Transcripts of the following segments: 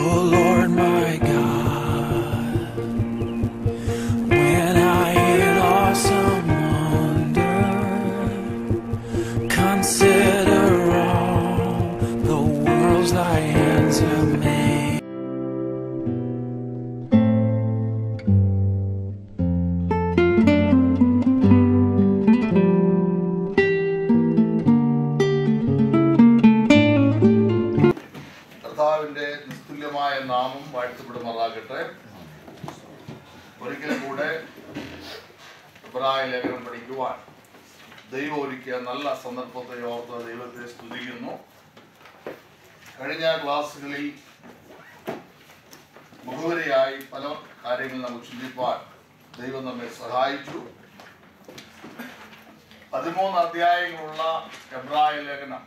Oh Lord my God, when I in awesome wonder consider all the worlds thy hands have made. കർത്താവിന്റെ നിസ്തുല്യമായ നാമം വാഴ്ത്തപ്പെടുമാറാകട്ടെ. ഒരിക്കൽ കൂടെ എബ്രായ ലേഖനം പഠിക്കുവാൻ ദൈവം ഒരുക്കിയ നല്ല സന്ദർഭത്തെ ഓർത്ത് ദൈവത്തെ സ്തുതിക്കുന്നു. കഴിഞ്ഞ ക്ലാസ്സുകളിൽ മുഖവരിയായി പല കാര്യങ്ങൾ നമുക്ക് ചിന്തിപ്പാൻ ദൈവം നമ്മെ സഹായിച്ചു. 13 അധ്യായങ്ങളുള്ള എബ്രായ ലേഖനം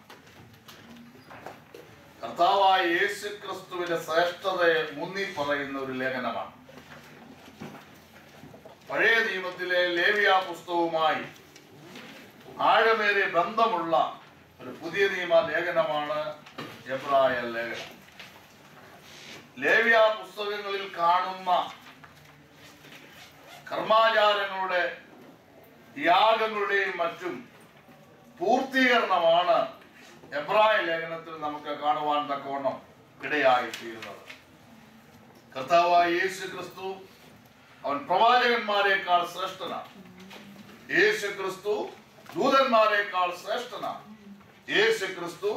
കർത്താവായ യേശു ക്രിസ്തുവിന്റെ ശ്രേഷ്ഠതയെ മുന്നി പറയുന്ന ഒരു ലേഖനമാണ്. പഴയ നിയമത്തിലെ ലേവ്യ പുസ്തകവുമായി ആഴമേറിയ ബന്ധമുള്ള ഒരു പുതിയ നിയമ ലേഖനമാണ് എബ്രായ ലേഖനം. ലേവ്യ പുസ്തകങ്ങളിൽ കാണുന്ന കർമാചാരങ്ങളുടെ യാഗങ്ങളുടെയും മറ്റും പൂർത്തീകരണമാണ് എബ്രായ ലേഖനത്തിൽ നമുക്ക് കാണുവാൻ തക്കവണ്ണം ഇടയായിത്തീരുന്നത്. കർത്താവായ യേശു ക്രിസ്തു അവൻ പ്രവാചകന്മാരെക്കാൾ ശ്രേഷ്ഠനാണ്. യേശു ക്രിസ്തു ദൂതന്മാരെക്കാൾ ശ്രേഷ്ഠനാണ്. യേശു ക്രിസ്തു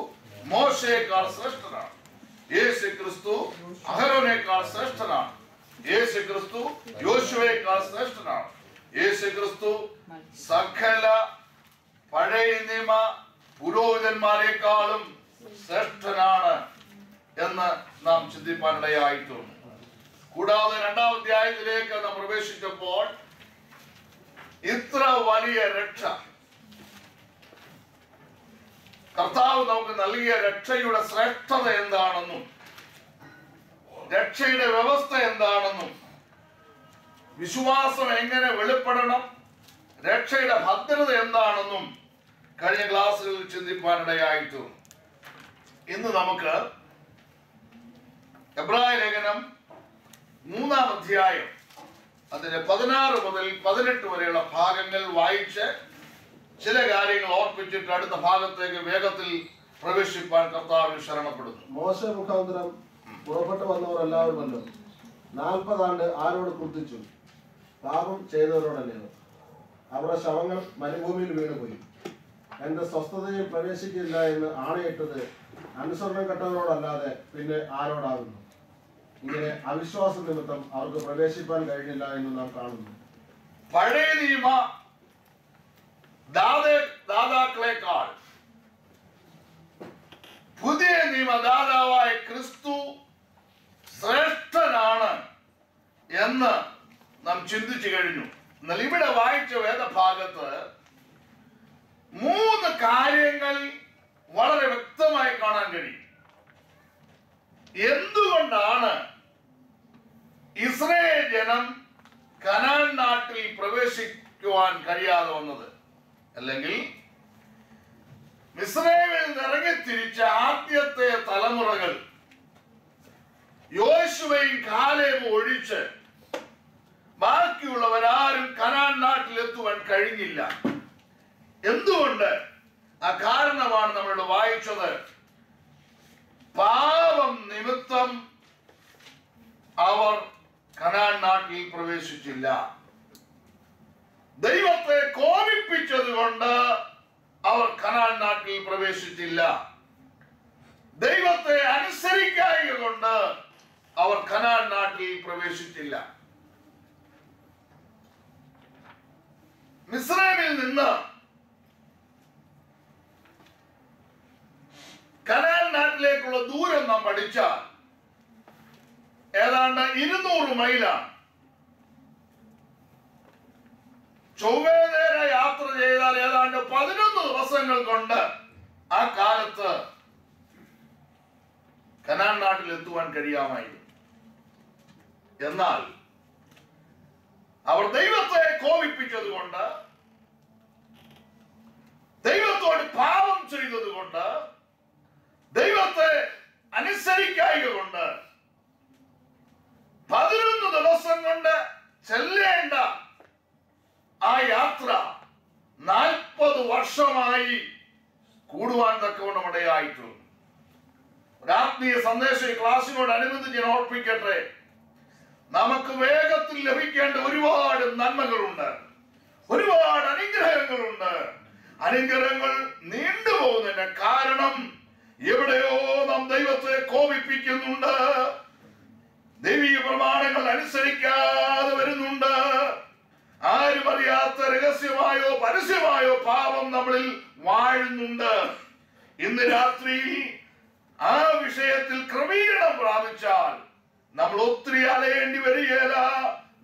മോശയേക്കാൾ ശ്രേഷ്ഠനാണ്. യേശു ക്രിസ്തു അഹരോനേക്കാൾ ശ്രേഷ്ഠനാണ്. യേശു ക്രിസ്തു യോശുവയേക്കാൾ ശ്രേഷ്ഠനാണ്. യേശു ക്രിസ്തു സകല പഴയ നിയമ പുരോഹിതന്മാരെക്കാളും ശ്രേഷ്ഠനാണ് എന്ന് നാം ചിന്തിപ്പാനിടയായിട്ടുണ്ട്. കൂടാതെ 2-ാം അധ്യായത്തിലേക്ക് നാം പ്രവേശിച്ചപ്പോൾ ഇത്ര വലിയ രക്ഷ കർത്താവ് നമുക്ക് നൽകിയ രക്ഷയുടെ ശ്രേഷ്ഠത എന്താണെന്നും രക്ഷയുടെ വ്യവസ്ഥ എന്താണെന്നും വിശ്വാസം എങ്ങനെ വെളിപ്പെടണം, രക്ഷയുടെ ഭദ്രത എന്താണെന്നും കഴിഞ്ഞ ക്ലാസ്സുകളിൽ ചിന്തിപ്പാനിടയായിട്ടുണ്ട്. ഇന്ന് നമുക്ക് എബ്രായ ലേഖനം 3-ാം അധ്യായം അതിന്റെ 16 മുതൽ 18 വരെയുള്ള ഭാഗങ്ങൾ വായിച്ച് ചില കാര്യങ്ങൾ ഓർപ്പിച്ചിട്ട് അടുത്ത ഭാഗത്തേക്ക് വേഗത്തിൽ പ്രവേശിപ്പാൻ കർത്താവിൽ ശരണപ്പെടുന്നു. മോശ മുഖാന്തരം പുറപ്പെട്ടു വന്നവർ എല്ലാവരുമല്ലോ 40 ആണ്ട് ആരോട് കുർത്തിച്ചു? പാപം ചെയ്തവരോടല്ലയോ? അവരുടെ ശവങ്ങൾ മരുഭൂമിയിൽ വീണുപോയി. എന്റെ സ്വസ്ഥതയിൽ പ്രവേശിക്കില്ല എന്ന് ആണയിട്ടത് അനുസരണം കെട്ടവരോടല്ലാതെ പിന്നെ ആരോടാകുന്നു? ഇങ്ങനെ അവിശ്വാസ നിമിത്തം അവർക്ക് പ്രവേശിപ്പാൻ കഴിഞ്ഞില്ല എന്ന് നാം കാണുന്നു. പഴയ നിയമ ദാതാക്കളെക്കാൾ പുതിയ നിയമ ദാതാവായ ക്രിസ്തു ശ്രേഷ്ഠനാണ് എന്ന് നാം ചിന്തിച്ചു കഴിഞ്ഞു. എന്നാൽ ഇവിടെ വായിച്ച വേദഭാഗത്ത് 3 കാര്യങ്ങൾ വളരെ വ്യക്തമായി കാണാൻ കഴിയും. എന്തുകൊണ്ടാണ് ഇസ്രായേൽ ജനം കനാൻ നാട്ടിൽ പ്രവേശിക്കുവാൻ കഴിയാതെ വന്നത്? അല്ലെങ്കിൽ മിസ്രയീമിൽ നിന്ന് ഇറങ്ങിത്തിരിച്ച ആദ്യത്തെ തലമുറകൾ യോശുവയും കാലേബും ഒഴിച്ച് ബാക്കിയുള്ളവരാരും കനാൻ നാട്ടിലെത്തുവാൻ കഴിഞ്ഞില്ല. എന്തുകൊണ്ട്? ആ കാരണമാണ് നമ്മൾ വായിച്ചത്. പാപം നിമിത്തം അവർ കനാൻ നാട്ടിൽ പ്രവേശിച്ചില്ല. ദൈവത്തെ കോപിപ്പിച്ചത് കൊണ്ട് അവർ കനാൻ നാട്ടിൽ പ്രവേശിച്ചില്ല. ദൈവത്തെ അനുസരിക്കായക കൊണ്ട് അവർ കനാൻ നാട്ടിൽ പ്രവേശിച്ചില്ല. മിസ്രയീമിൽ നിന്ന് കനാൻ നാട്ടിലേക്കുള്ള ദൂരം നാം പഠിച്ചാൽ ഏതാണ്ട് 200 മൈലാണ്. ചൊവ്വേ നേരെ യാത്ര ചെയ്താൽ ഏതാണ്ട് 11 ദിവസങ്ങൾ കൊണ്ട് ആ കാലത്ത് കനാൻ നാട്ടിൽ എത്തുവാൻ കഴിയാമായിരുന്നു. എന്നാൽ അവർ ദൈവത്തെ കോപിപ്പിച്ചത് കൊണ്ട്, ദൈവത്തോട് പാപം ചെയ്തത് കൊണ്ട്, ദൈവത്തെ അനുസരിക്കായക കൊണ്ട് സന്ദേശം ഈ ക്ലാസ്സിനോടനുബന്ധിച്ച് ഞാൻ ഓർപ്പിക്കട്ടെ. നമുക്ക് വേഗത്തിൽ ലഭിക്കേണ്ട ഒരുപാട് നന്മകളുണ്ട്, ഒരുപാട് അനുഗ്രഹങ്ങളുണ്ട്. അനുഗ്രഹങ്ങൾ നീണ്ടുപോകുന്നതിന്റെ കാരണം എവിടെയോ നാം ദൈവത്തെ കോപിപ്പിക്കുന്നുണ്ട്, ദൈവിക പ്രമാണങ്ങൾ അനുസരിക്കാതെ വരുന്നുണ്ട്. ആരും അറിയാത്ത രഹസ്യമായോ പരസ്യമായോ പാപം നമ്മളിൽ വാഴുന്നുണ്ട്. ഇന്ന് രാത്രി ആ വിഷയത്തിൽ ക്രമീകരണം പ്രാപിച്ചാൽ നമ്മൾ ഒത്തിരി അലയേണ്ടി വരികയില്ല.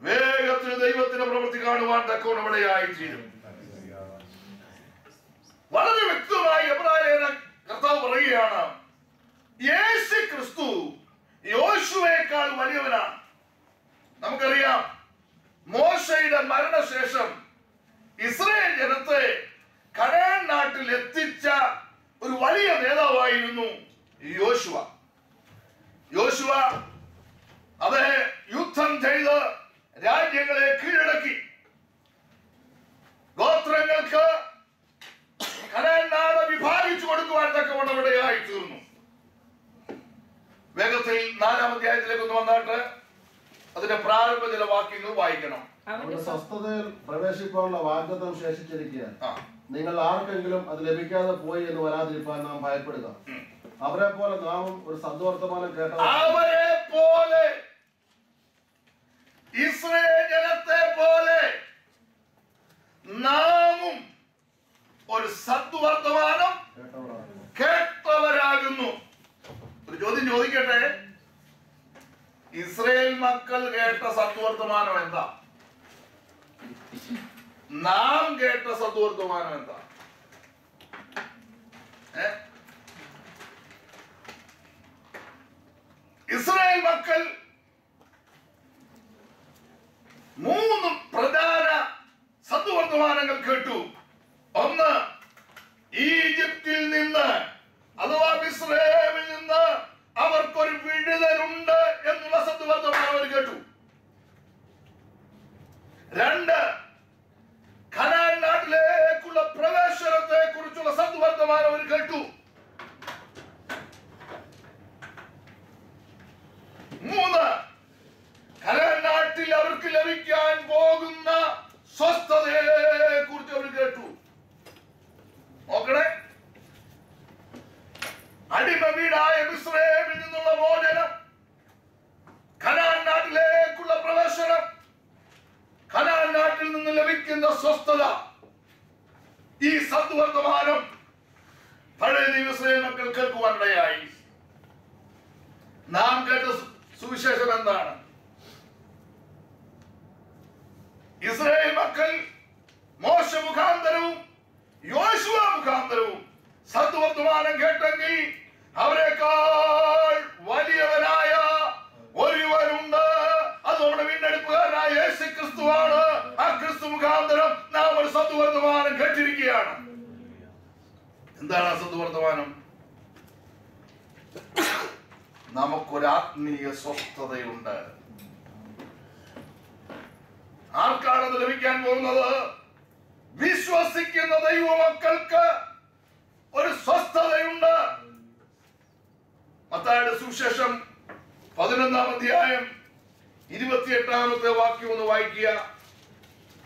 വേഗത്തിൽ ദൈവത്തിന്റെ പ്രവൃത്തി കാണുവാൻ തക്കവണ്ണമിടയായി തീരും. വളരെ വ്യക്തമായി എബ്രായരുടെ കർത്താവ് പറയുകയാണ്, യേശു ക്രിസ്തു യോശുവയേക്കാൾ വലിയവനാണ്. നമുക്കറിയാം, മോശയുടെ മരണശേഷം ഇസ്രായേൽ ജനത്തെ കനാൻ നാട്ടിൽ എത്തിച്ച ഒരു വലിയ നേതാവായിരുന്നു യോശുവ. യോശുവ അത് യുദ്ധം ചെയ്ത് രാജ്യങ്ങളെ കീഴടക്കി. ഗോത്രങ്ങൾക്ക് കനാൻ നാട് വിഭാഗിച്ചു കൊടുക്കുവാൻ തക്കവണ്ണം ഇടയായി തീർന്നു. വേഗത്തിൽ 4-ാം അധ്യായത്തിലേക്ക് ഒന്ന് വന്നിട്ട് അതിന്റെ പ്രാരംഭ ചില വാക്യങ്ങൾ വായിക്കണം. സ്വസ്ഥതയിൽ പ്രവേശിക്കാനുള്ള വാഗ്ദത്തം ശേഷിച്ചിരിക്കുക, നിങ്ങൾ ആർക്കെങ്കിലും അത് ലഭിക്കാതെ പോയി എന്ന് വരാതിരിക്കാൻ നാം ഭയപ്പെടുക. അവരെ പോലെ നാമും ഒരു സദ്വർത്തമാനം കേട്ട, അവരെ പോലെ ഇസ്രായേൽ ജനത്തെ പോലെ നാമും ഒരു സദ്വർത്തമാനം കേട്ടവരാകുന്നു. ഒരു ചോദ്യം ചോദിക്കട്ടെ, ഇസ്രായേൽ മക്കൾ കേട്ട സദ്വർത്തമാനം എന്താ? നാം കേട്ട സദ്വർത്തമാനം എന്താ? ഇസ്രായേൽ മക്കൾ 3 പ്രധാന സദ്വർത്തമാനങ്ങൾ കേട്ടു. ഒന്ന്, ഈജിപ്തിൽ നിന്ന് അഥവാ മിസ്രൈമിൽ നിന്ന് അവർക്കൊരു വിടുതലുണ്ട് എന്നുള്ള സദ്വർത്തമാനം അവർ കേട്ടു. 2, കനാൻ നാട്ടിലേക്കുള്ള പ്രവേശനത്തെ കുറിച്ചുള്ള സദ്വർത്തമാനം അവർ കേട്ടു. 3, കനാൻ നാട്ടിൽ അവർക്ക് ലഭിക്കാൻ പോകുന്ന സ്വസ്ഥതയെ കുറിച്ച് അവർ കേട്ടു. നോക്കണേ, അടിമ വീടായ മിസ്രൈമിൽ നിന്നുള്ള മോചനം, കനാൻ നാട്ടിലേക്കുള്ള പ്രവേശനം, കനാൻ നാട്ടിൽ നിന്ന് ലഭിക്കുന്ന സ്വസ്ഥത, ഈ സദ്വർത്തമാനം പഴയ ഇസ്രായേൽ മക്കൾ കേൾക്കുവാനിടയായി. നാം കേട്ട സുവിശേഷം എന്താണ്? ഇസ്രായേൽ മക്കൾ മോശ മുഖാന്തരവും യോശുവ മുഖാന്തരവും സദ്വർത്തമാനം കേട്ടെങ്കിൽ അവരെക്കാൾ വലിയവനായ ഒരുവനുണ്ട്. അത് നമ്മുടെ വീണ്ടെടുപ്പുകാരനായ യേശു ക്രിസ്തുവാണ്. ആ ക്രിസ്തു മുഖാന്തരം നാം ഒരു സദ്വർത്തമാനം കേട്ടിരിക്കുകയാണ്. എന്താണ് ആ സദ്വർത്തമാനം? നമുക്കൊരു ആത്മീയ സ്വസ്ഥതയുണ്ട്. ആർക്കാണത് ലഭിക്കാൻ പോകുന്നത്? വിശ്വസിക്കുന്ന ദൈവമക്കൾക്ക് ഒരു സ്വസ്ഥതയുണ്ട്. മത്തായിയുടെ സുവിശേഷം 11-ാം അധ്യായം 28-ാമത്തെ വാക്യം ഒന്ന് വായിക്കുക.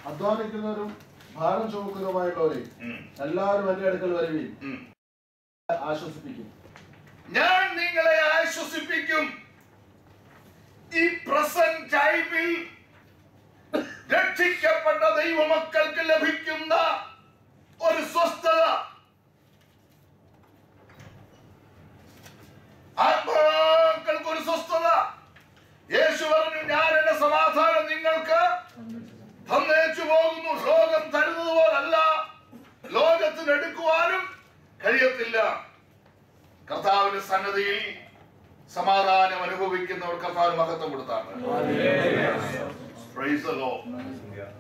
അധ്വാനിക്കുന്നവരും ഭാരം ചുമക്കുന്നതുമായിട്ടുള്ളവരെ എല്ലാവരും എന്റെ അടുക്കൽ വരുവീൻ, ആശ്വസിപ്പിക്കും. ഞാൻ നിങ്ങളെ ആശ്വസിപ്പിക്കും. ഈ പ്രസന്റ് ടൈമിൽ രക്ഷിക്കപ്പെട്ട ദൈവമക്കൾക്ക് ലഭിക്കുന്ന ഒരു സ്വസ്ഥത, ആത്മാക്കൾക്ക് ഒരു സ്വസ്ഥത. യേശു പറഞ്ഞു, ഞാൻ എന്റെ സമാധാനം നിങ്ങൾക്ക് തന്നേച്ചു പോകുന്നു. ലോകം തരുന്നത് പോലല്ല, ലോകത്തിന് എടുക്കുവാനും കഴിയത്തില്ല. കർത്താവിന്റെ സന്നദ്ധിയിൽ സമാധാനം അനുഭവിക്കുന്നവർ കർത്താവിന് മഹത്വം കൊടുത്താണ്.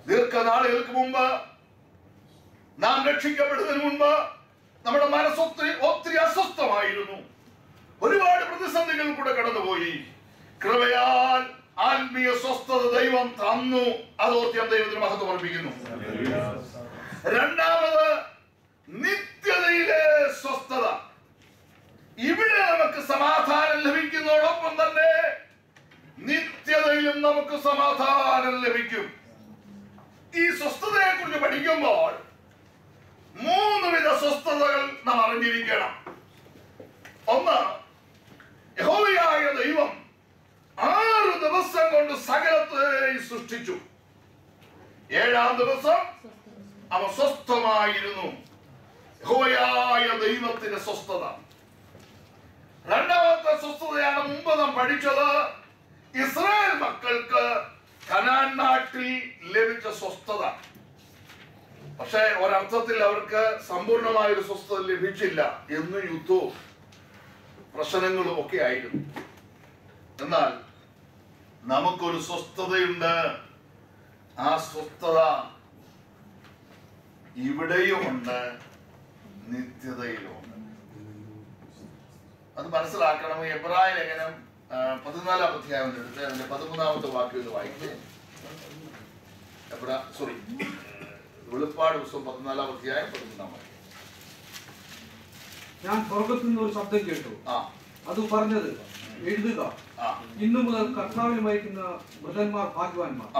ദീർഘനാളുകൾക്ക് മുമ്പ്, നാം രക്ഷിക്കപ്പെടുന്നതിന് മുമ്പ് നമ്മുടെ മനസ്സൊത്തിരി അസ്വസ്ഥമായിരുന്നു. ഒരുപാട് പ്രതിസന്ധികൾ കൂടെ കടന്നുപോയി. കൃപയാൽ ആത്മീയ സ്വസ്ഥത ദൈവം തന്നു. അതോർത്ത് ഞാൻ ദൈവത്തിന് മഹത്വം അർപ്പിക്കുന്നു. രണ്ടാമത്, നിത്യതയിലെ സ്വസ്ഥത. ഇവിടെ നമുക്ക് സമാധാനം ലഭിക്കുന്നതോടൊപ്പം തന്നെ നിത്യതയിലും നമുക്ക് സമാധാനം ലഭിക്കും. ഈ സ്വസ്ഥതയെ കുറിച്ച് പഠിക്കുമ്പോൾ 3 വിധ സ്വസ്ഥതകൾ നാം അറിഞ്ഞിരിക്കണം. ഒന്ന്, യഹോവയായ ദൈവം 6 ദിവസം കൊണ്ട് സകലത്തെ സൃഷ്ടിച്ചു. 7-ാം ദിവസം അവ സ്വസ്ഥമായിരുന്നു. യഹോവയായ ദൈവത്തിന്റെ സ്വസ്ഥത. രണ്ടാമത്തെ സ്വസ്ഥതയാണ് മുമ്പ് നാം പഠിച്ചത്. ഇസ്രായേൽ മക്കൾക്ക് കനാൻ നാട്ടിൽ ലഭിച്ച സ്വസ്ഥത. പക്ഷെ ഒരർത്ഥത്തിൽ അവർക്ക് സമ്പൂർണമായൊരു സ്വസ്ഥത ലഭിച്ചില്ല. എന്നും യുദ്ധവും പ്രശ്നങ്ങളും ഒക്കെ ആയിരുന്നു. എന്നാൽ നമുക്കൊരു സ്വസ്ഥതയുണ്ട്. ആ സ്വസ്ഥത ഇവിടെയുമുണ്ട്, നിത്യതയിലുമുണ്ട്. അത് മനസ്സിലാക്കണം. എബ്രായ ലേഖനം 14-ാം അധ്യായം എടുത്ത് അതിന്റെ 13-ാമത്തെ വാക്യം ഇത് വായിക്കേ. വെളിപ്പാട് പുസ്തകം 14-ാം അധ്യായം 13-ാം വാക്യം. ഞാൻ സ്വർഗത്തിൽ നിന്ന് ഒരു ശബ്ദം കേട്ടു. അത് പറഞ്ഞത്, എഴുതുക, ഇന്നു മുതൽ കർത്താവിൽ മരിക്കുന്ന മൃതന്മാർ ഭാഗ്യവാന്മാർ.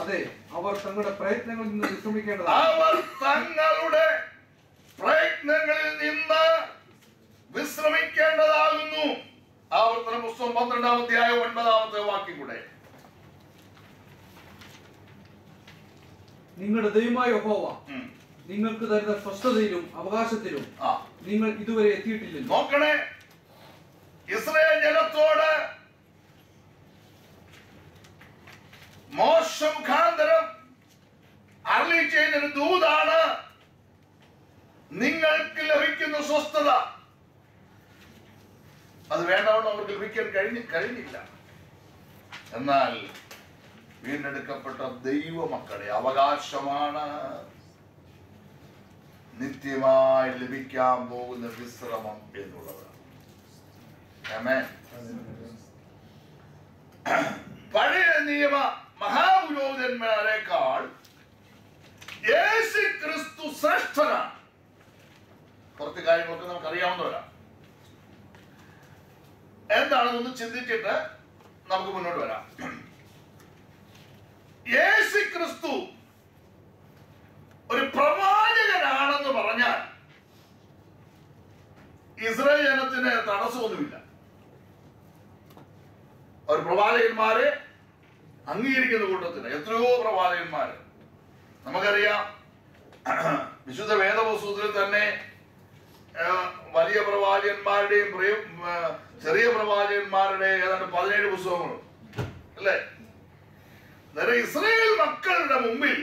അതെ, അവർ തങ്ങളുടെ പ്രയത്നങ്ങളിൽ നിന്ന് വിശ്രമിക്കേണ്ടതാണ്. അവർ തങ്ങളുടെ പ്രയത്നങ്ങളിൽ നിന്ന് വിശ്രമിക്കേണ്ടതാകുന്നു. ആവർത്തന പുസ്തകം 12-ാം അധ്യായം 9-ാമത്തെ വാക്യം കൂടെ. നിങ്ങളുടെ ദൈവമായ യഹോവ നിങ്ങൾക്ക് തരുന്ന സ്വസ്ഥതയിലും അവകാശത്തിലും നിങ്ങൾ ഇതുവരെ എത്തിയിട്ടില്ലല്ലോ. നോക്കണേ, ഇസ്രായേൽ ജനത്തോട് മോശ മുഖാന്തരം അരുളി ചെയ്യുന്നൊരു ദൂതാണ് നിങ്ങൾക്ക് ലഭിക്കുന്ന സ്വസ്ഥത. അത് വേണ്ടവണ്ണം അവർക്ക് ലഭിക്കാൻ കഴിഞ്ഞില്ല. എന്നാൽ വീണ്ടെടുക്കപ്പെട്ട ദൈവമക്കളുടെ അവകാശമാണ് നിത്യമായി ലഭിക്കാൻ പോകുന്ന വിശ്രമം എന്നുള്ളത്. ആമേൻ. പഴയ നിയമ മഹാപുരോഹിതന്മാരെക്കാൾ യേശു ക്രിസ്തു ശ്രേഷ്ഠനാണ്. കുറച്ച് കാര്യങ്ങളൊക്കെ നമുക്ക് അറിയാവുന്നവരാണ്. എന്താണെന്നൊന്ന് ചിന്തിച്ചിട്ട് നമുക്ക് മുന്നോട്ട് വരാം. യേശു ക്രിസ്തു ഒരു പ്രവാചകനാണെന്ന് പറഞ്ഞാൽ ഇസ്രായേൽ ജനത്തിന് തടസ്സമൊന്നുമില്ല. അവർ പ്രവാചകന്മാരെ അംഗീകരിക്കുന്ന കൂട്ടത്തിന് എത്രയോ പ്രവാചകന്മാര് നമുക്കറിയാം. വിശുദ്ധ വേദപുസ്തകത്തിൽ തന്നെ വലിയ പ്രവാചകന്മാരുടെയും ചെറിയ പ്രവാചകന്മാരുടെ ഏതാണ്ട് 17 പുസ്തകങ്ങളും അല്ലേ. ഇസ്രായേൽ മക്കളുടെ മുമ്പിൽ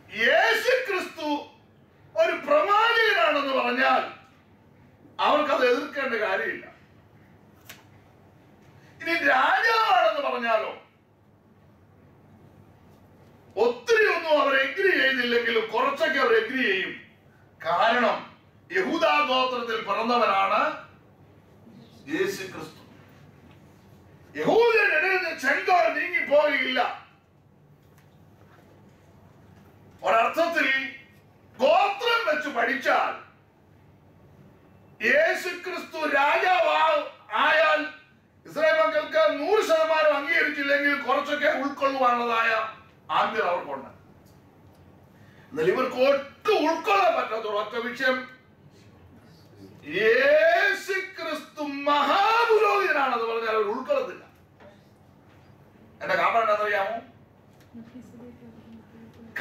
യേശു ക്രിസ്തു ഒരു പ്രവാചകനാണെന്ന് പറഞ്ഞാൽ അവർക്കത് എതിർക്കേണ്ട കാര്യമില്ല. ഇനി രാജാവാണെന്ന് പറഞ്ഞാലോ ഒത്തിരി ഒന്നും അവർ എഗ്രി ചെയ്തില്ലെങ്കിലും കുറച്ചൊക്കെ അവർ എഗ്രി ചെയ്യും. കാരണം യഹൂദാ ഗോത്രത്തിൽ പിറന്നവനാണ് യേശു ക്രിസ്തു. യഹൂദരുടെ ഇടയിൽ നിന്ന് ചെങ്കോൽ നീങ്ങിപ്പോയില്ല. ഒരർത്ഥത്തിൽ ഗോത്രം വെച്ച് പഠിച്ചാൽ യേശു ക്രിസ്തു രാജാവ് ആയാൽ ഇസ്രായേൽ മക്കൾക്ക് 100% അംഗീകരിച്ചില്ലെങ്കിൽ കുറച്ചൊക്കെ ഉൾക്കൊള്ളുവാനുള്ളതായ ആദ്യം അവർക്കുണ്ട്. എന്നാൽ ഇവർക്ക് ഒട്ടും ഉൾക്കൊള്ളാൻ പറ്റാത്ത ഒറ്റ വിഷയം, യേശു ക്രിസ്തു മഹാപുരോഹിതനാണെന്ന് പറഞ്ഞാൽ അവർ ഉൾക്കൊള്ളത്തില്ല. എന്റെ കാരണം എന്താണെന്നറിയാമോ?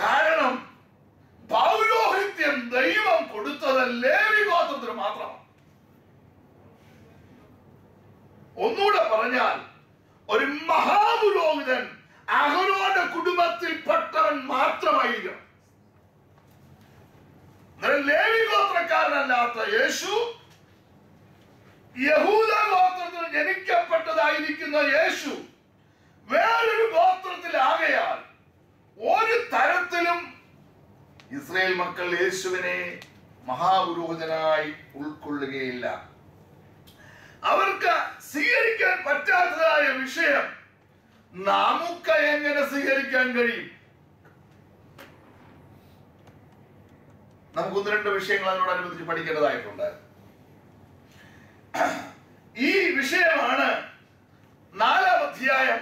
കാരണം പൗരോഹിത്യം ദൈവം കൊടുത്തത് ലേവി ഗോത്രത്തിന് മാത്രമാണ്. ഒന്നുകൂടെ പറഞ്ഞാൽ ഒരു മഹാപുരോഹിതൻ അഹരോന്റെ കുടുംബത്തിൽപ്പെട്ടവൻ മാത്രമായിരിക്കണം. ലേവി ഗോത്രക്കാരനല്ലാത്ത യേശു, യഹൂദ ഗോത്രത്തിൽ ജനിക്കപ്പെട്ടതായിരിക്കുന്ന യേശു വേറൊരു ഗോത്രത്തിലാകയാൽ ഒരു തരത്തിലും ഇസ്രായേൽ മക്കൾ യേശുവിനെ മഹാപുരോഹിതനായി ഉൾക്കൊള്ളുകയില്ല. അവർക്ക് സ്വീകരിക്കാൻ പറ്റാത്തതായ വിഷയം നമുക്ക് എങ്ങനെ സ്വീകരിക്കാൻ കഴിയും? നമുക്ക് 1-2 വിഷയങ്ങൾ അതിനോടനുബന്ധിച്ച് പഠിക്കേണ്ടതായിട്ടുണ്ട്. ഈ വിഷയമാണ് 4-ാം അധ്യായം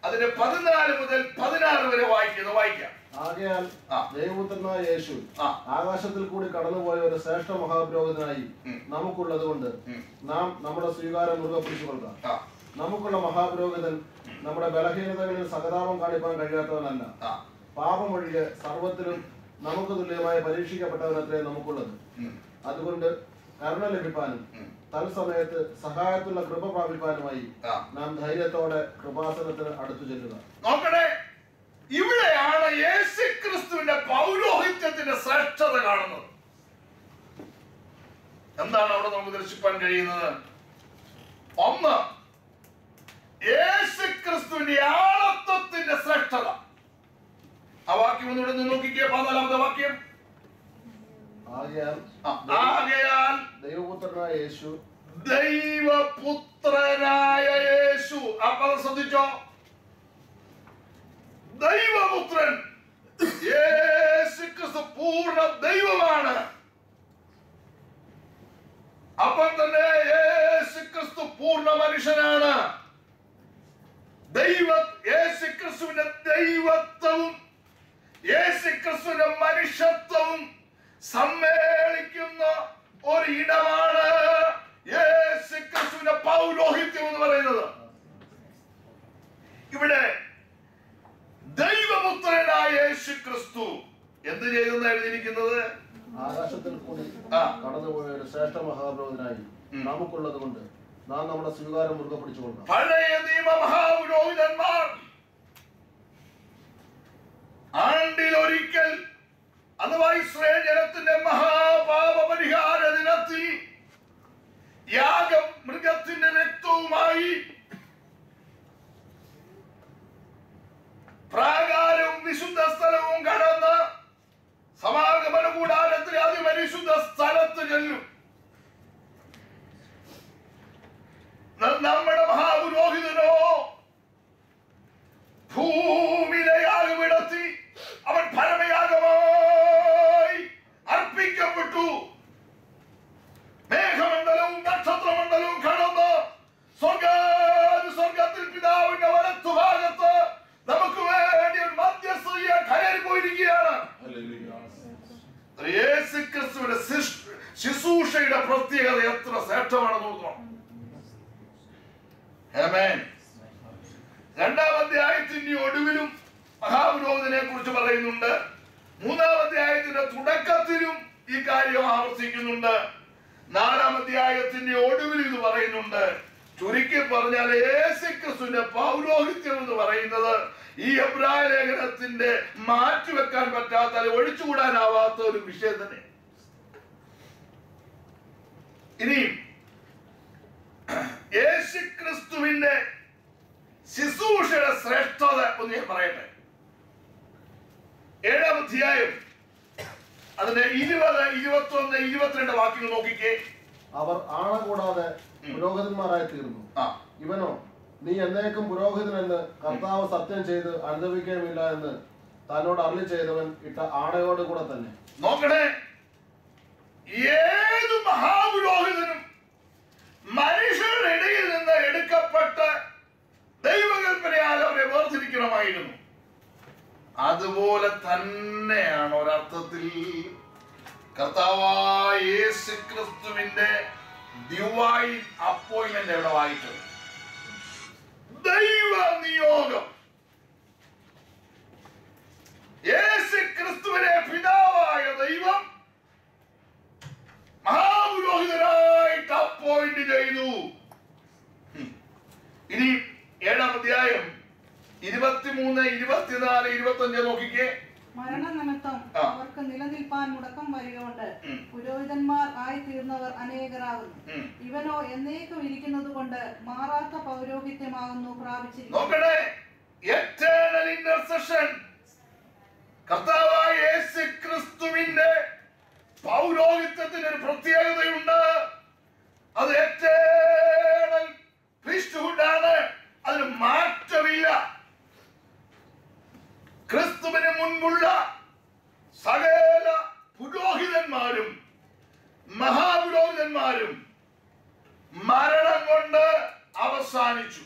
അതിന്റെ 14 മുതൽ 16 വരെ വായിക്കാം. ആകയാൽ ദൈവപുത്രനായ യേശു ആകാശത്തിൽ കൂടി കടന്നുപോയ ഒരു ശ്രേഷ്ഠ മഹാപുരോഹിതനായി നമുക്കുള്ളത് കൊണ്ട് നാം നമ്മുടെ സ്വീകാരം മുറുകെ പിടിച്ചു കൊടുക്കാം. നമുക്കുള്ള മഹാപുരോഹിതൻ നമ്മുടെ ബലഹീനതകളിൽ സഹതാപം കാണിപ്പാൻ കഴിയാത്തവനല്ല, പാപമൊഴികെ സർവത്തിലും നമുക്ക് തുല്യമായി പരീക്ഷിക്കപ്പെട്ടവനത്രേ നമുക്കുള്ളത്. അതുകൊണ്ട് കരുണ ലഭിപ്പാനും തത്സമയത്ത് സഹായത്തുള്ള കൃപ പ്രാപിപ്പാനുമായി നാം ധൈര്യത്തോടെ കൃപാസനത്തിന് അടുത്തു ചെല്ലുക. നോക്കണേ, ഇവിടെയാണ് യേശുക്രിസ്തുവിന്റെ പൗരോഹിത്യത്തിന്റെ ശ്രേഷ്ഠത കാണുന്നത്. എന്താണ് അവിടെ നമുക്ക് ദർശിപ്പാൻ കഴിയുന്നത്? ഒന്ന്, യേശുക്രിസ്തുവിന്റെ ആളത്വത്തിന്റെ ശ്രേഷ്ഠത. ആ വാക്യം ഒന്നുകൂടെ നോക്കിക്കേ, 14-ാമത്തെ വാക്യം. ആകയാൽ ദൈവപുത്രനായ യേശു, ദൈവപുത്രനായ യേശു. ആ പദം ശ്രദ്ധിച്ചോ, ദൈവപുത്രൻ യേശുക്രിസ്തു പൂർണ്ണ ദൈവമാണ്. അപ്പം തന്നെ യേശുക്രിസ്തു പൂർണ്ണ മനുഷ്യനാണ്. യേശുക്രിസ്തുവിന്റെ ദൈവത്വവും യേശുക്രിസ്തുവിന്റെ മനുഷ്യത്വവും സമ്മേളിക്കുന്ന ഒരു ഇടമാണ് യേശുക്രിസ്തുവിന്റെ പൗരോഹിത്യം എന്ന് പറയുന്നത്. ഇവിടെ ദൈവപുത്രനായ യേശുക്രിസ്തു എന്ത് ചെയ്തെന്ന് എഴുതിയിരിക്കുന്നത്? ആകാശത്തിൽ കൂടി കടന്നുപോയ ഒരു ശ്രേഷ്ഠ മഹാപുരോഹിതനായി നമുക്കുള്ളത് കൊണ്ട് നാം നമ്മുടെ സ്വീകാരം മുറുകെ പിടിച്ചുകൊള്ളാം. പഴയ നിയമ മഹാപുരോഹിതന്മാർ ആണ്ടിലൊരിക്കൽ അഥവാ ഇസ്രായേൽ ജനത്തിന്റെ മഹാപാപ പരിഹാര ദിനത്തിൽ യാഗം മൃഗത്തിന്റെ രക്തവുമായി പ്രാകാരവും വിശുദ്ധ സ്ഥലവും കടന്ന് സമാഗമന കൂടാരത്തിൽ അതിപരിശുദ്ധ സ്ഥലത്ത് ചെല്ലും. നമ്മുടെ മഹാപുരോഹിതനോ ഭൂമിയിലെ യാഗപീഠത്തിൽ അവൻ പരമയാഗമായി അർപ്പിക്കപ്പെട്ടു. മേഘമണ്ഡലവും നക്ഷത്രമണ്ഡലവും കടന്ന് സ്വർഗത്തിൽ പിതാവിന്റെ വലത്തുഭാഗത്ത് നമുക്ക് വേണ്ടി ഒരു മധ്യസ്ഥയെ കയറി പോയിരിക്കുകയാണ്. യേശുക്രിസ്തുവിന്റെ ശുശ്രൂഷയുടെ പ്രത്യേകത എത്ര ശ്രേഷ്ഠമാണെന്ന് നോക്കണം. ആമേൻ. 2-ാം അധ്യായത്തിന്റെ ഒടുവിലും മഹാപുരോഹിതനെ കുറിച്ച് പറയുന്നുണ്ട്. 3-ാം അധ്യായത്തിന്റെ തുടക്കത്തിലും ഈ കാര്യം ആവർത്തിക്കുന്നുണ്ട്. 4-ാം അധ്യായത്തിന്റെ ഒടുവിൽ ഇത് പറയുന്നുണ്ട്. ചുരുക്കി പറഞ്ഞാൽ യേശുക്രിസ്തുവിന്റെ പൗരോഹിത്യം എന്ന് പറയുന്നത് ഈ എബ്രായ ലേഖനത്തിന്റെ മാറ്റിവെക്കാൻ പറ്റാത്ത, ഒഴിച്ചുകൂടാനാവാത്ത ഒരു വിഷയം തന്നെ. ഇനി യേശുക്രിസ്തുവിന്റെ ശുശ്രൂഷയുടെ ശ്രേഷ്ഠത ഒന്ന് ഞാൻ പറയട്ടെ. 7-ാം അധ്യായം അതിന്റെ 20, 21, 22 വാക്യങ്ങൾ നോക്കിക്കേ. അവർ ആണ കൂടാതെ പുരോഹിതന്മാരായി തീർന്നു. ഇവനോ നീ എന്നേക്കും പുരോഹിതനെന്ന് കർത്താവ് സത്യം ചെയ്ത് അനുഭവിക്കുകയുമില്ല എന്ന് തന്നോട് അരുളി ചെയ്തവൻ ഇട്ട ആണയോട് കൂടെ തന്നെ. നോക്കണേ, ഏത് മഹാപുരോഹിതനും മനുഷ്യരുടെ ഇടയിൽ നിന്ന് എടുക്കപ്പെട്ട് ദൈവകൽപ്പനയാൽ അവരെ വേർതിരിക്കണമായിരുന്നു. അതുപോലെ തന്നെയാണ് ഒരർത്ഥത്തിൽ കർത്താവായ യേശുക്രിസ്തുവിന്റെ ഡിവൈൻ അപ്പോയിന്റ്മെന്റ് എവിടെ വായിച്ചത്? ദൈവ നിയോഗം. യേശുക്രിസ്തുവിനെ പിതാവായ ദൈവം മഹാപുരോഹിതനായിട്ട് അപ്പോയിന്റ് ചെയ്തു. ഇനി 7-ാം അധ്യായം 23, 24, 25 നോക്കിക്കേ. മരണനിമിത്തം അവർക്ക് നിലനിൽപ്പാൻ മുടക്കം വരികകൊണ്ട് പുരോഹിതന്മാർ ആയി തീർന്നവർ അനേകരാകുന്നു. ഇവനോ എന്നേക്കും ഇരിക്കുന്നത് കൊണ്ട് മാറാത്ത പൗരോഹിത്യമാകുന്നു പ്രാപിച്ചിരിക്കുന്നത്. കർത്താവായ യേശുക്രിസ്തുവിന്റെ പൗരോഹിത്യത്തിന് ഒരു പ്രത്യേകതയുണ്ട്. അത് എറ്റേണൽ പ്രീസ്റ്റ്ഹുഡ് ആണ്. അതിന് മാറ്റമില്ല. ക്രിസ്തുവിന് മുൻപുള്ള സകല പുരോഹിതന്മാരും മഹാപുരോഹിതന്മാരും മരണം കൊണ്ട് അവസാനിച്ചു.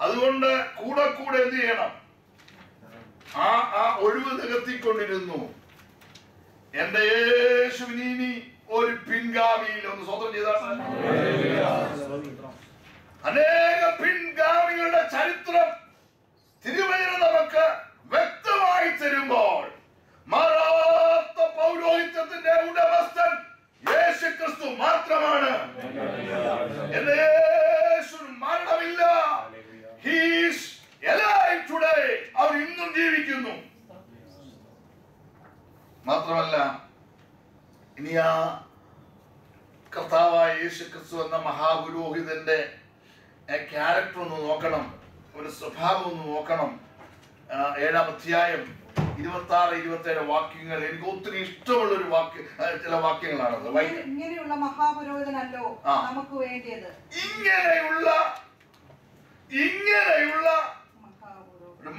അതുകൊണ്ട് കൂടെ കൂടെ എന്ത് ചെയ്യണം? ആ ഒഴിവ് നികത്തിക്കൊണ്ടിരുന്നു. എന്റെ യേശുവിന് ഇനി ഒരു പിൻഗാമിയിൽ ഒന്ന് സ്വന്തം ചെയ്താണ്. അനേക പിൻഗാമികളുടെ ചരിത്രം തിരുവചനം നമുക്ക് വ്യക്തമായി തരുമ്പോൾ മാറാത്ത പൗരോഹിത്യത്തിന്റെ ഉടമസ്ഥൻ യേശുക്രിസ്തു മാത്രമാണ്. എന്റെ യേശുവിന് മരണമില്ല. He is alive today. അവർ ഇന്നും ജീവിക്കുന്നു. മാത്രമല്ല, ഇനി ആ കർത്താവായ യേശുക്രിസ്തു എന്ന മഹാപുരോഹിതന്റെ ക്യാരക്ടർ ഒന്ന് നോക്കണം, ഒരു സ്വഭാവം ഒന്ന് നോക്കണം. 7-ാം അധ്യായം 26-27 വാക്യങ്ങൾ എനിക്ക് ഒത്തിരി ഇഷ്ടമുള്ള ഒരു ചില വാക്യങ്ങളാണത്. ഇങ്ങനെയുള്ള മഹാപുരോഹിതനല്ലോ നമുക്ക് വേണ്ടിയത്. ഇങ്ങനെയുള്ള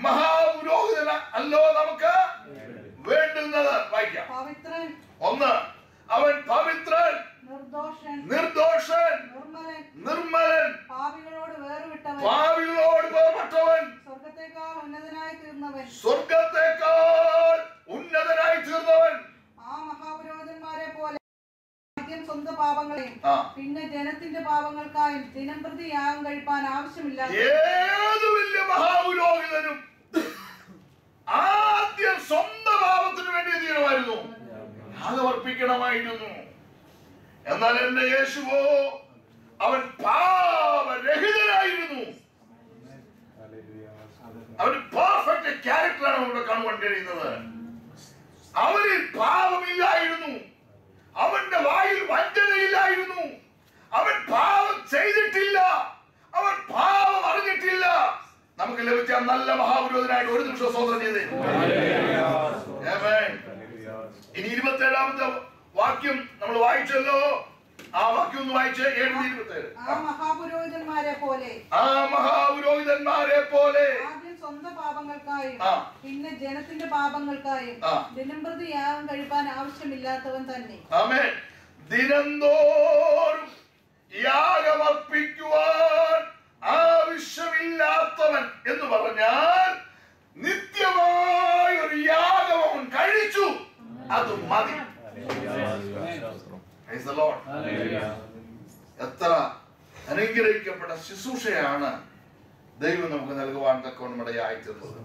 മഹാപുരോഹിതന അല്ലോ നമുക്ക് വേണ്ടുന്നത്. വായിക്കാം. പവിത്രൻ, ഒന്ന്, അവൻ പവിത്രൻ, നിർദോഷൻ, നിർമ്മലൻ, പാപികളോട് വേർപെട്ടവൻ, സ്വർഗ്ഗത്തേക്കാൾ ഉന്നതനായി തീർന്നവൻ. ആ മഹാപുരോഹിതന്മാരെ പോലെ ആദ്യം സ്വന്തം പാപങ്ങളെയും പിന്നെ ജനത്തിന്റെ പാപങ്ങൾക്കായും ദിനം പ്രതി യാഗം കഴിപ്പാൻ ആവശ്യമില്ല. ഏത് വലിയ മഹാപുരോഹിതനും ആദ്യം സ്വന്തം പാപത്തിന് വേണ്ടി തീരുമായിരുന്നു, യാഗമർപ്പിക്കണമായിരുന്നു. എന്നാൽ എന്റെ യേശുവോ അവൻ പാപരഹിതനായിരുന്നു. അവന് പെർഫെക്റ്റ് ക്യാരക്ടറാണ് ഇവിടെ കാണുവാൻ കഴിയുന്നത്. അവനിൽ പാപമില്ലായിരുന്നു, അവന്റെ വായിൽ വഞ്ചനയില്ലായിരുന്നു, അവൻ പാപം ചെയ്തിട്ടില്ല, അവൻ പാപം അറിഞ്ഞിട്ടില്ല. നമുക്ക് ലഭിച്ച നല്ല മഹാപുരോഹിതനായിട്ട് ഒരു നിമിഷം സ്തോത്രം ചെയ്തേ. ഇനി 27-ാമത്തെ വാക്യം നമ്മൾ വായിച്ചല്ലോ, ആ വാക്യം ഒന്ന് വായിച്ച്. 7:27. ആ മഹാപുരോഹിതന്മാരെ പോലെ ആദ്യം സ്വന്തം പാപങ്ങൾക്കായും പിന്നെ ജനത്തിന്റെ പാപങ്ങൾക്കായും ദിനംപ്രതി യാഗം കഴിപ്പാൻ ആവശ്യമില്ലാത്തവൻ തന്നെ. ആമേൻ. ദിനംതോറും യാഗമർപ്പിക്കുവാൻ ആവശ്യമില്ലാത്തവൻ എന്ന് പറഞ്ഞാൽ നിത്യമായ ഒരു യാഗം അവൻ കഴിച്ചു, അത് മതി. എത്ര അനുഗ്രഹിക്കപ്പെട്ട ശുശ്രൂഷയാണ് ദൈവം നമുക്ക് നൽകുവാൻ തക്കവണ്ണം ഇടയായിത്തീർന്നത്.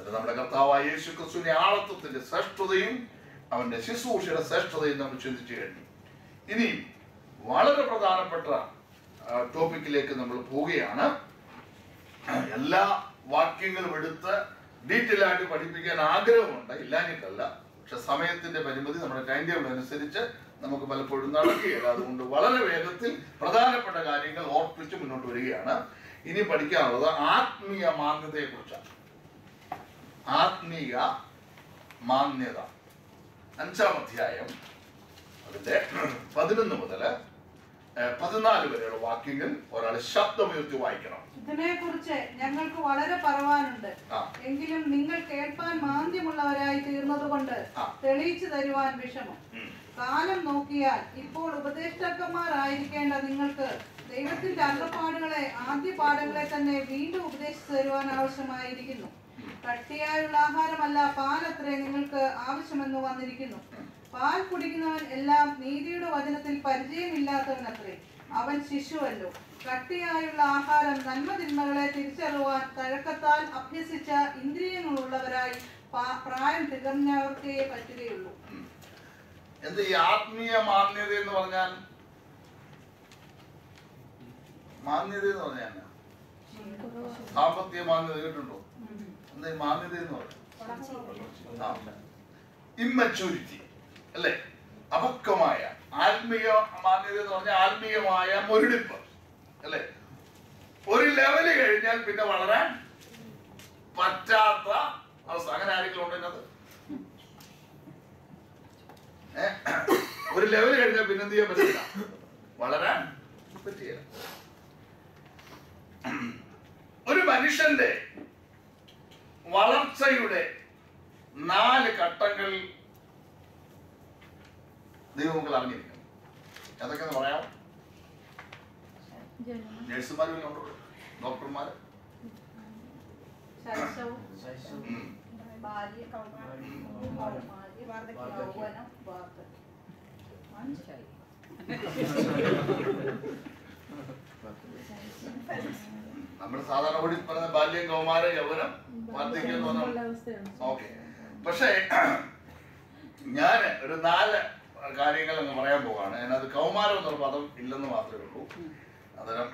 അത് നമ്മുടെ കർത്താവായ യേശുക്രിസ്തുവിന്റെ ആളത്വത്തിന്റെ ശ്രേഷ്ഠതയും അവന്റെ ശുശ്രൂഷയുടെ ശ്രേഷ്ഠതയും നമ്മൾ ചിന്തിച്ചു കഴിഞ്ഞു. ഇനി വളരെ പ്രധാനപ്പെട്ട ടോപ്പിക്കിലേക്ക് നമ്മൾ പോവുകയാണ്. എല്ലാ വാക്യങ്ങളും എടുത്ത് ഡീറ്റെയിൽ ആയിട്ട് പഠിപ്പിക്കാൻ ആഗ്രഹമുണ്ട്, ഇല്ലാഞ്ഞിട്ടല്ല. പക്ഷെ സമയത്തിന്റെ പരിമിതി, നമ്മുടെ ടൈം ടേബിൾ അനുസരിച്ച് നമുക്ക് പലപ്പോഴും നടക്കുകയില്ല. അതുകൊണ്ട് വളരെ വേഗത്തിൽ പ്രധാനപ്പെട്ട കാര്യങ്ങൾ ഓർപ്പിച്ച് മുന്നോട്ട് വരികയാണ്. ഇനി പഠിക്കാനുള്ളത് ആത്മീയ മാന്യതയെ കുറിച്ചാണ്. ആത്മീയ മാന്യത 5-ാം അധ്യായം അതിന്റെ 11 മുതൽ 14 വരെയുള്ള വാക്യങ്ങൾ ഒരാൾ ശബ്ദമുയർത്തി വായിക്കണം. ഇതിനെക്കുറിച്ച് ഞങ്ങൾക്ക് വളരെ പറവാനുണ്ട്, എങ്കിലും നിങ്ങൾ കേൾപ്പാൻ മാന്ദ്യമുള്ളവരായി തീർന്നത് കൊണ്ട് തെളിയിച്ചു തരുവാൻ വിഷമം. കാലം നോക്കിയാൽ ഇപ്പോൾ ഉപദേഷ്ടാക്കന്മാരായിരിക്കേണ്ട നിങ്ങൾക്ക് ദൈവത്തിന്റെ അരുളപ്പാടുകളെ, ആദ്യ പാഠങ്ങളെ തന്നെ വീണ്ടും ഉപദേശിച്ചു തരുവാൻ ആവശ്യമായിരിക്കുന്നു. കട്ടിയായുള്ള ആഹാരമല്ല, പാലത്രേ നിങ്ങൾക്ക് ആവശ്യമെന്ന് വന്നിരിക്കുന്നു. പാൽ കുടിക്കുന്നവൻ എല്ലാം നീതിയുടെ വചനത്തിൽ പരിചയമില്ലാത്തവനത്രേ, അവൻ ശിശുവല്ലോ. കട്ടിയായുള്ള ആഹാരം നന്മതിന്മകളെ തിരിച്ചറിയുവാൻ തഴക്കത്താൽ അഭ്യസിച്ച ഇന്ദ്രിയങ്ങളുള്ളവരായി പ്രായം തികഞ്ഞവർക്കേ പറ്റുകയുള്ളൂ. എന്ത് ഈ ആത്മീയ മാന്യത എന്ന് പറഞ്ഞാൽ? മാന്യത എന്ന് പറഞ്ഞാൽ സാമ്പത്തിക മാന്യത കേട്ടിട്ടുണ്ടോ? എന്താ ഈ മാന്യത എന്ന് പറഞ്ഞാൽ? ഇമ്മച്യൂരിറ്റി അല്ലെ, അപക്വമായ. ആത്മീയ മാന്യത എന്ന് പറഞ്ഞാൽ ആത്മീയമായ മുരടിപ്പ് അല്ലെ. ഒരു ലെവല് കഴിഞ്ഞാൽ പിന്നെ വളരാൻ പറ്റാത്ത അവസ്ഥ. അങ്ങനെ ആരെങ്കിലും ഉണ്ടെന്നത്? ഒരു ലെവൽ കഴിഞ്ഞാൽ പിന്നെ എന്ത് ചെയ്യാൻ പറ്റില്ല, വളരാൻ പറ്റില്ല. ഒരു മനുഷ്യന്റെ വളർച്ചയുടെ 4 ഘട്ടങ്ങൾ ദൈവങ്ങൾ അറിഞ്ഞിരിക്കണം. ഏതൊക്കെയെന്ന് പറയാം? നഴ്സുമാർ ഉണ്ടോ? ഡോക്ടർമാർ? നമ്മൾ സാധാരണ കൂടി പറഞ്ഞ ബാല്യം, കൗമാരം, യൗവനം, വാർദ്ധക്യം. ഓക്കെ. പക്ഷേ ഞാൻ ഒരു 4 കാര്യങ്ങൾ അങ്ങ് പറയാൻ പോവാണ്. അതിനകത്ത് കൗമാരം എന്നുള്ള പദം ഇല്ലെന്ന് മാത്രമേ ഉള്ളൂ. അന്നേരം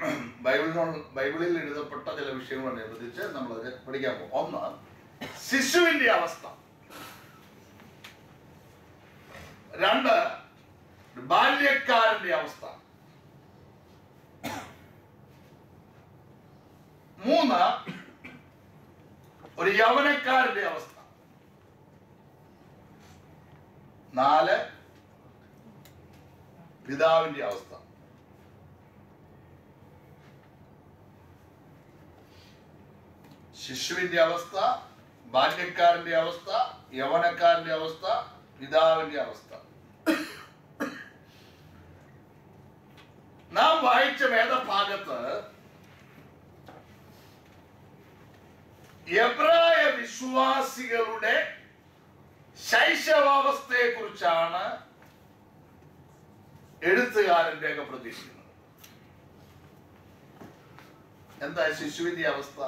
ബൈബിളിൽ എഴുതപ്പെട്ട ചില വിഷയങ്ങളനുബന്ധിച്ച് നമ്മളത് പഠിക്കാൻ പോകും. ഒന്ന്, ശിശുവിന്റെ അവസ്ഥ. 2, ബാല്യക്കാരന്റെ അവസ്ഥ. 3, ഒരു യൗവനക്കാരന്റെ അവസ്ഥ. 4, പിതാവിന്റെ അവസ്ഥ. ശിശുവിന്റെ അവസ്ഥ, ബാല്യക്കാരന്റെ അവസ്ഥ, യൗവനക്കാരന്റെ അവസ്ഥ, പിതാവിന്റെ അവസ്ഥ. നാം വായിച്ച വേദഭാഗത്ത് എബ്രായ വിശ്വാസികളുടെ ശൈശവാവസ്ഥയെ കുറിച്ചാണ് എഴുത്തുകാരൻ രേഖപ്പെടുത്തിയിരിക്കുന്നത്. എന്താ ശിശുവിന്റെ അവസ്ഥ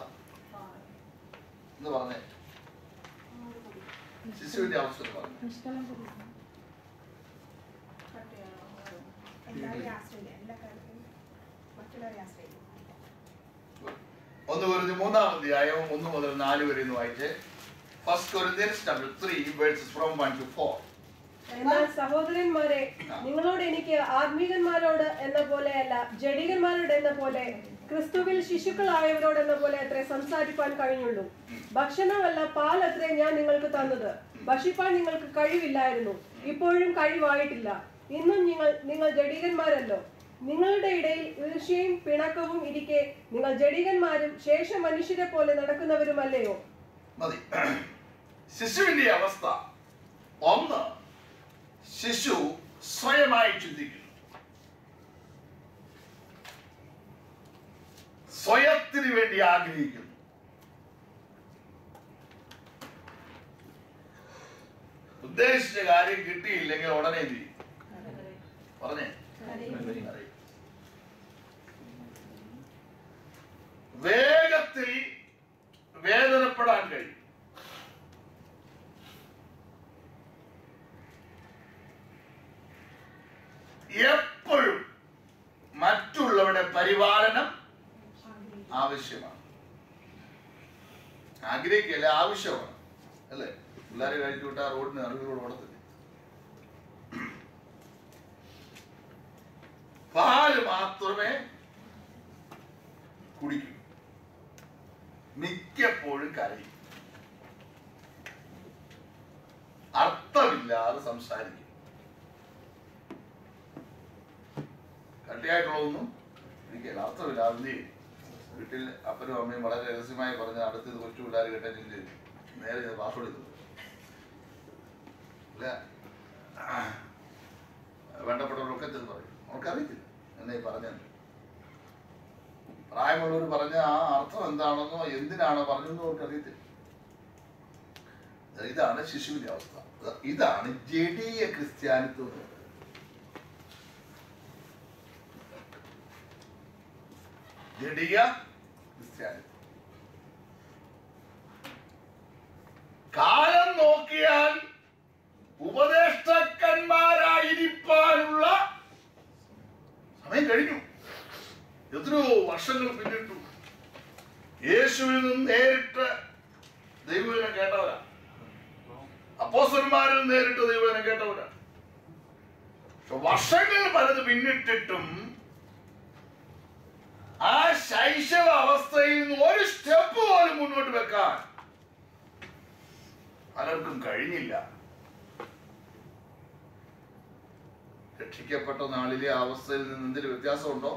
എന്ന് പറഞ്ഞേ? ശിശുവിന്റെ അവസ്ഥ എന്ന് പറഞ്ഞു. ഒന്ന് കൊരിന്ത്യർ 3-ാം അധ്യായം 1 മുതൽ 4 വരെ എന്ന് വായിച്ചേ. 1 Corinthians chapter 3 verses from 1 to 4. എന്നാൽ സഹോദരന്മാരെ, നിങ്ങളോട് എനിക്ക് ആത്മീകന്മാരോട് എന്ന പോലെയല്ല, ജഡികന്മാരോട് എന്ന പോലെ, ക്രിസ്തുവിൽ ശിശുക്കളായവരോട് എന്ന പോലെ അത്രേ സംസാരിപ്പാൻ കഴിഞ്ഞുള്ളൂ. ഭക്ഷണമല്ല, പാൽ അത്രേ ഞാൻ നിങ്ങൾക്ക് തന്നത്. ഭക്ഷിപ്പാൻ നിങ്ങൾക്ക് കഴിവില്ലായിരുന്നു, ഇപ്പോഴും കഴിവായിട്ടില്ല. ഇന്നും നിങ്ങൾ ജഡികന്മാരല്ലോ. നിങ്ങളുടെ ഇടയിൽ ഈർഷ്യയും പിണക്കവും ഇരിക്കെ നിങ്ങൾ ജഡികന്മാരും ശേഷ മനുഷ്യരെ പോലെ നടക്കുന്നവരുമല്ലയോ? മതി. ശിശുവിന്റെ അവസ്ഥ. 1, ശിശു സ്വയമായി ചിന്തിക്കുന്നു. സ്വയത്തിന് വേണ്ടി ആഗ്രഹിക്കുന്നു. ഉദ്ദേശിച്ച കാര്യം കിട്ടിയില്ലെങ്കിൽ ഉടനെ എന്ത് ചെയ്യും? പറഞ്ഞേ. വേഗത്തിൽ വേദനപ്പെടാൻ കഴിയും. എപ്പോഴും മറ്റുള്ളവരുടെ പരിപാലനം ആവശ്യമാണ്. ആഗ്രഹിക്കല്ല, ആവശ്യമാണ്. അല്ലേ? പിള്ളേരെ കഴിച്ചു വിട്ടാൽ റോഡിന് നടുവിലൂടെ ഓടത്തില്ല. പാല് മാത്രമേ കുടിക്കൂ. മിക്കപ്പോഴും കരയും. അർത്ഥമില്ലാതെ സംസാരിക്കും. കട്ടിയായിട്ടുള്ളതൊന്നും എനിക്കല്ല, അർത്ഥമില്ലാതെ വീട്ടിൽ അപ്പനും അമ്മയും വളരെ രഹസ്യമായി പറഞ്ഞ അടുത്തത് കൊച്ചു പിള്ളേർ കേട്ടാൽ ചിന്തി നേരെ പാസ്വേഡ് ചെയ്തു. അല്ല, വേണ്ടപ്പെട്ടവരൊക്കെ ചെന്ന് പറയും. അവർക്കറിയത്തില്ല എന്നെ പറഞ്ഞത്. പ്രായമുള്ളവർ പറഞ്ഞ ആ അർത്ഥം എന്താണെന്നോ എന്തിനാണോ പറഞ്ഞതെന്നോ അവർക്ക് അറിയത്തില്ല. ഇതാണ് ശിശുവിന്റെ അവസ്ഥ. ഇതാണ് ജഡീയ ക്രിസ്ത്യാനിത്വം. ജഡീയ ക്രിസ്ത്യാനിത്വം. കാലം നോക്കിയാൽ ഉപദേഷ്ടാക്കന്മാരായിരിക്കാനുള്ള സമയം കഴിഞ്ഞു. എത്രയോ വർഷങ്ങൾ പിന്നിട്ടു. യേശുവിൽ നിന്ന് നേരിട്ട് ദൈവവചനം കേട്ടവരാ. അപ്പോസ്തലന്മാരിൽ നേരിട്ട് ദൈവവചനം കേട്ടവരാ. വർഷങ്ങൾ പലത് പിന്നിട്ടിട്ടും ആ ശൈശവ അവസ്ഥയിൽ നിന്ന് ഒരു സ്റ്റെപ്പ് പോലും മുന്നോട്ട് വെക്കാൻ പലർക്കും കഴിഞ്ഞില്ല. രക്ഷിക്കപ്പെട്ട നാളിലെ അവസ്ഥയിൽ നിന്ന് എന്തെങ്കിലും വ്യത്യാസമുണ്ടോ?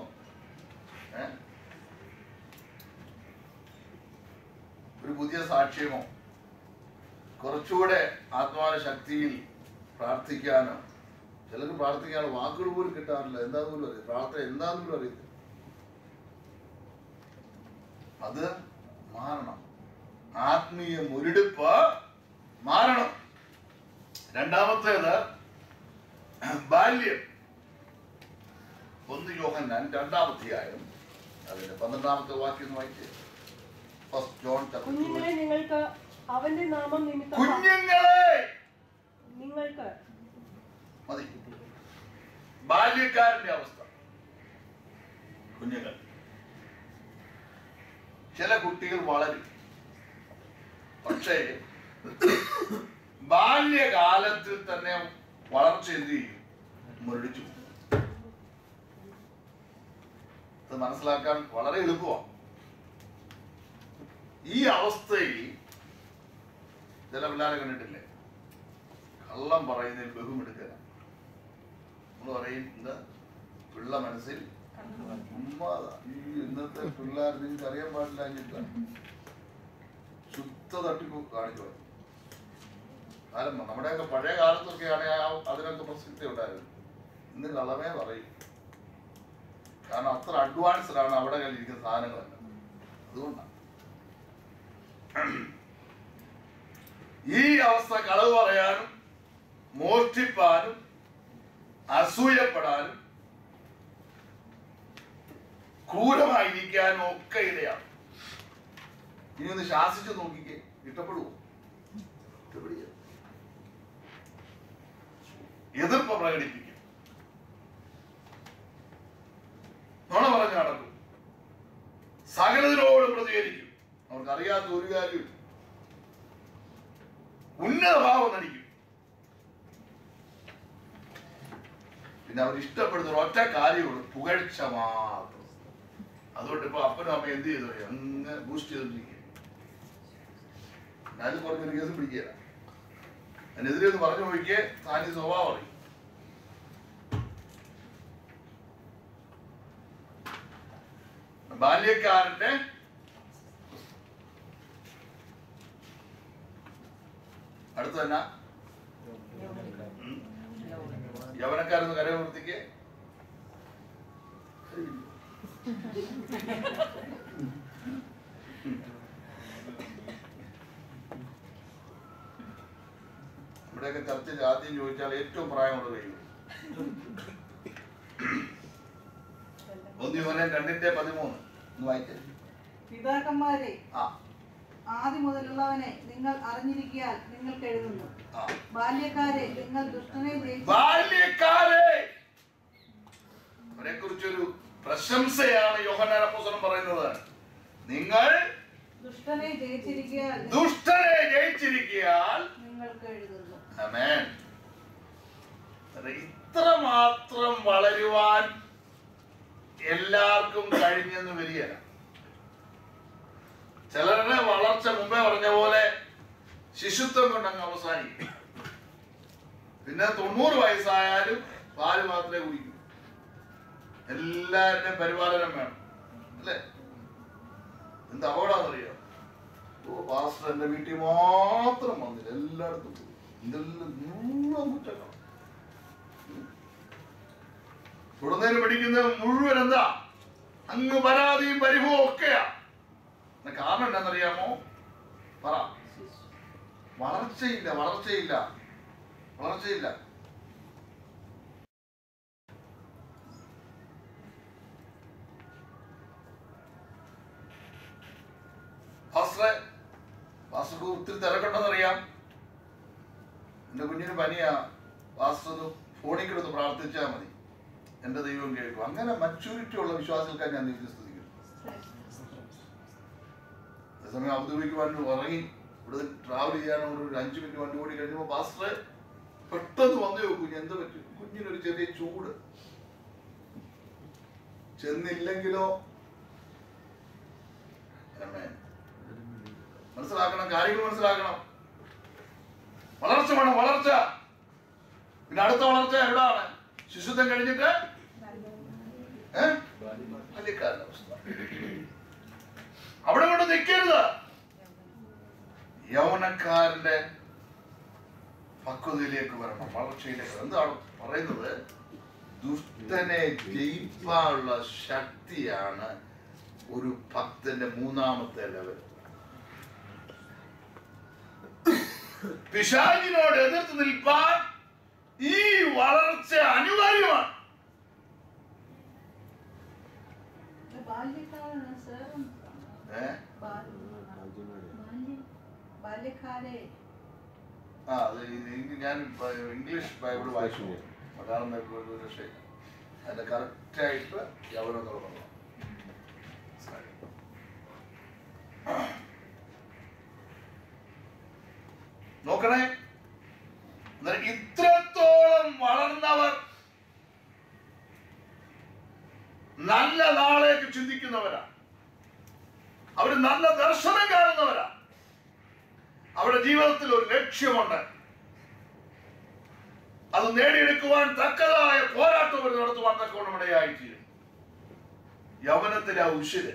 ഒരു പുതിയ സാക്ഷ്യമോ കുറച്ചുകൂടെ ആത്മാന ശക്തിയിൽ പ്രാർത്ഥിക്കാനോ? ചിലർക്ക് പ്രാർത്ഥിക്കാനോ വാക്കുകൾ പോലും കിട്ടാറില്ല. എന്താന്ന് പോലും അറിയാം. പ്രാർത്ഥന എന്താന്ന് പോലും അറിയത്തില്ല. അത് മാറണം. ആത്മീയ മുരടിപ്പ് മാറണം. രണ്ടാമത്തേത് ബാല്യം. 1 യോഹന്നാൻ 2-ാം അധ്യായം അതിന്റെ 12-ാമത്തെ വാക്യം വായിച്ചേ. ഫസ്റ്റ് ജോൺ കുഞ്ഞുങ്ങളെ നിങ്ങൾക്ക് അവന്റെ നാമം നിമിത്തം നിങ്ങൾക്ക് മതി. ബാല്യക്കാരന്റെ അവസ്ഥ. കുഞ്ഞുങ്ങൾ, ചില കുട്ടികൾ വളരും, പക്ഷേ ബാല്യകാലത്തിൽ തന്നെ വളർച്ച എന്ത് ചെയ്യും? മുരടിച്ചു. അത് മനസ്സിലാക്കാൻ വളരെ എളുപ്പമാണ്. ഈ അവസ്ഥയിൽ ചില പിള്ളേരെ കണ്ടിട്ടില്ലേ? കള്ളം പറയുന്നതിൽ ബഹുമെടുക്കുക. നമ്മൾ പറയും എന്താ പിള്ള മനസ്സിൽ ഈ ഇന്നത്തെ പിള്ളേർ നിങ്ങൾക്ക് അറിയാൻ പാടില്ല. ശുദ്ധ തട്ടിപ്പ് കാണിച്ചു. കാലം നമ്മുടെയൊക്കെ പഴയ കാലത്തൊക്കെയാണ് അതിനൊക്കെ പ്രസക്തി ഉണ്ടായിരുന്നു. ഇന്ന് കളവേ പറയും. കാരണം അത്ര അഡ്വാൻസ്ഡ് ആണ് അവിടെ കയ്യിലിരിക്കുന്ന സാധനങ്ങളല്ല. അതുകൊണ്ടാണ് ഈ അവസ്ഥ. കളവ് പറയാനും മോഷ്ടിപ്പാനും അസൂയപ്പെടാനും ക്രൂരമായിരിക്കാനും ഒക്കെ ഇടയാണ്. ഇനി ഒന്ന് ശാസിച്ചു നോക്കിക്കേ, ഇഷ്ടപ്പെടുവോ? ഇഷ്ടപ്പെടുക. എതിർപ്പ് പ്രകടിപ്പിക്കും, നുണ പറഞ്ഞു നടക്കും, സകലതിനോട് പ്രതികരിക്കും. അവർക്കറിയാത്ത ഒരു കാര്യമില്ല. ഉന്നത ഭാവം നടിക്കും. പിന്നെ അവർ ഇഷ്ടപ്പെടുന്ന ഒറ്റ കാര്യമുള്ളൂ, പുകഴ്ച മാത്രം. അതുകൊണ്ട് ഇപ്പൊ അപ്പനും അമ്മയും എന്ത് ചെയ്തു? അങ്ങനെ ബൂസ്റ്റ് ചെയ്തോണ്ടിരിക്കുക. ഞാനും പറഞ്ഞൊരു കേസ് പിടിക്കുക. അതിനെതിരെ ഒന്ന് പറഞ്ഞു നോക്കിയേ, താനി സ്വഭാവം അറിയും. ബാല്യക്കാരന്റെ അടുത്ത് തന്നെ യവനക്കാരെന്ന് കരവർത്തിക്ക്. ഇവിടെയൊക്കെ ചർച്ചയിൽ ആദ്യം ചോദിച്ചാൽ ഏറ്റവും പ്രായമുള്ള കഴിയും. 1 യോഹന്നാൻ 2:13 വായിച്ചേ. പിതാക്കന്മാരെ, ആദ്യം മുതലുള്ളവനെ നിങ്ങൾ അറിഞ്ഞിരിക്കാൻ നിങ്ങൾക്ക് എഴുതുന്നു. ബാല്യക്കാരെ, നിങ്ങൾ ദുഷ്ടനെ അവരെ കുറിച്ചൊരു പ്രശംസയാണ് യോഹന്നാൻ അപ്പോസ്തലൻ പറയുന്നത്. നിങ്ങൾ ദുഷ്ടനെ ജയിച്ചിരിക്കാൻ നിങ്ങൾക്ക് എഴുതുന്നു. ആമേൻ. ഇത്രമാത്രം വളരുവാൻ എല്ലാവർക്കും കഴിഞ്ഞെന്ന് വരികയില്ല. ചിലരുടെ വളർച്ച മുമ്പേ പറഞ്ഞ പോലെ ശിശുത്വം കൊണ്ടങ്ങ് അവസാനിക്കും. പിന്നെ 90 വയസ്സായാലും പാല് മാത്രമേ കുടിക്കൂ. എല്ലാവരുടെയും പരിപാലനം വേണം, അല്ലേ? എന്ത് അപകടമാണെന്നറിയോ? പാസ്റ്റർ എന്റെ വീട്ടിൽ മാത്രം വന്നില്ല, എല്ലായിടത്തും പോയി. ഇതെല്ലാം കുറ്റക്കണം. തുടർന്നതിന് പഠിക്കുന്ന മുഴുവൻ എന്താ? അങ്ങ് പരാതിയും പരിഭവവും ഒക്കെയാ. കാരണം എന്താണെന്നറിയാമോ? പറ. വളർച്ചയില്ല. പാസ്റ്റർക്ക് ഒത്തിരി തിരക്കുണ്ടെന്നറിയാം. എന്റെ കുഞ്ഞിന് പനിയാ, പാസ്റ്റർ ഒന്ന് ഫോണിൽ കിടന്ന് പ്രാർത്ഥിച്ചാൽ മതി, എന്റെ ദൈവം കേൾക്കും. അങ്ങനെ മച്യൂരിറ്റി ഉള്ള വിശ്വാസികൾക്കാണ് ഞാൻ ദൈവത്തെ സ്തുതിക്കുന്നു. അതേസമയം അബുദാബിക്ക് വണ്ടി ഇറങ്ങി ഇവിടെ ട്രാവൽ ചെയ്യാനുള്ള ഒരു 5 മിനിറ്റ് വണ്ടി ഓടി കഴിഞ്ഞപ്പോൾ പാസ്റ്റർ പെട്ടെന്ന് വന്നു നോക്കും, എന്ത് പറ്റും? കുഞ്ഞിനൊരു ചെറിയ ചൂട്. ചെന്നില്ലെങ്കിലോ? മനസ്സിലാക്കണം, കാര്യങ്ങൾ മനസ്സിലാക്കണം. വളർച്ച വേണം, വളർച്ച. പിന്നെ അടുത്ത വളർച്ച എവിടാണ്? ശിശുത്വം കഴിഞ്ഞിട്ട് ബാല്യക്കാരന്റെ അവസ്ഥ. അവിടെ കൊണ്ട് നിൽക്കരുത്. യൗവനക്കാരന്റെ പക്വതയിലേക്ക് വരണം, വളർച്ചയിലേക്ക്. എന്താണ് പറയുന്നത്? ദുഷ്ടനെ ജയിക്കാനുള്ള ശക്തിയാണ് ഒരു ഭക്തന്റെ മൂന്നാമത്തെ ലെവൽ. പിശാചിനോട് എതിർത്ത് നിൽപ്പാൻ ഈ വളർച്ച അനിവാര്യമാണ്. ഞാൻ ഇംഗ്ലീഷ് ബൈബിൾ വായിച്ചു, മലയാളം ബൈബിൾ പക്ഷേ അതിന്റെ കറക്റ്റായിട്ട് യൗവനം തുടങ്ങണം. നോക്കണേ, ഇത്രത്തോളം വളർന്നവർ നല്ല നാളേക്ക് ചിന്തിക്കുന്നവരാ. അവർ നല്ല ദർശനം കാണുന്നവരാ. അവരുടെ ജീവിതത്തിൽ ഒരു ലക്ഷ്യമുണ്ട്. അത് നേടിയെടുക്കുവാൻ തക്കതായ പോരാട്ടം അവർ നടത്തുവാൻ തക്കവണ്ണമിടയായിത്തീരും. യൗവനത്തിലെ ആ ഉശിര്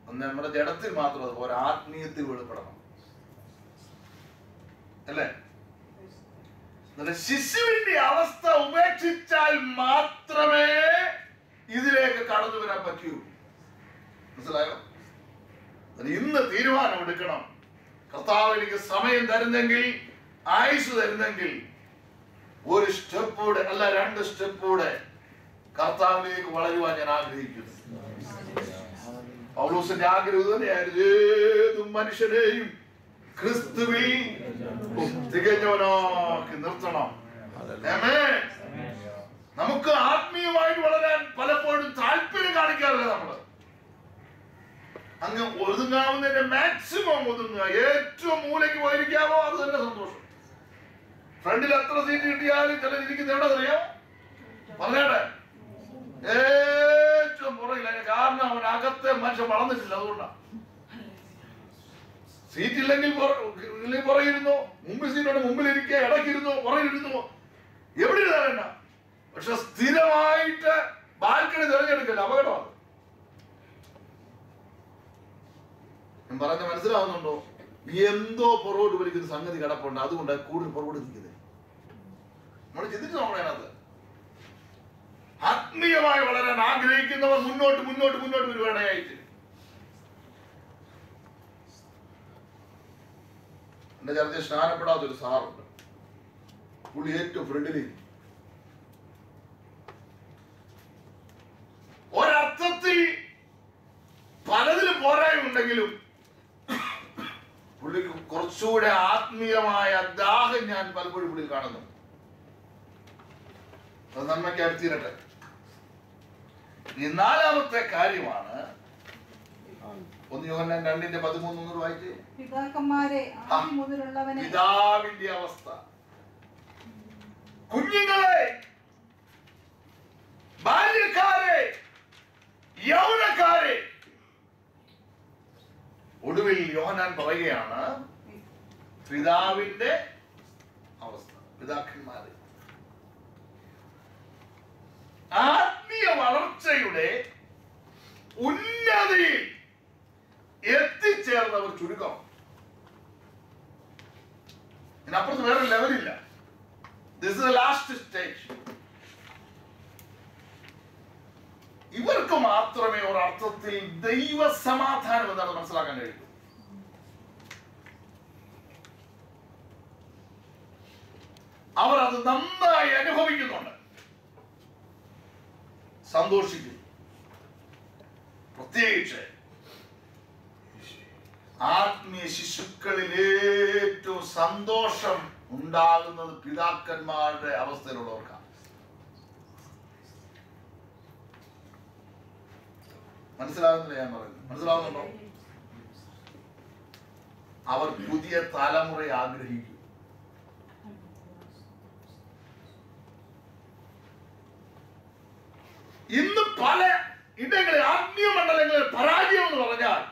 നമ്മുടെ ജഡത്തിൽ മാത്രം അതുപോലെ ആത്മീയത്തിൽ വെളിപ്പെടണം, അല്ലേ? ശിശുവിന്റെ അവസ്ഥ ഉപേക്ഷിച്ചാൽ മാത്രമേ ഇതിലേക്ക് കടന്നു വരാൻ പറ്റൂ. മനസ്സിലായോ? ഇന്ന് തീരുമാനം എടുക്കണം. കർത്താവ് എനിക്ക് സമയം തരുന്നെങ്കിൽ, ആയുസ് തരുന്നെങ്കിൽ, ഒരു സ്റ്റെപ്പൂടെ അല്ല 2 സ്റ്റെപ്പൂടെ കർത്താവിലേക്ക് വളരുവാൻ ഞാൻ ആഗ്രഹിക്കുന്നു. പൗലോസിന്റെ ആഗ്രഹം തന്നെയായിരുന്നു, ഏതും മനുഷ്യനെയും ക്രിസ്തുവിൽ തികഞ്ഞവനാക്കി നിർത്തണം. നമുക്ക് ആത്മീയമായിട്ട് വളരാൻ പലപ്പോഴും താല്പര്യം കാണിക്കാറില്ല. നമ്മള് അങ്ങ് ഒതുങ്ങാവുന്നതിന്റെ മാക്സിമം ഒതുങ്ങുക. ഏറ്റവും മൂലയ്ക്ക് പോയിരിക്കാമോ അത് തന്നെ സന്തോഷം. ഫ്രണ്ടിൽ എത്ര സീറ്റ് കിട്ടിയാലും ചില ഇരിക്കുന്ന എവിടെ അറിയാമോ? പറഞ്ഞേട്ടെ, ഏറ്റവും പുറകില്ല. കാരണം അവൻ അകത്തെ മനുഷ്യൻ വളർന്നിട്ടില്ല. അതുകൊണ്ടാണ് സീറ്റില്ലെങ്കിൽ പുറകിരുന്നോ, മുമ്പിൽ സീറ്റോടെ മുമ്പിലിരിക്കുക, ഇടയ്ക്കിരുന്നോ, പുറകിലിരുന്നോ, എവിടെ ഇരുന്നാലല്ല. പക്ഷെ സ്ഥിരമായിട്ട് ബാൽക്കണി തിരഞ്ഞെടുക്കില്ല, അപകടമാണ്. ഞാൻ പറഞ്ഞ മനസ്സിലാവുന്നുണ്ടോ? എന്തോ പുറകോട്ട് വലിക്കുന്ന സംഗതി കിടപ്പുണ്ട്, അതുകൊണ്ട് കൂടുതൽ പുറകോട്ട് നിൽക്കുന്നത്. നമ്മൾ ചിന്തിച്ചു നോക്കണം. അതിനകത്ത് ആത്മീയമായി വളരാൻ ആഗ്രഹിക്കുന്നവർ മുന്നോട്ട് മുന്നോട്ട് മുന്നോട്ട് വരുവാനായിട്ട്. എന്റെ ചർച്ച സ്നാനപ്പെടാത്തൊരു സാറുണ്ട്. പുള്ളി ഏറ്റവും ഫ്രണ്ടിലേക്ക്. ഒരർത്ഥത്തിൽ പലതിലും പോരായ്മയുണ്ടെങ്കിലും പുള്ളിക്ക് കുറച്ചുകൂടെ ആത്മീയമായ ദാഹം ഞാൻ പലപ്പോഴും പുള്ളിയിൽ കാണുന്നു. അത് നന്മയ്ക്ക് തീരട്ടെ. ഈ 4ാമത്തെ കാര്യമാണ് 1 യോഹന്നാൻ 2:13 വായിച്ചേ. പിതാവിന്റെ അവസ്ഥ. കുഞ്ഞുങ്ങളെ, ബാല്യക്കാരെ, യൗവനക്കാരെ, ഒടുവിൽ യോഹന്നാൻ പറയുകയാണ് പിതാവിന്റെ അവസ്ഥ. പിതാക്കന്മാരെ, ആത്മീയ വളർച്ചയുടെ ഉന്നതിയിൽ എത്തിച്ചേർന്നവർ ചുരുക്കം. ഇതിനപ്പുറത്ത് വേറെ ലെവലില്ല. This is the last stage. ഇവർക്ക് മാത്രമേ ഒരർത്ഥത്തിൽ ദൈവ സമാധാനം എന്നാണ് മനസ്സിലാക്കാൻ കഴിയൂ. അവർ അത് നന്നായി അനുഭവിക്കുന്നുണ്ട്, സന്തോഷിക്കുന്നു. പ്രത്യേകിച്ച് ആത്മീയ ശിശുക്കളിൽ ഏറ്റവും സന്തോഷം ഉണ്ടാകുന്നത് പിതാക്കന്മാരുടെ അവസ്ഥയിലുള്ളവർക്കാണ്. മനസ്സിലാകുന്നില്ല ഞാൻ പറയുന്നത്? മനസ്സിലാവുന്നുണ്ടോ? അവർ പുതിയ തലമുറയെ ആഗ്രഹിക്കും. ഇന്ന് പല ഇടങ്ങളിൽ ആത്മീയ മണ്ഡലങ്ങളിൽ പരാജയം എന്ന് പറഞ്ഞാൽ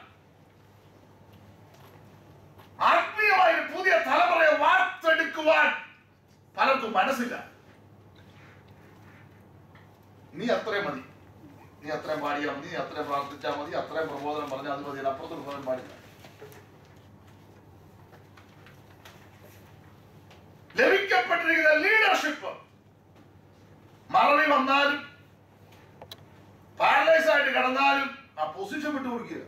ആത്മീയമായ ഒരു പുതിയ തലമുറയെ വാർത്തെടുക്കുവാൻ പലർക്കും മനസ്സില്ല. നീ അത്രയും മതി, നീ അത്രയും പാടിയാൽ മതി, നീ അത്രയും പ്രാർത്ഥിച്ചാൽ മതി, അത്രയും പ്രബോധനം പറഞ്ഞാൽ അത് മതി, അപ്പുറത്തോട്ട് പോകാൻ പാടില്ല. ലഭിക്കപ്പെട്ടിരിക്കുന്ന ലീഡർഷിപ്പ് മറവി വന്നാലും പാരലൈസ് ആയിട്ട് കിടന്നാലും ആ പൊസിഷൻ വിട്ടുകൊടുക്കുക.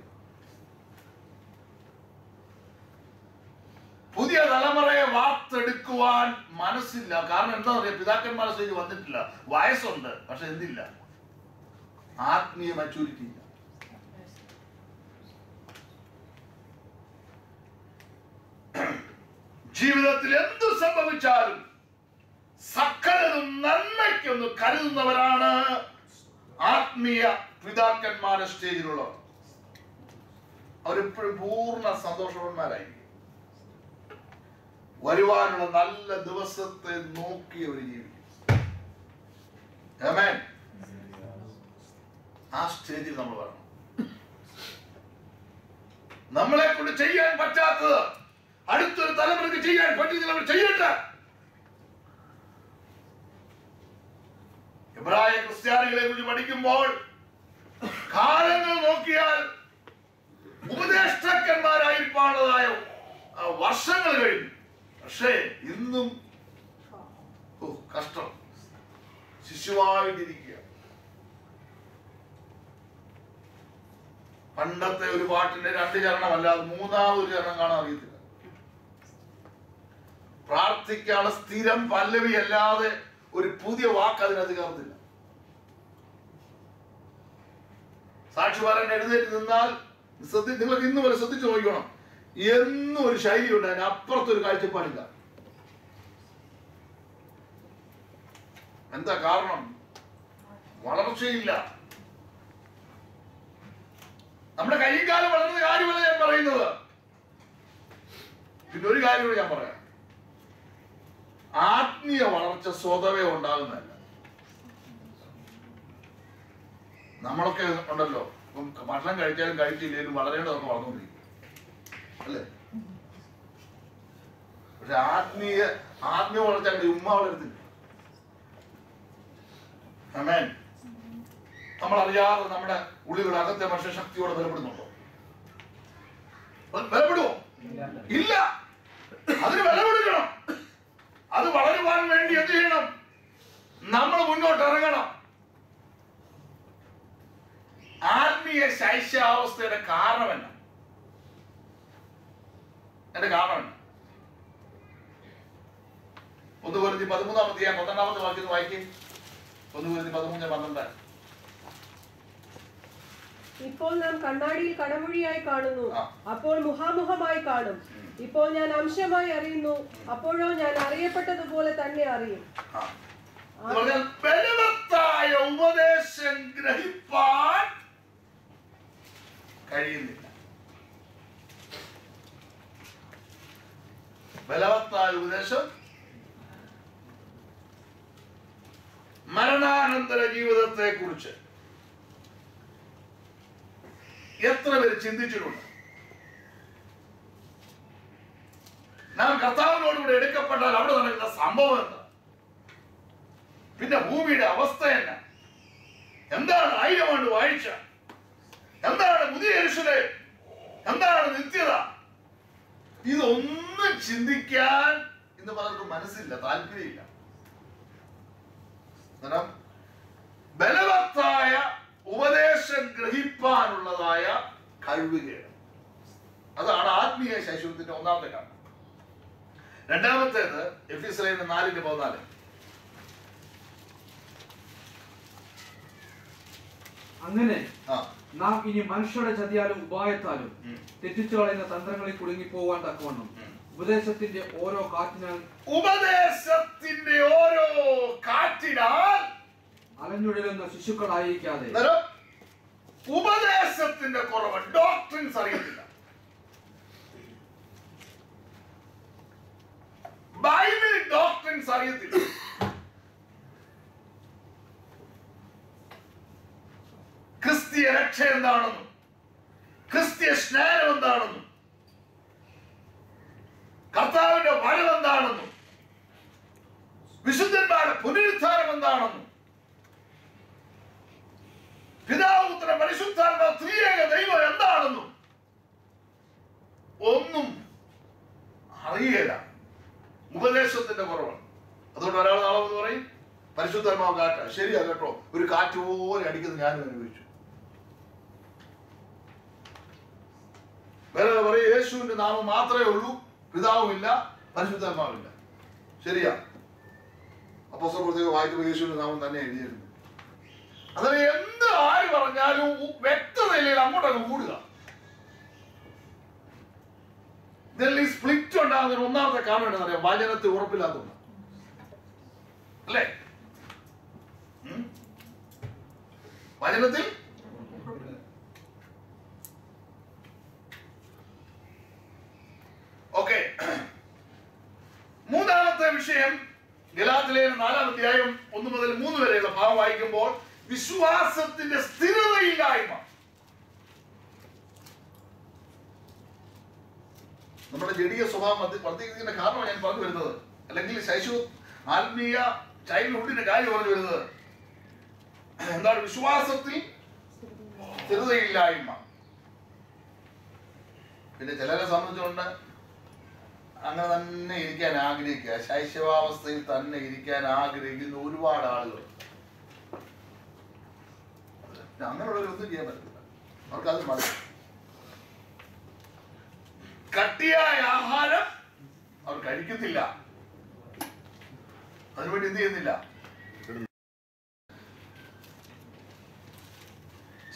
പുതിയ തലമുറയെ വാർത്തെടുക്കുവാൻ മനസ്സില്ല. കാരണം എന്താ പറയുക, പിതാക്കന്മാരുടെ സ്റ്റേജ് വന്നിട്ടില്ല, വയസ്സുണ്ട്, പക്ഷെ എന്തില്ല, ആത്മീയ മച്യൂരിറ്റി ഇല്ല. ജീവിതത്തിൽ എന്ത് സംഭവിച്ചാലും സകലതും നന്മയ്ക്കൊന്ന് കരുതുന്നവരാണ് ആത്മീയ പിതാക്കന്മാരുടെ സ്റ്റേജിലുള്ളവർ. അവരെപ്പോഴും പൂർണ്ണ സന്തോഷവാന്മാരായിരിക്കും. വരുവാനുള്ള നല്ല ദിവസത്തെ നോക്കി അവർ ജീവിക്കും. ആമേൻ. ആ സ്റ്റേജിൽ നമ്മൾ വരണം. നമ്മളെ കൊണ്ട് ചെയ്യാൻ പറ്റാത്തത് അടുത്തൊരു തലമുറയ്ക്ക് ചെയ്യാൻ പറ്റുന്നത് നമ്മൾ ചെയ്യട്ടെ. എബ്രായ ക്രിസ്ത്യാനികളെ കുറിച്ച് പഠിക്കുമ്പോൾ കാലങ്ങൾ നോക്കിയാൽ ഉപദേഷ്ടാക്കന്മാരായിരിക്കാനുള്ളതായ വർഷങ്ങൾ കഴിഞ്ഞു. പക്ഷേ ഇന്നും കഷ്ടം, ശിശുവായിട്ടിരിക്കുക. പണ്ടത്തെ ഒരു പാട്ടിന്റെ 2 ചരണമല്ലാതെ 3ാമതൊരു ചരണം കാണാൻ അറിയത്തില്ല. പ്രാർത്ഥിക്കാനുള്ള സ്ഥിരം പല്ലവി അല്ലാതെ ഒരു പുതിയ വാക്ക് അതിനകത്ത് കയറത്തില്ല. സാക്ഷിപാരൻ എഴുന്നേറ്റ് നിന്നാൽ നിങ്ങൾക്ക് ഇന്ന് പോലെ ശ്രദ്ധിച്ചു നോക്കണം, എന്നും ഒരു ശൈലിയുണ്ട്, അതിനപ്പുറത്തൊരു കാഴ്ചപ്പാടില്ല. എന്താ കാരണം? വളർച്ചയില്ല. നമ്മുടെ കൈയും കാലം വളർന്ന കാര്യമല്ല ഞാൻ പറയുന്നത്. പിന്നെ ഒരു കാര്യം കൂടി ഞാൻ പറയാം, ആത്മീയ വളർച്ച സ്വതവേ ഉണ്ടാകുന്നതല്ല. നമ്മളൊക്കെ ഉണ്ടല്ലോ, ഭക്ഷണം കഴിച്ചാലും കഴിച്ചില്ലേലും വളരേണ്ടതൊക്കെ വളർന്നുകൊണ്ടിരിക്കും അല്ലേ? പക്ഷെ ആത്മീയ വളർച്ച ഉമ്മ വളരത്തില്ല. ആമേൻ. നമ്മളറിയാതെ നമ്മുടെ ഉള്ളിലുള്ള അകത്തെ മനുഷ്യ ശക്തിയോടെ ബലപ്പെടുന്നുണ്ടോ? ബലപ്പെടുമോ? ഇല്ല. അതിന് ബലമെടുക്കണം. അത് വളരുവാൻ വേണ്ടി എന്ത് ചെയ്യണം? നമ്മൾ മുന്നോട്ട് ഇറങ്ങണം. ആത്മീയ ശൈശവാവസ്ഥയുടെ കാരണമെന്ന എന്റെ കാരണം 1 Corinthians 13-12 വാക്യം വായിക്കും. 1 Corinthians 13-12. ഇപ്പോൾ നാം കണ്ണാടിയിൽ കടമൊഴിയായി കാണുന്നു, അപ്പോൾ മുഖാമുഖമായി കാണും. ഇപ്പോൾ ഞാൻ അംശമായി അറിയുന്നു, അപ്പോഴോ ഞാൻ അറിയപ്പെട്ടതുപോലെ തന്നെ അറിയും. ബലവത്തായ ഉപദേശം ഗ്രഹിപ്പാൻ കഴിയുന്നില്ല. ബലവത്തായ ഉപദേശം മരണാനന്തര ജീവിതത്തെ കുറിച്ച് എത്ര പേര് ചിന്തിച്ചിട്ടുണ്ട്? നാം കർത്താവിനോടുകൂടെ എടുക്കപ്പെട്ടാൽ അവിടെ നടക്കുന്ന സംഭവം എന്താ? പിന്നെ ഭൂമിയുടെ അവസ്ഥ എന്നാ? എന്താണ് 1000 ആണ്ട് വാഴ്ച? എന്താണ് പുതിയ യെരൂശലേം? എന്താണ് നിത്യത? ഇതൊന്നും ചിന്തിക്കാൻ ഇന്ന് പലർക്കും മനസ്സില്ല, താല്പര്യമില്ല. ബലവത്തായ ഉപദേശം ഗ്രഹിപ്പാനുള്ളതായ കഴിവുകേട്, അതാണ് ആത്മീയ ശൈശവത്തിന്റെ ഒന്നാമത്തെ കാരണം. രണ്ടാമത്തേത് എഫെസ്യർ 4:14. അങ്ങനെ നാം ഇനി മനുഷ്യരുടെ ചതിയാലും ഉപായത്താലും തെറ്റിച്ചു കളയുന്ന തന്ത്രങ്ങളിൽ കുടുങ്ങി പോവാൻ തക്കവണ്ണം ഉപദേശത്തിന്റെ ഓരോ കാറ്റിനാൽ അലഞ്ഞുഴലുന്ന ശിശുക്കളായിരിക്കാതെ. ഉപദേശത്തിന്റെ കുറവ്, ഡോക്ട്രിൻസ് അറിയത്തില്ല. ബൈബിൾ ഡോക്ട്രിൻസ് അറിയത്തില്ല. ക്രിസ്തീയ രക്ഷ എന്താണെന്നും ക്രിസ്തീയ സ്നേഹം എന്താണെന്നും കർത്താവിന്റെ വരവ് എന്താണെന്നും വിശുദ്ധന്മാരുടെ പുനരുദ്ധാനം എന്താണെന്നും പിതാവ് പുത്രൻ പരിശുദ്ധാത്മാവ് ത്രിയേക ദൈവം എന്താണെന്നും ഒന്നും അറിയില്ല. ഉപദേശത്തിന്റെ കുറവാണ്. അതുകൊണ്ട് ഒരാൾ നാളെ എന്ന് പറയും പരിശുദ്ധാത്മാവ് കാറ്റ. ശരിയാ കേട്ടോ, ഒരു കാറ്റ് പോലെ അടിക്കുന്നത് ഞാനും അനുഭവിച്ചു. വേറെ പറയും യേശുവിന്റെ നാമം മാത്രമേ ഉള്ളൂ, പിതാവുമില്ല, പരിശുദ്ധാത്മാവില്ല. ശരിയാ? അപ്പോസ്തലപ്രവൃത്തികൾ വായിക്കുമ്പോൾ യേശുവിന്റെ നാമം തന്നെ എഴുതിയിരുന്നു. അതിന് എന്ത് ആര് പറഞ്ഞാലും വ്യക്തതയില്ലെങ്കിൽ അങ്ങോട്ടൊക്കെ കൂടുക. ഇതിൽ ഈ സ്പ്ലിറ്റ് ഉണ്ടാകുന്നതിന് ഒന്നാമത്തെ കാരണം എന്താ പറയാ? വചനത്തെ ഉറപ്പില്ലാത്തതുകൊണ്ട് അല്ലേ? വചനത്തിൽ ഓക്കെ. മൂന്നാമത്തെ വിഷയം ഗലാത്യലേഖനം 4-ാം അധ്യായം 1 മുതൽ 3 വരെയുള്ള ഭാഗം വായിക്കുമ്പോൾ വിശ്വാസത്തിന്റെ സ്ഥിരതയില്ലായ്മ. നമ്മുടെ ജഡീയ സ്വഭാവം വർദ്ധിക്കുന്നതിന്റെ കാരണമാണ് ഞാൻ പറഞ്ഞു വരുന്നത്. അല്ലെങ്കിൽ ശൈശവ ആത്മീയ ചൈൽഡ്ഹുഡിന്റെ കാര്യം പറഞ്ഞു വരുന്നത്. എന്താണ്? വിശ്വാസത്തിൽ സ്ഥിരതയില്ലായ്മ. പിന്നെ ചിലരെ സംബന്ധിച്ചുകൊണ്ട് അങ്ങനെ തന്നെ ഇരിക്കാൻ ആഗ്രഹിക്കുക, ശൈശവാവസ്ഥയിൽ തന്നെ ഇരിക്കാൻ ആഗ്രഹിക്കുന്ന ഒരുപാട് ആളുകൾ. അങ്ങനെയുള്ളവരൊന്നും ചെയ്യാൻ പറ്റില്ല. അവർക്കത് മതി. കട്ടിയായ ആഹാരം അവർ കഴിക്കത്തില്ല. അതിനുവേണ്ടി എന്ത് ചെയ്യുന്നില്ല?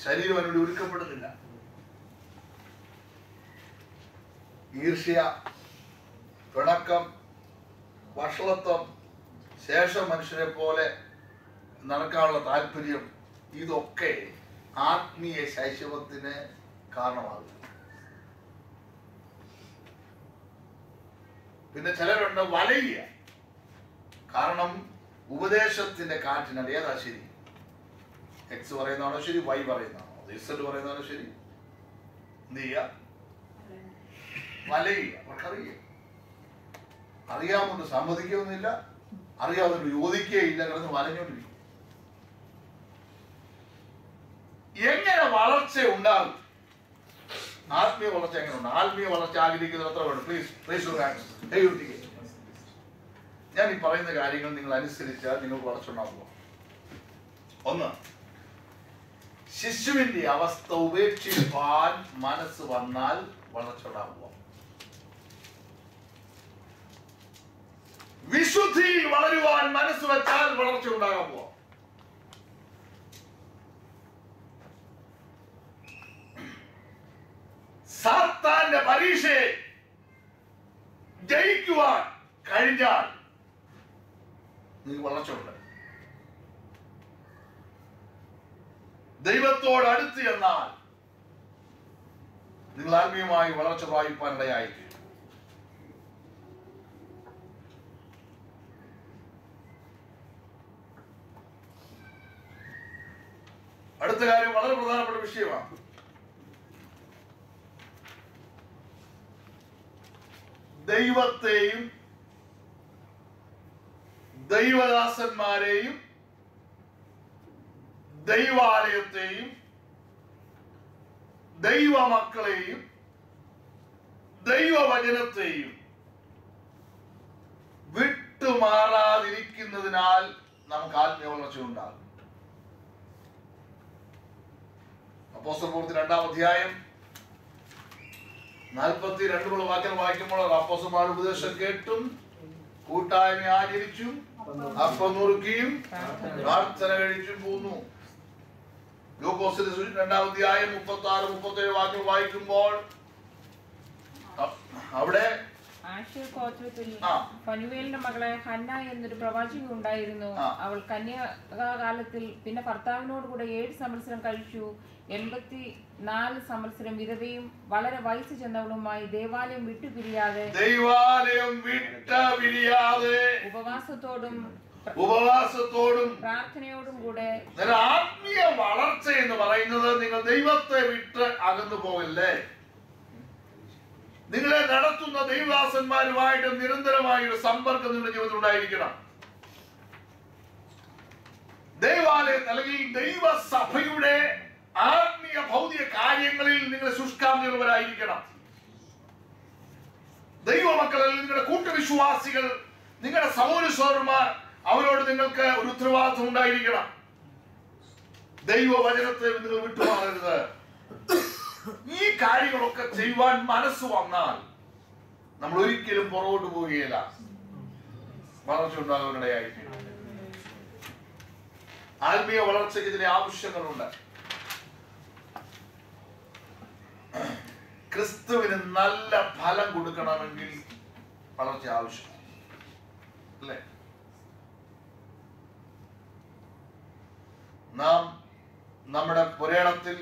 ശരീരം അതിനോട് ഒരുക്കപ്പെടുന്നില്ല. ഈർഷ്യ, പിണക്കം, വഷളത്വം, ശേഷം മനുഷ്യരെ പോലെ നടക്കാനുള്ള താല്പര്യം, ഇതൊക്കെ ആത്മീയ ശൈശവത്തിന് കാരണമാകും. പിന്നെ ചിലരുണ്ട് വലയുക. കാരണം ഉപദേശത്തിന്റെ കാറ്റിനാൽ ഏതാ ശരി? എക്സ് പറയുന്നതാണോ ശരി? വൈ പറയുന്നതാണോ? ഇസഡ് പറയുന്നതാണോ ശരി? എന്ത് ചെയ്യുക? വലയുക. അവർക്കറിയുക. അറിയാവുന്നത് സമ്മതിക്കുന്നില്ല, അറിയാവുന്നത് യോജിക്കുകയില്ല, കിടന്ന് വലഞ്ഞോണ്ടിരിക്കും. എങ്ങനെ വളർച്ച ഉണ്ടാകും? ആത്മീയ വളർച്ച എങ്ങനെ ഉണ്ട്? ആത്മീയ വളർച്ച ആഗ്രഹിക്കുന്നത് എത്ര വേണം? പ്ലീസ് ഞാൻ ഈ പറയുന്ന കാര്യങ്ങൾ നിങ്ങൾ അനുസരിച്ചാൽ നിങ്ങൾക്ക് വളർച്ച ഉണ്ടാകുക. ഒന്ന്, ശിശുവിന്റെ അവസ്ഥ ഉപേക്ഷിക്കാൻ മനസ്സ് വന്നാൽ വളർച്ച ഉണ്ടാകുക. വിശുദ്ധിയിൽ വളരുവാൻ മനസ്സ് വെച്ചാൽ വളർച്ച ഉണ്ടാകാൻ പോവാം. സാത്താന്റെ പരീക്ഷയെ ജയിക്കുവാൻ കഴിഞ്ഞാൽ നിങ്ങൾക്ക് വളർച്ച ഉണ്ട്. ദൈവത്തോട് അടുത്ത് എന്നാൽ നിങ്ങൾ ആത്മീയമായി വളർച്ച പ്രാപിപ്പാൻ ഇടയായിരിക്കും. അടുത്ത കാര്യം വളരെ പ്രധാനപ്പെട്ട വിഷയമാണ്. ദൈവത്തെയും ദൈവദാസന്മാരെയും ദൈവാലയത്തെയും ദൈവമക്കളെയും ദൈവവചനത്തെയും വിട്ടുമാറാതിരിക്കുന്നതിനാൽ നമുക്ക് ആത്മീയ വളർച്ച ഉണ്ടാകും. അപ്പോസ്തലപ്രവൃത്തി 2-ാം അധ്യായം 42 വാക്യം വായിക്കുമ്പോൾ അപ്പോസ്തലന്മാർ ഉപദേശം കേട്ടും കൂട്ടായ്മ ആചരിച്ചും അപ്പം നുറുക്കിയും പ്രാർത്ഥന കഴിച്ചും പോന്നു. ലൂക്കോസിന്റെ സുവിശേഷം 2-ാം അധ്യായം 36-37 വാക്യം വായിക്കുമ്പോൾ അവിടെ ആശേർ ഗോത്രത്തിൽ ഫനുവേലിന്റെ മകളെ ഹന്ന എന്നൊരു പ്രവാചക ഉണ്ടായിരുന്നു. അവൾ കന്യാകാലത്തിൽ പിന്നെ ഭർത്താവിനോട് കൂടെ 7 സംവത്സരം കഴിച്ചു. 84 സംവത്സരം വിധവയും വളരെ വയസ്സ് ചെന്നവളുമായി ദേവാലയം വിട്ടുപിരിയാതെ ഉപവാസത്തോടും പ്രാർത്ഥനയോടും കൂടെ. ആത്മീയ വളർച്ച എന്ന് പറയുന്നത് നിങ്ങൾ ദൈവത്തെ വിട്ട് അകന്നു പോകല്ലേ. നിങ്ങളെ നടത്തുന്ന ദൈവദാസന്മാരുമായിട്ട് നിരന്തരമായ ഒരു സമ്പർക്കം നിങ്ങളുടെ ജീവിതത്തിൽ ഉണ്ടായിരിക്കണം. ദൈവാലയത്തിൽ അല്ലെങ്കിൽ ദൈവസഭയുടെ ആത്മീയ ഭൗതിക കാര്യങ്ങളിൽ നിങ്ങൾ ശുഷ്കാന്തിയുള്ളവരായിരിക്കണം. ദൈവമക്കളിൽ നിങ്ങളുടെ കൂട്ടുവിശ്വാസികൾ, നിങ്ങളുടെ സഹോദരന്മാർ, അവരോട് നിങ്ങൾക്ക് ഒരു ഉത്തരവാദിത്വം ഉണ്ടായിരിക്കണം. ദൈവവചനത്തെ നിങ്ങൾ വിട്ടുമാറരുത്. ഈ കാര്യങ്ങളൊക്കെ ചെയ്യുവാൻ മനസ്സ് വന്നാൽ നമ്മൾ ഒരിക്കലും പുറകോട്ട് പോവുകയില്ല, വളർച്ച ഉണ്ടാകുന്നതിനിടയായി. ആത്മീയ വളർച്ചയ്ക്ക് ഇതിന് ആവശ്യങ്ങളുണ്ട്. ക്രിസ്തുവിന് നല്ല ഫലം കൊടുക്കണമെങ്കിൽ വളർച്ച ആവശ്യമാണ്, അല്ലേ? നാം നമ്മുടെ പുരേണത്തിൽ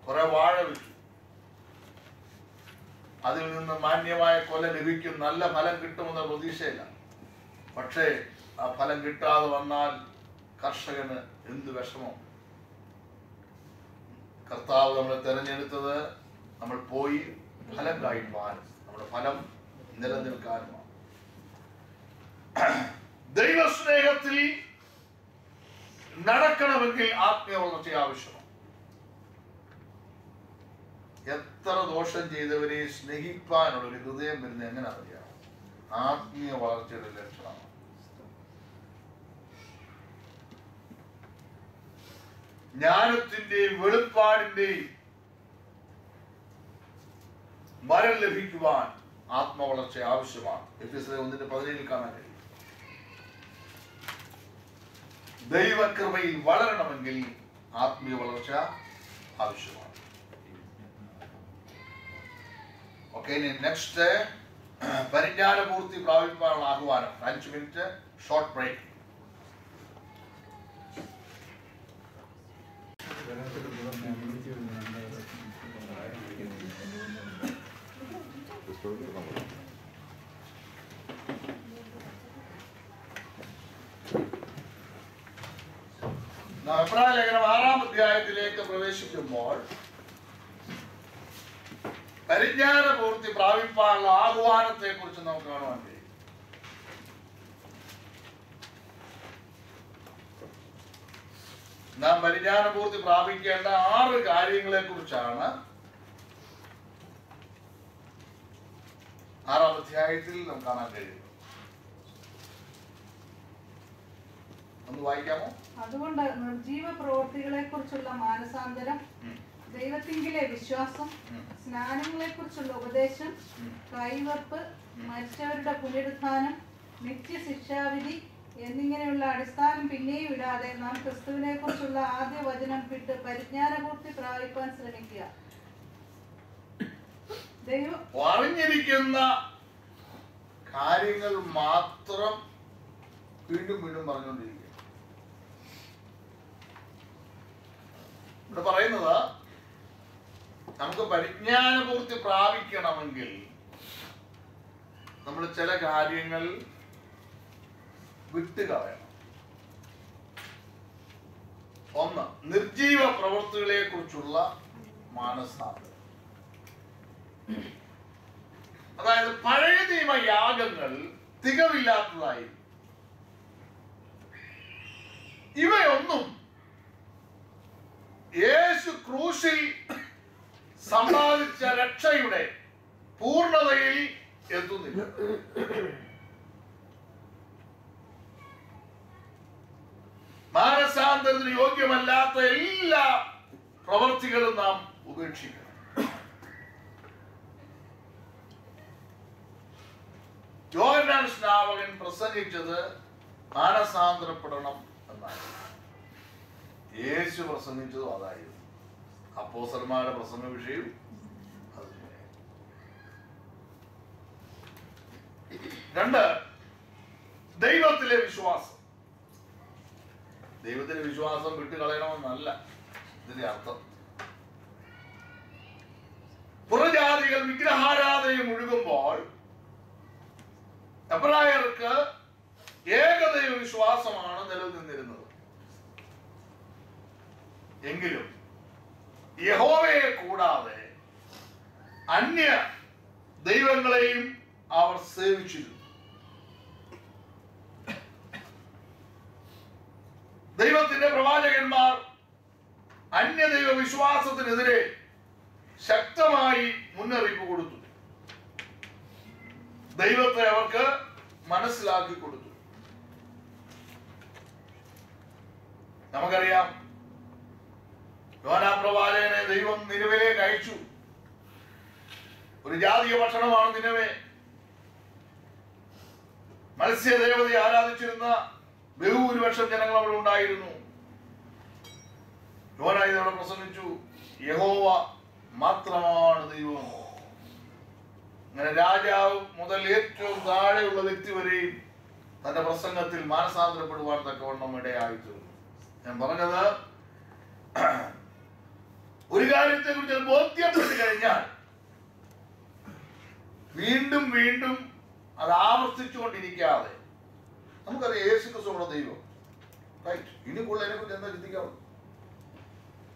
കുറെ വാഴ വെച്ചു, അതിൽ നിന്ന് മാന്യമായ കൊല ലഭിക്കും, നല്ല ഫലം കിട്ടുമെന്ന പ്രതീക്ഷയില്ല. പക്ഷേ ആ ഫലം കിട്ടാതെ വന്നാൽ കർഷകന് എന്ത് വിഷമം. കർത്താവ് നമ്മളെ തെരഞ്ഞെടുത്തത് നമ്മൾ പോയി ഫലം കായ്പാനും നമ്മുടെ ഫലം നിലനിൽക്കാനുമാണ്. ദൈവസ്നേഹത്തിൽ നടക്കണമെങ്കിൽ ആത്മീയ വളർച്ച ആവശ്യമാണ്. എത്ര ദോഷം ചെയ്തവരെ സ്നേഹിക്കാനുള്ള ഒരു ഹൃദയം വരുന്നത് എങ്ങനെ അറിയാം? ആത്മീയ വളർച്ചയുടെ ലക്ഷണമാണ്. ജ്ഞാനത്തിന്റെയും വെളിപ്പാടിന്റെയും വരം ലഭിക്കുവാൻ ആത്മവളർച്ച ആവശ്യമാണ്. എഫെസ്യർ 1:17 കാണാൻ കഴിയും. ദൈവകൃപയിൽ വളരണമെങ്കിൽ ആത്മീയ വളർച്ച ആവശ്യമാണ്. ഓക്കെ, നെക്സ്റ്റ് പരിജ്ഞാനപൂർത്തി പ്രാപിക്കാനുള്ള ആഹ്വാനം. 5 മിനിറ്റ് ഷോർട്ട് ബ്രേക്ക്. എബ്രായ ലേഖനം 6-ാം അധ്യായത്തിലേക്ക് പ്രവേശിക്കുമ്പോൾ പരിജ്ഞാനപൂർത്തി പ്രാപിക്കാനുള്ള ആഹ്വാനത്തെ കുറിച്ച് നമുക്ക് കാണുവാൻ കഴിയും. നാം പരിജ്ഞാനപൂർത്തി പ്രാപിക്കേണ്ട 6 കാര്യങ്ങളെ കുറിച്ചാണ് 6-ാം അധ്യായത്തിൽ നമുക്ക് കാണാൻ കഴിയും. ഒന്ന് വായിക്കാമോ? അതുകൊണ്ട് നിർജീവ പ്രവൃത്തികളെ കുറിച്ചുള്ള മാനസാന്തരം, ദൈവത്തിങ്കിലെ വിശ്വാസം, സ്നാനങ്ങളെ കുറിച്ചുള്ള ഉപദേശം, കൈവെപ്പ്, മരിച്ചവരുടെ പുനരുത്ഥാനം, നിത്യശിക്ഷാവിധി എന്നിങ്ങനെയുള്ള അടിസ്ഥാനം പിന്നെയും ഇടാതെ നാം ക്രിസ്തുവിനെ കുറിച്ചുള്ള ആദ്യ വചനം വിട്ട് പരിജ്ഞാനപൂർത്തി പ്രാപിക്കാൻ ശ്രമിക്കുക. അറിഞ്ഞിരിക്കുന്ന കാര്യങ്ങൾ മാത്രം വീണ്ടും വീണ്ടും പറഞ്ഞുകൊണ്ടിരിക്കുക. ഇവിടെ പറയുന്നത് നമുക്ക് പരിജ്ഞാനപൂർത്തി പ്രാപിക്കണമെങ്കിൽ നമ്മൾ ചില കാര്യങ്ങൾ വിട്ടുകളയണം. ഒന്ന്, നിർജീവ പ്രവൃത്തികളെ കുറിച്ചുള്ള മാനസാന്തരം. അതായത് പഴയ നിയമ യാഗങ്ങൾ തികവില്ലാത്തതായി. ഇവയൊന്നും യേശു ക്രൂശിൽ സമ്പാദിച്ച രക്ഷയുടെ പൂർണ്ണതയിൽ എത്തുന്നില്ല. മാനസാന്തരത്തിന് യോഗ്യമല്ലാത്ത എല്ലാ പ്രവൃത്തികളും നാം ഉപേക്ഷിക്കണം. യോഹന്നാൻ സ്നാപകൻ പ്രസംഗിച്ചത് മാനസാന്തരപ്പെടണം എന്നാണ്. യേശു പ്രസംഗിച്ചതും അതായിരുന്നു. അപ്പോസ്തലന്മാരുടെ പ്രസംഗ വിഷയം അതുതന്നെ. 2, ദൈവത്തിലെ വിശ്വാസം. ദൈവത്തിലെ വിശ്വാസം വിട്ടുകളയണമെന്നല്ല ഇതിന്റെ അർത്ഥം. പുറജാതികൾ വിഗ്രഹാരാധനയിൽ മുഴുകുമ്പോൾ എബ്രായർക്ക് ഏകദൈവ വിശ്വാസമാണ് നിലനിന്നിരുന്നത്. എങ്കിലും യഹോവയെ കൂടാതെ അന്യ ദൈവങ്ങളെയും അവർ സേവിച്ചിരുന്നു. ദൈവത്തിന്റെ പ്രവാചകന്മാർ അന്യദൈവ വിശ്വാസത്തിനെതിരെ ശക്തമായി മുന്നറിയിപ്പ് കൊടുത്തു. ദൈവത്തെ അവർക്ക് മനസ്സിലാക്കി കൊടുത്തു. നമുക്കറിയാം, യോനാ പ്രവാചകനെ ദൈവം നിനവയിലേക്ക് അയച്ചു. ഒരു ജാതീയ പട്ടണമാണ് നിനവേ. മത്സ്യദേവതയെ ആരാധിച്ചിരുന്ന ബഹുഭൂരിപക്ഷം ജനങ്ങൾ അവിടെ ഉണ്ടായിരുന്നു. യോനാ ഇതവിടെ പ്രസംഗിച്ചു, യഹോവ മാത്രമാണ് ദൈവം. അങ്ങനെ രാജാവ് മുതൽ ഏറ്റവും താഴെയുള്ള വ്യക്തി വരെയും തന്റെ പ്രസംഗത്തിൽ മാനസാന്തരപ്പെടുവാൻ തക്കവണ്ണം ഇടയായിത്തീർന്നു. ഞാൻ പറഞ്ഞത്, ഒരു കാര്യത്തെ കുറിച്ച് ബോധ്യപ്പെട്ട് കഴിഞ്ഞാൽ വീണ്ടും വീണ്ടും അത് ആവർത്തിച്ചുകൊണ്ടിരിക്കാതെ, നമുക്കറിയാം യേശു ക്രിസ്തുവാണ് ദൈവം, റൈറ്റ്? ഇനി കൂടുതൽ അതിനെ കുറിച്ച് എന്താ ചിന്തിക്കാവുള്ളൂ?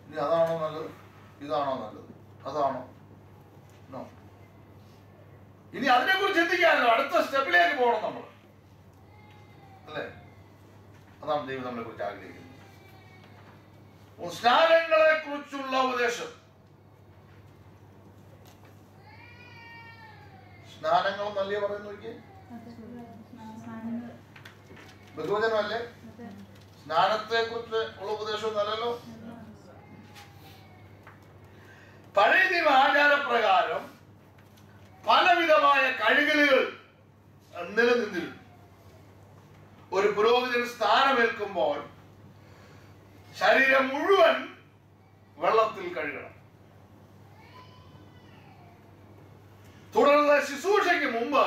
ഇനി അതാണോ നല്ലത്, ഇതാണോ നല്ലത്, അതാണോ? നോ. ഇനി അതിനെ കുറിച്ച് ചിന്തിക്കാനല്ലോ, അടുത്ത സ്റ്റെപ്പിലേക്ക് പോകണം നമ്മൾ, അല്ലേ? അതാണ് ദൈവം നമ്മളെ കുറിച്ച് ആഗ്രഹിക്കുന്നത്. സ്നാനങ്ങളെ കുറിച്ചുള്ള ഉപദേശം. സ്നാനങ്ങൾ നല്ലേ പറയുന്നു. ബഹുവചനമല്ലേ? സ്നാനത്തെ കുറിച്ച് ഉള്ള ഉപദേശം നല്ലല്ലോ. പഴയ നിയമ ആചാരപ്രകാരം പലവിധമായ കഴുകലുകൾ നിലനിന്നിരുന്നു. ഒരു പുരോഹിതൻ സ്ഥാനമേൽക്കുമ്പോൾ ശരീരം മുഴുവൻ വെള്ളത്തിൽ കഴുകണം. തുടർന്ന് ശുശ്രൂഷയ്ക്ക് മുമ്പ്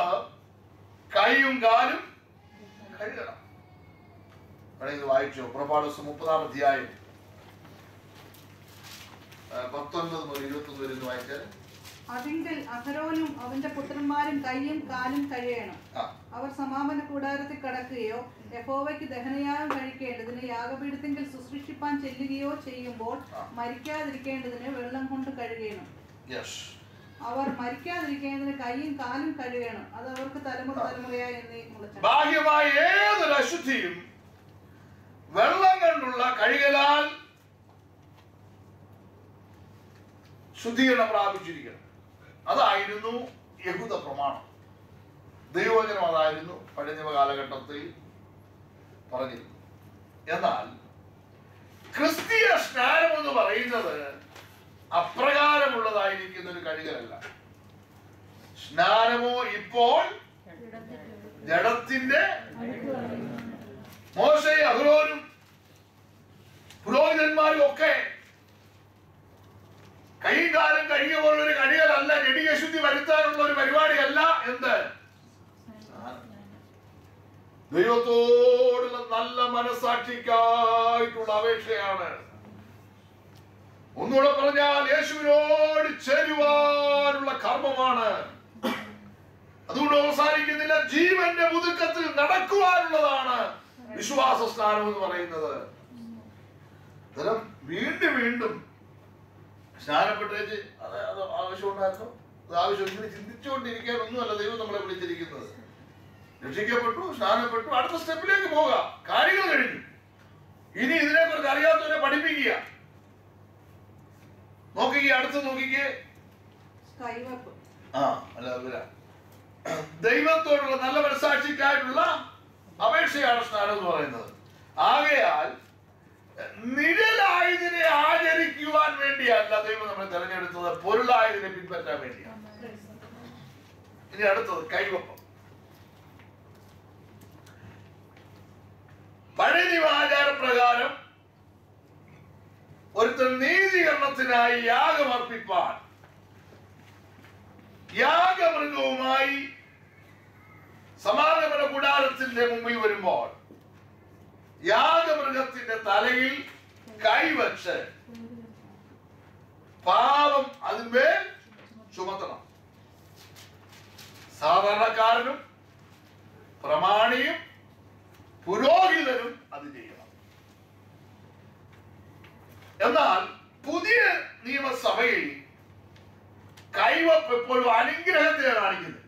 കൈയും കാലും കഴുകണം. ഇത് വായിച്ചു പുറപ്പാട് 30-ാം അധ്യായം 19 മുതൽ 21 വരെ വായിച്ചാൽ, അതിങ്കൽ അഹരോനും അവന്റെ പുത്രന്മാരും കൈയും കാലും കഴുകണം. അവർ സമാപന കൂടാരത്തിൽ കടക്കുകയോ യഹോവയ്ക്ക് ദഹനയാഗം കഴിക്കേണ്ടതിന് യാഗപീഠത്തിങ്കൽ ശുശ്രൂഷിപ്പാൻ ചെല്ലുകയോ ചെയ്യുമ്പോൾ മരിക്കാതിരിക്കേണ്ടതിന് വെള്ളം കൊണ്ട് കഴുകണം. അവർ മരിക്കാതിരിക്കേണ്ടതിന് കൈയും കാലും കഴുകണം. അത് അവർക്ക് തലമുറ തലമുറയായി ബാഹ്യമായ ഏതൊരു അശുദ്ധിയും വെള്ളം കൊണ്ടുള്ള കഴുകലാൽ ശുദ്ധീകരണം പ്രാപിച്ചിരിക്കണം. അതായിരുന്നു യഹൂദ പ്രമാണം. ദൈവവചനം അതായിരുന്നു പഴയ നിയമ കാലഘട്ടത്തിൽ പറഞ്ഞിരുന്നു. എന്നാൽ ക്രിസ്തീയ സ്നാനം എന്ന് പറയുന്നത് അപ്രകാരമുള്ളതായിരിക്കുന്ന ഒരു കഴുകലല്ല. സ്നാനമോ ഇപ്പോൾ ജഡത്തിന്റെ, മോശയും അഹ്റോനും പുരോഹിതന്മാരും ഒക്കെ കൈകാലം കഴിയ പോലൊരു കഴുകലല്ല, ജഡികശുദ്ധി വരുത്താനുള്ള ഒരു പരിപാടിയല്ല. എന്ത്? ദൈവത്തോടുള്ള നല്ല മനസാക്ഷിക്കായിട്ടുള്ള അപേക്ഷയാണ്. ഒന്നുകൂടെ പറഞ്ഞാൽ യേശുവിനോട് ചേരുവാനുള്ള കർമ്മമാണ്. അതുകൊണ്ട് അവസാനിക്കുന്നില്ല, ജീവന്റെ പുതുക്കത്തിൽ നടക്കുവാനുള്ളതാണ് വിശ്വാസ സ്നാനം എന്ന് പറയുന്നത്. വീണ്ടും വീണ്ടും സ്നാനപ്പെട്ടേച്ച് അത് ആവശ്യമുണ്ടായിരുന്നു. അത് ആവശ്യം ഇങ്ങനെ ചിന്തിച്ചുകൊണ്ടിരിക്കാനൊന്നുമല്ല ദൈവം നമ്മളെ വിളിച്ചിരിക്കുന്നത്. രക്ഷിക്കപ്പെട്ടു, സ്നാനപ്പെട്ടു, അടുത്ത സ്റ്റെപ്പിലേക്ക് പോകാം. കാര്യങ്ങൾ കഴിഞ്ഞു. ഇനി ഇതിനെക്കുറിച്ച് അറിയാത്തവരെ പഠിപ്പിക്കുക. നോക്കിക്കേ, അടുത്ത് നോക്കിക്കേ. ദൈവത്തോടുള്ള നല്ല മനസാക്ഷിക്കായിട്ടുള്ള അപേക്ഷയാണ് സ്നാനം എന്ന് പറയുന്നത്. ആകയാൽ നിഴലായതിനെ ആചരിക്കുവാൻ വേണ്ടിയല്ല ദൈവം നമ്മളെ തെരഞ്ഞെടുത്തത്, പൊരുളായതിനെ പിൻപറ്റാൻ വേണ്ടിയാണ്. ഇനി അടുത്തത് കൈവപ്പം. പഴയ നിയമ ആചാരപ്രകാരം ഒരുത്തൻ നീതീകരണത്തിനായി യാഗമർപ്പിപ്പാൻ യാഗമൃഗവുമായി സമാഗമന കൂടാരത്തിന്റെ മുമ്പിൽ വരുമ്പോൾ യാഗമൃഗത്തിന്റെ തലയിൽ കൈവച്ച് പാപം അതിന്മേൽ ചുമത്തണം. സാധാരണക്കാരനും പ്രമാണിയും പുരോഹിതനും അത് ചെയ്യണം. എന്നാൽ പുതിയ നിയമസഭയിൽ കൈവപ്പ് എപ്പോഴും അനുഗ്രഹത്തെ കാണിക്കുന്നത്.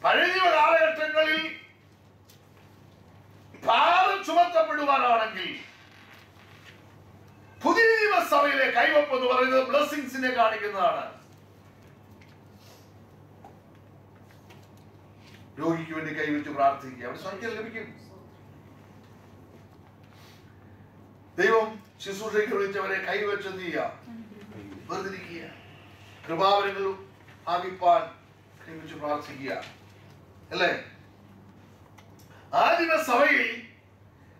പഴയ നിയമ കാലഘട്ടങ്ങളിൽ പാപം ചുമത്തപ്പെടുവാനാണെങ്കിൽ പുതിയ നിയമസഭയിലെ കൈവപ്പ് എന്ന് പറയുന്നത് ബ്ലെസ്സിങ്സിനെ കാണിക്കുന്നതാണ്. രോഗിക്ക് വേണ്ടി കൈവച്ച് പ്രാർത്ഥിക്കുക, അവിടെ സൗഖ്യം ലഭിക്കും. ദൈവം ശുശ്രൂഷയ്ക്ക് വിളിച്ചവരെ കൈവച്ച് എന്ത് ചെയ്യുക? വേർതിരിക്കുക. കൃപാവരങ്ങളും ആവിപ്പാൻ കൈവച്ച് പ്രാർത്ഥിക്കുക അല്ലേ? ആദിമ സഭയിൽ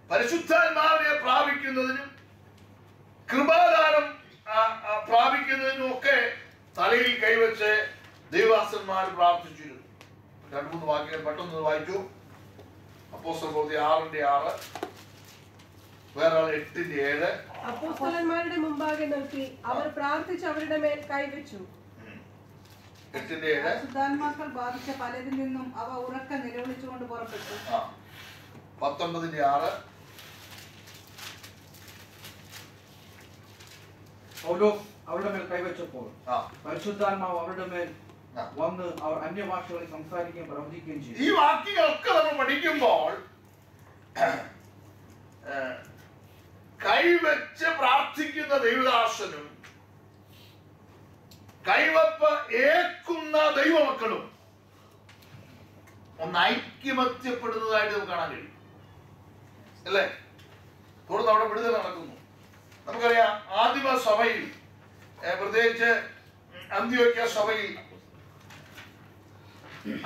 പരിശുദ്ധാത്മാവിനെ പ്രാപിക്കുന്നതിനും കൃപാദാനം പ്രാപിക്കുന്നതിനും ഒക്കെ തലയിൽ കൈവച്ച് ദൈവദാസന്മാർ പ്രാർത്ഥിച്ചിരുന്നു. 2-3 വാക്യങ്ങൾ പെട്ടെന്ന് വായിച്ചു. അപ്പോസ്തലപ്രവൃത്തി 6:6, വേറെ 8:7. അപ്പോസ്തലന്മാരുടെ മുമ്പാകെ നിർത്തി അവർ പ്രാർത്ഥിച്ച് അവരുടെ മേൽ കൈവച്ചു. 8:7. ശുദ്ധാത്മാക്കൾ ബാധിച്ച പലരിൽ നിന്നും അവ ഉറക്കെ നിലവിളിച്ചുകൊണ്ട് പുറപ്പെട്ടു. 19:6. പൗലോസ് അവരുടെ മേൽ കൈവച്ചപ്പോൾ പരിശുദ്ധാത്മാവ് അവരുടെ മേൽ വന്ന് അവർ അന്യഭാഷകളിൽ സംസാരിക്കുകയും പ്രവചിക്കുകയും ചെയ്തു. ഈ വാക്യങ്ങളൊക്കെ നമ്മൾ പഠിക്കുമ്പോൾ കൈവച്ച് പ്രാർത്ഥിക്കുന്ന ദൈവദാസനും കൈവപ്പ് ഏക്കുന്ന ദൈവമക്കളും ഒന്ന് ഐക്യമത്യപ്പെടുന്നതായിട്ട് നമുക്ക് കാണാൻ കഴിയും അല്ലേ? തുടർന്ന് അവിടെ വിടുതൽ നടക്കുന്നു. നമുക്കറിയാം ആദിമ സഭയിൽ, പ്രത്യേകിച്ച് അന്ത്യോക്യ സഭയിൽ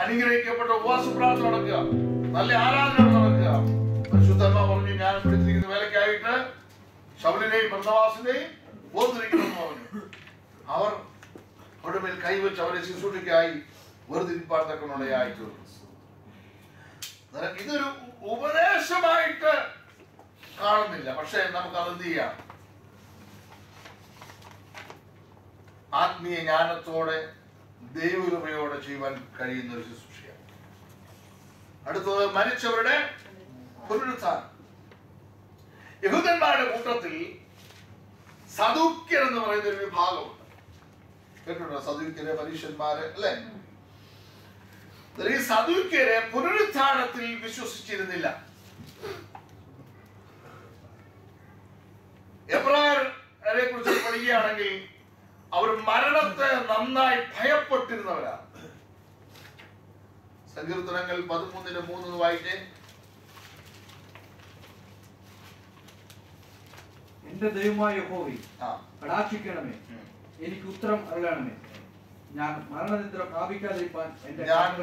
അനുഗ്രഹിക്കപ്പെട്ട ഉപവാസ പ്രാർത്ഥന നടക്കുക, നല്ല ആരാധന നടക്കുക. പരിശുദ്ധാത്മാവ് പറഞ്ഞു, ഞാൻ പിടിച്ചിരിക്കുന്ന വേലയ്ക്കായിട്ട് ശൗലിനെയും ബർന്നബാസിനെയും വേർതിരിക്കണമെന്ന് പറഞ്ഞു. അവർ അവരുടെ മേൽ കൈവച്ച് അവരെ ശുശ്രൂഷയ്ക്കായി വേർതിരിപ്പാൻ തക്കമുള്ളയായി തീർന്നു. ഇതൊരു ഉപദേശമായിട്ട് കാണുന്നില്ല, പക്ഷെ നമുക്ക് അത് എന്ത് ചെയ്യാം? ആത്മീയ ജ്ഞാനത്തോടെ ദൈവകൃപയോടെ ചെയ്യുവാൻ കഴിയുന്ന ഒരു ശുശ്രൂഷയാണ്. അടുത്തത് മരിച്ചവരുടെ പുനരുത്ഥാനം. യഹൂദന്മാരുടെ കൂട്ടത്തിൽ സദൂക്യർ എന്ന് പറയുന്ന ഒരു വിഭാഗമുണ്ട്. കേട്ടിട്ടുണ്ടോ? സദൂക്യരെ, പരീശന്മാര് അല്ലെ? ഈ സദൂക്യരെ പുനരുത്ഥാനത്തിൽ വിശ്വസിച്ചിരുന്നില്ല. എബ്രായരെ കുറിച്ച് പഠിക്കുകയാണെങ്കിൽ അവർ മരണത്തെ നന്നായി ഭയപ്പെട്ടിരുന്നവരാണ്. സങ്കീർത്തനങ്ങൾ 13:3 വായിച്ചേ. എന്റെ ദൈവമായ യഹോവേ, കടാക്ഷിക്കണമേ, എനിക്ക് ഉത്തരം അരുളണമേ. ഞാൻ മരണനിദ്ര പ്രാപിക്കാതിരിപ്പാൻ 88-ാം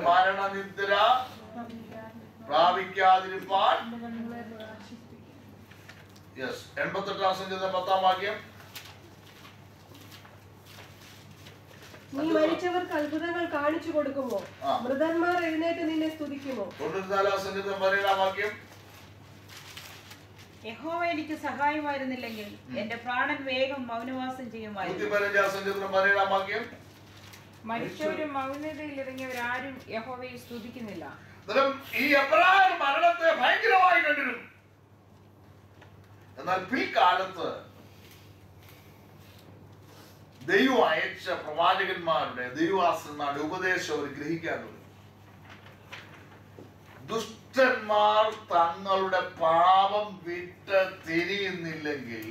സങ്കീർത്തനം 10-ാം വാക്യം. നീ മരിച്ചവർക്ക് അത്ഭുതങ്ങൾ കാണിച്ചു കൊടുക്കുമോ? മൃതന്മാർ എഴുന്നേറ്റ് നിന്നെ സ്തുതിക്കുമോ? 94-ാം സങ്കീർത്തനം 17-ാം വാക്യം. യഹോവ എനിക്ക് സഹായമായിരുന്നില്ലെങ്കിൽ എന്റെ പ്രാണൻ വേഗം മൗനവാസം ചെയ്യുമായിരുന്നു. 115-ാം സങ്കീർത്തനം 17-ാം വാക്യം. മരിച്ചവരും മൗനതയിൽ ഇറങ്ങിയവരാരും യഹോവയെ സ്തുതിക്കുന്നില്ല. ഈ എബ്രായർ മരണത്തെ ഭയങ്കരമായി കണ്ടിരുന്നു. എന്നാൽ പിൽക്കാലത്ത് ദൈവം അയച്ച പ്രവാചകന്മാരുടെ, ദൈവദാസന്മാരുടെ ഉപദേശം അവർ ഗ്രഹിക്കാൻ തുടങ്ങി. ദുഷ്ടന്മാർ തങ്ങളുടെ പാപം വിട്ട് തിരിയുന്നില്ലെങ്കിൽ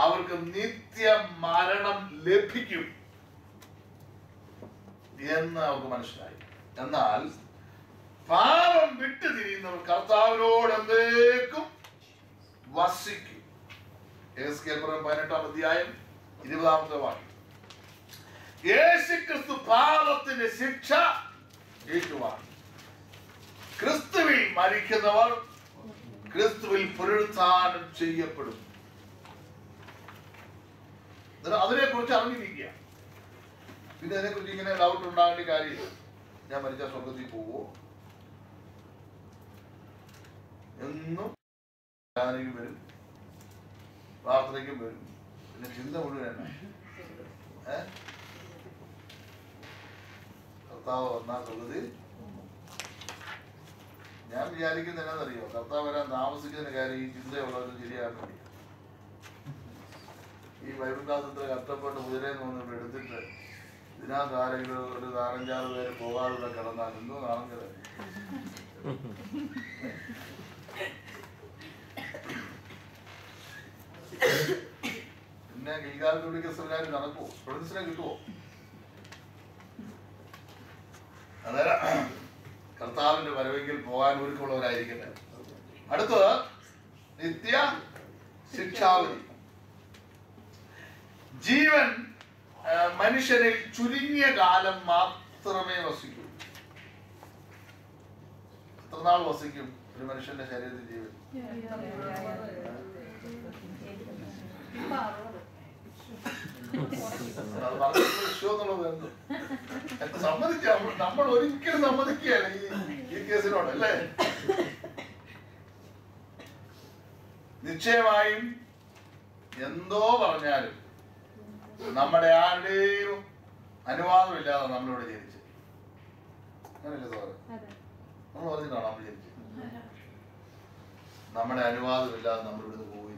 അവർക്ക് നിത്യ മരണം ലഭിക്കും എന്ന് അവർക്ക് മനസ്സിലായി. എന്നാൽ പാപം വിട്ടു തിരിയുന്നവർ കർത്താവിനോട് എന്തേക്കും വസിക്കും. എഹെസ്കേൽ 18-ാം അധ്യായം 20-ാമത്തെ വാക്യം. യേശുക്രിസ്തു പാപത്തിന്റെ ശിക്ഷ ഏറ്റുവാങ്ങി. ക്രിസ്തുവിൽ മരിക്കുന്നവർ ക്രിസ്തുവിൽ പുനരുത്ഥാനം ചെയ്യപ്പെടും. അതിനെ കുറിച്ച് അറിഞ്ഞിരിക്കുക. പിന്നെ അതിനെക്കുറിച്ച് ഇങ്ങനെ ഡൗട്ട് ഉണ്ടാകേണ്ട കാര്യമില്ല. ഞാൻ മരിച്ച സ്വർഗത്തിൽ പോവോ എന്നും ആരാധനയ്ക്കും വരും, പ്രാർത്ഥനയ്ക്കും വരും. പിന്നെ ചിന്ത മുഴുവൻ കർത്താവ് വന്നാൽ സ്വർഗത്തിൽ. ഞാൻ വിചാരിക്കുന്ന എന്നാന്നറിയോ, കർത്താവ് വരാൻ താമസിക്കുന്ന കാര്യം ഈ ചിന്തയുള്ളവരും ശരിയാക്കാൻ വേണ്ടി. ഈ ബൈബിൾ ക്ലാസ് കഷ്ടപ്പെട്ട് കുതിരയിൽ നിന്ന് എടുത്തിട്ട് ഇതിനകത്ത് ആരെങ്കിലും ഒരു 4-5 പേര് പോകാതെ കിടന്നാൽ എന്തോ നാളെ പിന്നെ ഗീകാലത്ത് വിളിക്കുന്ന നടക്കുമോ? പ്രൊഡ്യൂസിനെ കിട്ടുമോ? അന്നേരം കർത്താവിന്റെ വരവെങ്കിൽ പോകാൻ ഒരുക്കമുള്ളവരായിരിക്കട്ടെ. അടുത്തത് നിത്യ ശിക്ഷാവിധി. ജീവൻ മനുഷ്യരിൽ ചുരുങ്ങിയ കാലം മാത്രമേ വസിക്കൂ. എത്ര നാൾ വസിക്കും ഒരു മനുഷ്യന്റെ ശരീരത്തിൽ ജീവൻ? നമ്മൾ ഒരിക്കലും സമ്മതിക്കുകയാണ് ഈ കേസിനോട്, അല്ലേ? നിശ്ചയമായും എന്തോ പറഞ്ഞാലും നമ്മുടെ ആരുടെയും അനുവാദമില്ലാതെ നമ്മളിവിടെ ജനിച്ചു. അങ്ങനല്ലേ സാറ്? നമ്മൾ പറഞ്ഞിട്ടാണ് നമ്മൾ ജനിച്ചത്. നമ്മുടെ അനുവാദമില്ലാതെ നമ്മളിവിടുന്ന് പോവുകയും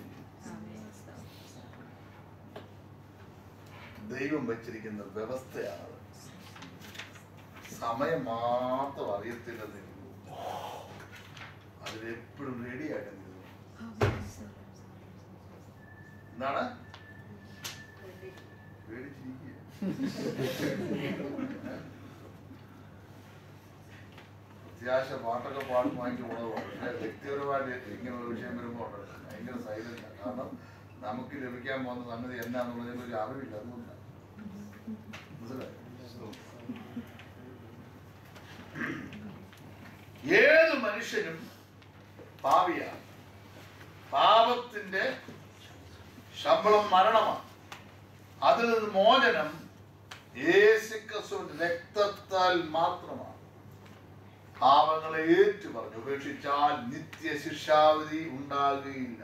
ദൈവം വെച്ചിരിക്കുന്ന വ്യവസ്ഥയാണ്. സമയം മാത്രം അറിയത്തില്ലെന്ന് അതിലെപ്പോഴും റെഡിയായിട്ട് എന്താണ് പേടിച്ചിരിക്കുക. അത്യാവശ്യം പാട്ടൊക്കെ പാടും വാങ്ങിച്ചു പോണതാണ്. വ്യക്തിപരമായിട്ട് ഇങ്ങനെയുള്ള വിഷയം വരുമ്പോൾ ഭയങ്കര സൈലന്റ്. കാരണം നമുക്ക് ലഭിക്കാൻ പോകുന്ന സംഗതി എന്താണെന്നുള്ളതിന് ഒരു അറിവില്ല. അതുകൊണ്ടാണ്. മനസ്സിലായോ? ഏത് മനുഷ്യനും പാപിയാണ്. പാപത്തിന്റെ ശമ്പളം മരണമാണ്. അതിൽ നിന്ന് മോചനം യേശുക്രിസ്തുവിന്റെ രക്തത്താൽ മാത്രമാണ്. പാപങ്ങളെ ഏറ്റു പറഞ്ഞു ഉപേക്ഷിച്ചാൽ നിത്യ ശിക്ഷാവിധി ഉണ്ടാകുകയില്ല.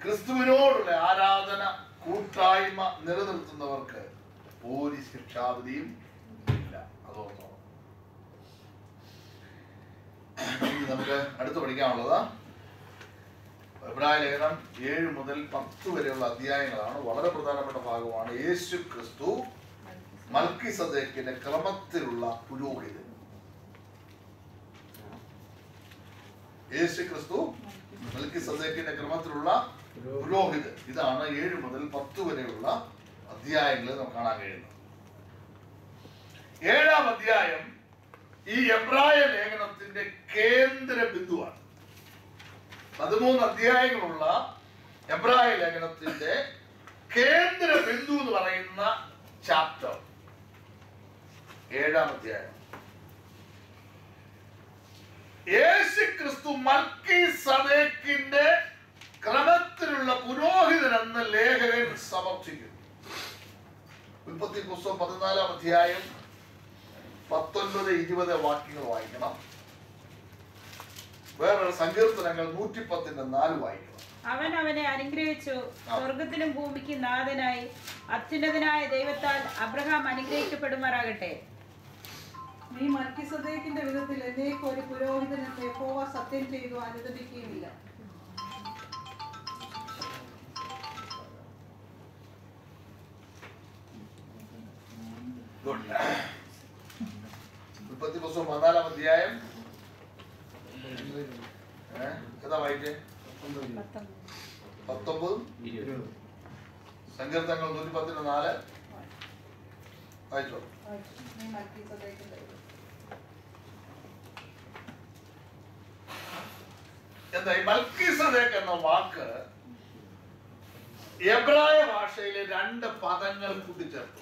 ക്രിസ്തുവിനോടുള്ള ആരാധന കൂട്ടായ്മ നിലനിർത്തുന്നവർക്ക് ഒരു ശിക്ഷാവിധിയും ഇല്ല. അതോർക്കണം. നമുക്ക് അടുത്ത് പഠിക്കാനുള്ളത് എബ്രായ ലേഖനം 7 മുതൽ 10 വരെയുള്ള അധ്യായങ്ങളാണ്. വളരെ പ്രധാനപ്പെട്ട ഭാഗമാണ്. യേശു ക്രിസ്തു മൽക്കിസദേക്കിന്റെ ക്രമത്തിലുള്ള പുരോഹിതൻ. യേശു ക്രിസ്തു മൽക്കിസദേക്കിന്റെ ക്രമത്തിലുള്ള പുരോഹിതൻ. ഇതാണ് 7 മുതൽ 10 വരെയുള്ള അധ്യായങ്ങളിൽ നമുക്ക് കാണാൻ കഴിയുന്നത്. 7-ാം അധ്യായം ഈ എബ്രായ ലേഖനത്തിന്റെ കേന്ദ്ര ബിന്ദുവാണ്. 13 അധ്യായങ്ങളുള്ള എബ്രായ ലേഖനത്തിന്റെ കേന്ദ്ര ബിന്ദു എന്ന് പറയുന്ന ചാപ്റ്റർ 7-ാം അധ്യായം. യേശു ക്രിസ്തു മൽക്കീസദേക്കിന്റെ ക്രമത്തിലുള്ള പുരോഹിതൻ എന്ന് ലേഖകൻ സമർത്ഥിക്കുന്നു. ഉൽപ്പത്തി പുസ്തകം 14-ാം അധ്യായം 19-20 വാക്യങ്ങൾ വായിക്കണം. വേറെ സങ്കീർത്തനങ്ങൾ 110-4 വായിക്കണം. അവൻ അവനെ അനുഗ്രഹിച്ചു. സ്വർഗത്തിലും ഭൂമിക്കും നാഥനായി അത്യുന്നതനായ ദൈവത്താൽ അബ്രഹാം അനുഗ്രഹിക്കപ്പെടുമാറാകട്ടെ. നീ മൽക്കീസദേക്കിന്റെ വിധത്തിൽ എന്നേക്ക് ഒരു പുരോഹിതൻ എന്ന് യഹോവ സത്യം ചെയ്തു അനുദപിക്കുകയുമില്ല. ഉൽപ്പത്തി പുസ്തകം 14-ാം അധ്യായം ഏതാ വായിച്ചേ? 19, സങ്കീർത്തനങ്ങൾ 110-4 വായിച്ചോ. എന്താ ഈ മൽക്കീസദേക്ക് എന്ന വാക്ക് എബ്രായ ഭാഷയിലെ 2 പദങ്ങൾ കൂട്ടിച്ചേർത്തു.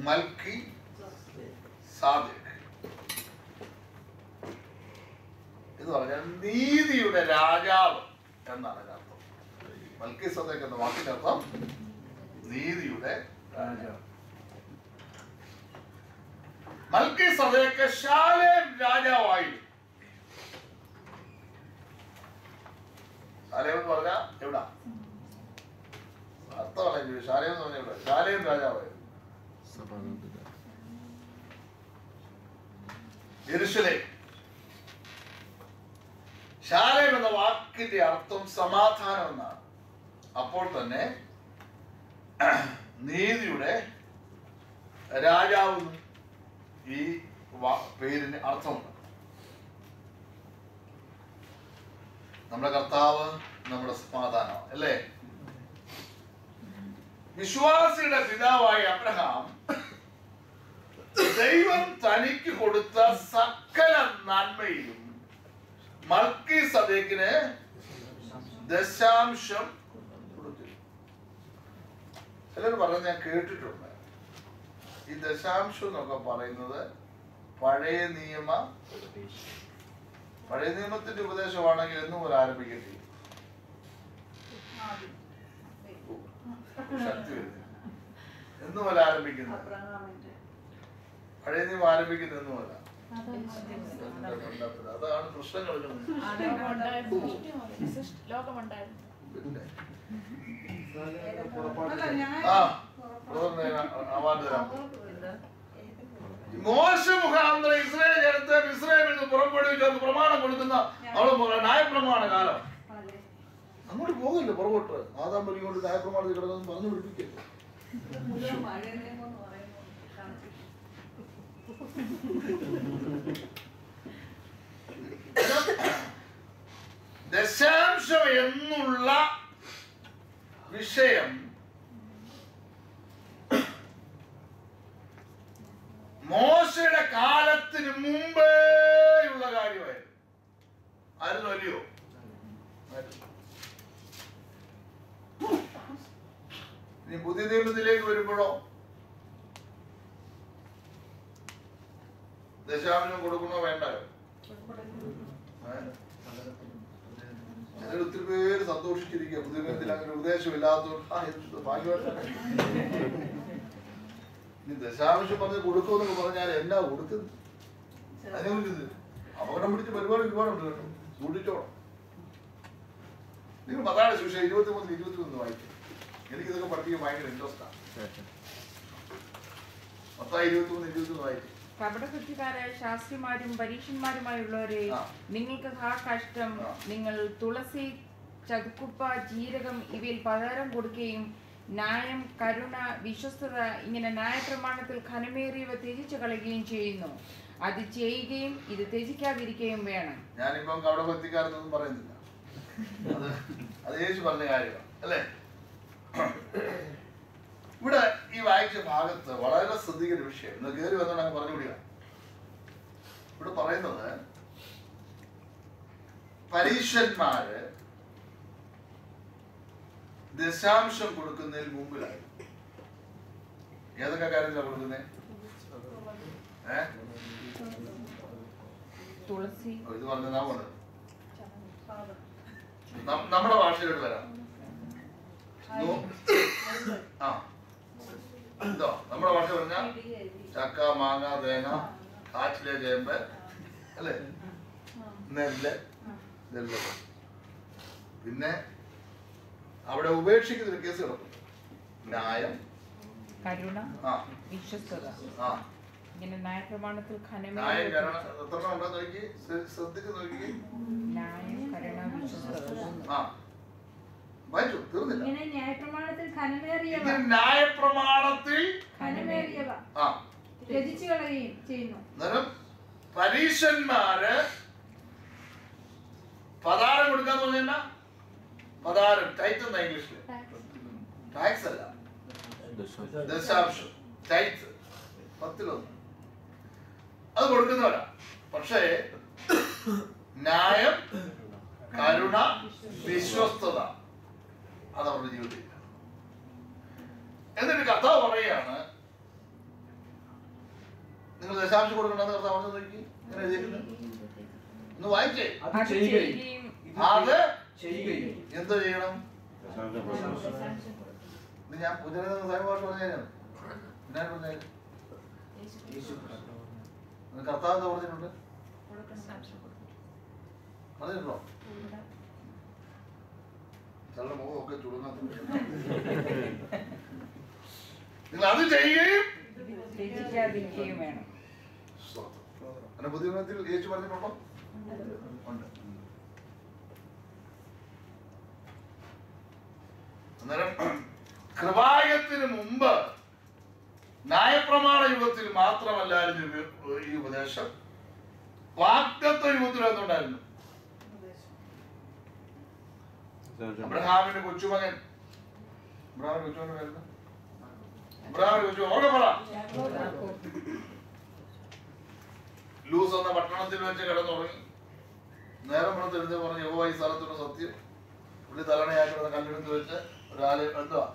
മൽക്കി സാദേക്ക് എന്ന് പറഞ്ഞാൽ നീതിയുടെ രാജാവ് എന്നാണ് അർത്ഥം. മൽക്കീസദേക്ക് എന്ന വാക്കിന്റെ അർത്ഥം നീതിയുടെ രാജാവ്. മൽക്കീസദേക്ക് ശാലേം രാജാവായിരുന്നു. ശാലേം എന്ന് പറഞ്ഞാൽ എവിടാ അർത്ഥമല്ല. ശാലേം എന്ന് പറഞ്ഞാൽ എവിടെ? ശാലേം രാജാവായിരുന്നു. യെരൂശലേം. ശാലേം എന്ന വാക്കിന്റെ അർത്ഥം സമാധാനം എന്നാണ്. അപ്പോൾ തന്നെ നീതിയുടെ രാജാവ് ഈ പേരിന് അർത്ഥമുണ്ട്. നമ്മുടെ കർത്താവ് നമ്മുടെ സമാധാനം അല്ലേ? വിശ്വാസിയുടെ പിതാവായ അബ്രഹാം ദൈവം തനിക്ക് കൊടുത്ത സകല സകല നന്മയിലും മൽക്കീസദേക്കിന് ദശാംശം കൊടുത്തു. ചിലർ പറഞ്ഞ് ഞാൻ കേട്ടിട്ടുണ്ട്, ഈ ദശാംശം എന്നൊക്കെ പറയുന്നത് പഴയ നിയമത്തിന്റെ ഉപദേശമാണെങ്കിൽ എന്നും പോലെ ആരംഭിക്കേണ്ടി ശക്തി വരുന്നില്ല. എന്നും പോലെ ആരംഭിക്കുന്നത് പഴയ നിയമം ആരംഭിക്കുന്നത് എന്നും പോലെ. അതാണ് പ്രശ്നങ്ങൾ. മോശ മുഖാന്തരം ഇസ്രായേൽ ജനത്തെ ഇസ്രായേലിൽ നിന്ന് പുറപ്പെടുവിച്ചു പ്രമാണം കൊടുക്കുന്ന അവള് ന്യായപ്രമാണ കാലം. അങ്ങോട്ട് പോകില്ല പുറകോട്ട്. ആദാം കൊണ്ട് ന്യായപ്രമാണത്തിൽ കിടന്നു പറഞ്ഞു പിടിപ്പിക്കല്ലോ. ദശാംശം എന്നുള്ള വിഷയം മോശയുടെ കാലത്തിന് മുമ്പേയുള്ള കാര്യമായിരുന്നു. ആയിരുന്നു അല്ലയോ? ഇനി പുതിയ നിയമത്തിലേക്ക് വരുമ്പോഴോ ദശാംശം കൊടുക്കണോ വേണ്ടായോ? ഒത്തിരി പേര് സന്തോഷിച്ചിരിക്കുക പുതിയ നിയമത്തിൽ അങ്ങനെ ഉപദേശമില്ലാത്തതുകൊണ്ട്. ഇനി ദശാംശം പറഞ്ഞ് കൊടുക്കുമെന്നൊക്കെ പറഞ്ഞാൽ എന്നാ കൊടുക്കുന്നത്? അതിനെക്കുറിച്ച് അപകടം പിടിച്ച പരിപാടി ഒരുപാടുണ്ട് കേട്ടോ, സൂക്ഷിച്ചോണം. നിങ്ങൾ മത്തായിയുടെ സുവിശേഷം 23 വായിക്കും. എനിക്കിതൊക്കെ പഠിപ്പിക്കാൻ ഭയങ്കര ഇൻട്രസ്റ്റാണ്. മത്തായി 23 വായിക്കും. കപടബുദ്ധിക്കാരായ ശാസ്ത്രിമാരും പരീക്ഷന്മാരുമായുള്ളവരെ, നിങ്ങൾക്ക് ഹാ കഷ്ടം! നിങ്ങൾ തുളസി, ചതുക്കുപ്പ, ജീരകം ഇവയിൽ പകരം കൊടുക്കുകയും ന്യായം, കരുണ, വിശ്വസ്തത ഇങ്ങനെ ന്യായപ്രമാണത്തിൽ ഘനമേറിയവ ത്യജിച്ചു കളയുകയും ചെയ്യുന്നു. അത് ചെയ്യുകയും ഇത് ത്യജിക്കാതിരിക്കുകയും വേണം. ഞാനിപ്പം കപടഭക്തിക്കാരനൊന്നും പറയുന്നില്ല, അത് യേശു പറഞ്ഞ കാര്യമാണ് അല്ലേ? ഇവിടെ ഈ വായിച്ച ഭാഗത്ത് വളരെ ശ്രദ്ധിക്കുന്ന വിഷയം ഇന്ന് കയറി വന്നോണ്ട് പറഞ്ഞുകൂടിയ. ഇവിടെ പറയുന്നത് പരീക്ഷന്മാര് ദശാംശം കൊടുക്കുന്നതിൽ മുമ്പിലായി. ഏതൊക്കെ കാര്യത്തിലാണ് കൊടുക്കുന്നേ? തുളസി ഇത് പറഞ്ഞ നമ്മുടെ ഭാഷയിലോട്ട് വരാം. എന്തോ നമ്മുടെ ഭാഷ പറഞ്ഞ ചക്ക, മാങ്ങ, തേങ്ങ, കാച്ചിലെ ചേമ്പ് അല്ലേ, നെല്ല്. പിന്നെ അവിടെ ഉപേക്ഷിക്കുന്ന കേസ് കിടക്കും. ന്യായം, കരുണ, വിശ്വസ്തത ഇങ്ങനെ ന്യായപ്രമാണത്തിൽ ന്യായം, കരുണ എത്ര ഉണ്ടോ നോക്കി ശ്രദ്ധിച്ച് നോക്കി. ന്യായം, കരുണ, വിശ്വസ്തത വായിച്ചു തീർന്നില്ല. ന്യായപ്രമാണത്തിൽ ഘനമേറിയവ ത്യജിച്ചു കളയുകയും ചെയ്യുന്നു. പരീക്ഷന്മാര് പതാരം കൊടുക്കാന്ന് പറഞ്ഞ പതാരം ടൈറ്റ് എന്നാ ഇംഗ്ലീഷില്. ടാക്സ് അല്ല, ദശാംശം, ടൈറ്റ്, 10 അത് കൊടുക്കുന്നവരാ. പക്ഷേ ന്യായം, കരുണ, വിശ്വസ്തത അതവരുടെ ജീവിതത്തിൽ. എന്നിട്ട് കർത്താവ് പറയുകയാണ്, നിങ്ങൾ ദശാംശം കൊടുക്കണമെന്ന് കർത്താവ് പറഞ്ഞു. നോക്കി ഇങ്ങനെ എഴുതിയിരിക്കുന്നത് ഒന്ന് വായിച്ചേ. അത് ചെയ്യുകയും എന്തോ ചെയ്യണം? ഇത് ഞാൻ പുതിയ ഭാഷ പറഞ്ഞാണ്. ഞാൻ പറഞ്ഞാൽ കർത്താവ് എന്താ പറഞ്ഞിട്ടുണ്ട്? പറഞ്ഞിട്ടുണ്ടോ? ചിലരുടെ മുഖമൊക്കെ ചുടുങ്ങാത്ത. നിങ്ങൾ അത് ചെയ്യുകയും വേണം. അങ്ങനെ പുതിയ നിയമത്തിൽ യേശു പറഞ്ഞിട്ടുണ്ടോ? ഉണ്ട്. അന്നേരം കൃപായത്തിന് മുമ്പ് ന്യായപ്രമാണ യുഗത്തിൽ മാത്രമല്ലായിരുന്നു ഈ ഉപദേശം, വാഗ്ദത്ത യുഗത്തിലൊന്നുണ്ടായിരുന്നു. അബ്രഹാമിന്റെ കൊച്ചുമകൻ, അബ്രഹാമിന്റെ കൊച്ചുമകൻ വരുന്നു, അബ്രഹാമിന്റെ കൊച്ചുമകൻ ഓർമ്മ പറ. ലൂസ് എന്ന പട്ടണത്തിൽ വെച്ച് കിടന്നുറങ്ങി. നേരം പുറത്തെടുത്ത് പറഞ്ഞ് യഹോവ ഈ സ്ഥലത്തുള്ള സത്യം, പുള്ളി തലണയായി കിടന്ന കല്ലെടുത്ത് വെച്ച് ഒരാള് എന്തുവാ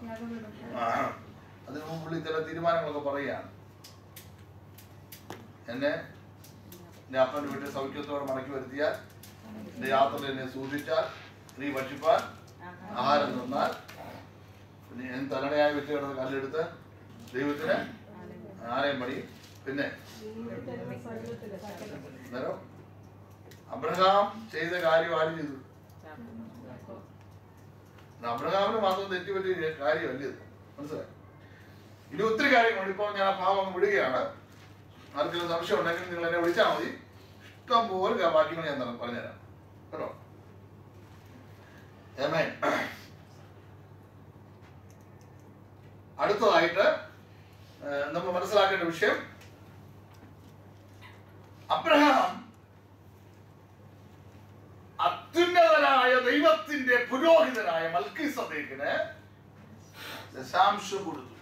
അതിനു മുമ്പ് പുള്ളി ചില തീരുമാനങ്ങളൊക്കെ പറയുകയാണ്. എന്നെ എൻ്റെ അപ്പൻ്റെ വീട്ടിൽ സൗഖ്യത്തോടെ മടക്കി വരുത്തിയാൽ, എൻ്റെ യാത്രയിൽ എന്നെ സൂക്ഷിച്ചാൽ, സ്ത്രീ ഭക്ഷിപ്പാൻ, ആഹാരം തിന്നാൽ, പിന്നെ ഞാൻ തലണയായി വെച്ച് കിടന്ന കല്ലെടുത്ത് ദൈവത്തിന് ആലയം പണി. പിന്നെ അന്നേരം അബ്രഹാം ചെയ്ത കാര്യം ആരും ചെയ്തു? അബ്രഹാമിന് മാത്രം തെറ്റുപറ്റിയ കാര്യമല്ല ഇത്. മനസ്സിലായി? ഇനി ഒത്തിരി കാര്യങ്ങളുണ്ട്. ഇപ്പോൾ ഞാൻ ആ ഭാവം വിടുകയാണ്. ആർക്കെങ്കിലും സംശയം ഉണ്ടെങ്കിൽ നിങ്ങൾ എന്നെ വിളിച്ചാൽ മതി. ഇഷ്ടം പോലെ വാക്യങ്ങൾ ഞാൻ പറഞ്ഞുതരാം കേട്ടോ. ആമേൻ. അടുത്തതായിട്ട് നമ്മൾ മനസ്സിലാക്കേണ്ട വിഷയം, അബ്രഹാം അത്യുന്നതനായ ദൈവത്തിന്റെ പുരോഹിതനായ മൽക്കീസദേക്കിന് ദശാംശം കൊടുത്തു.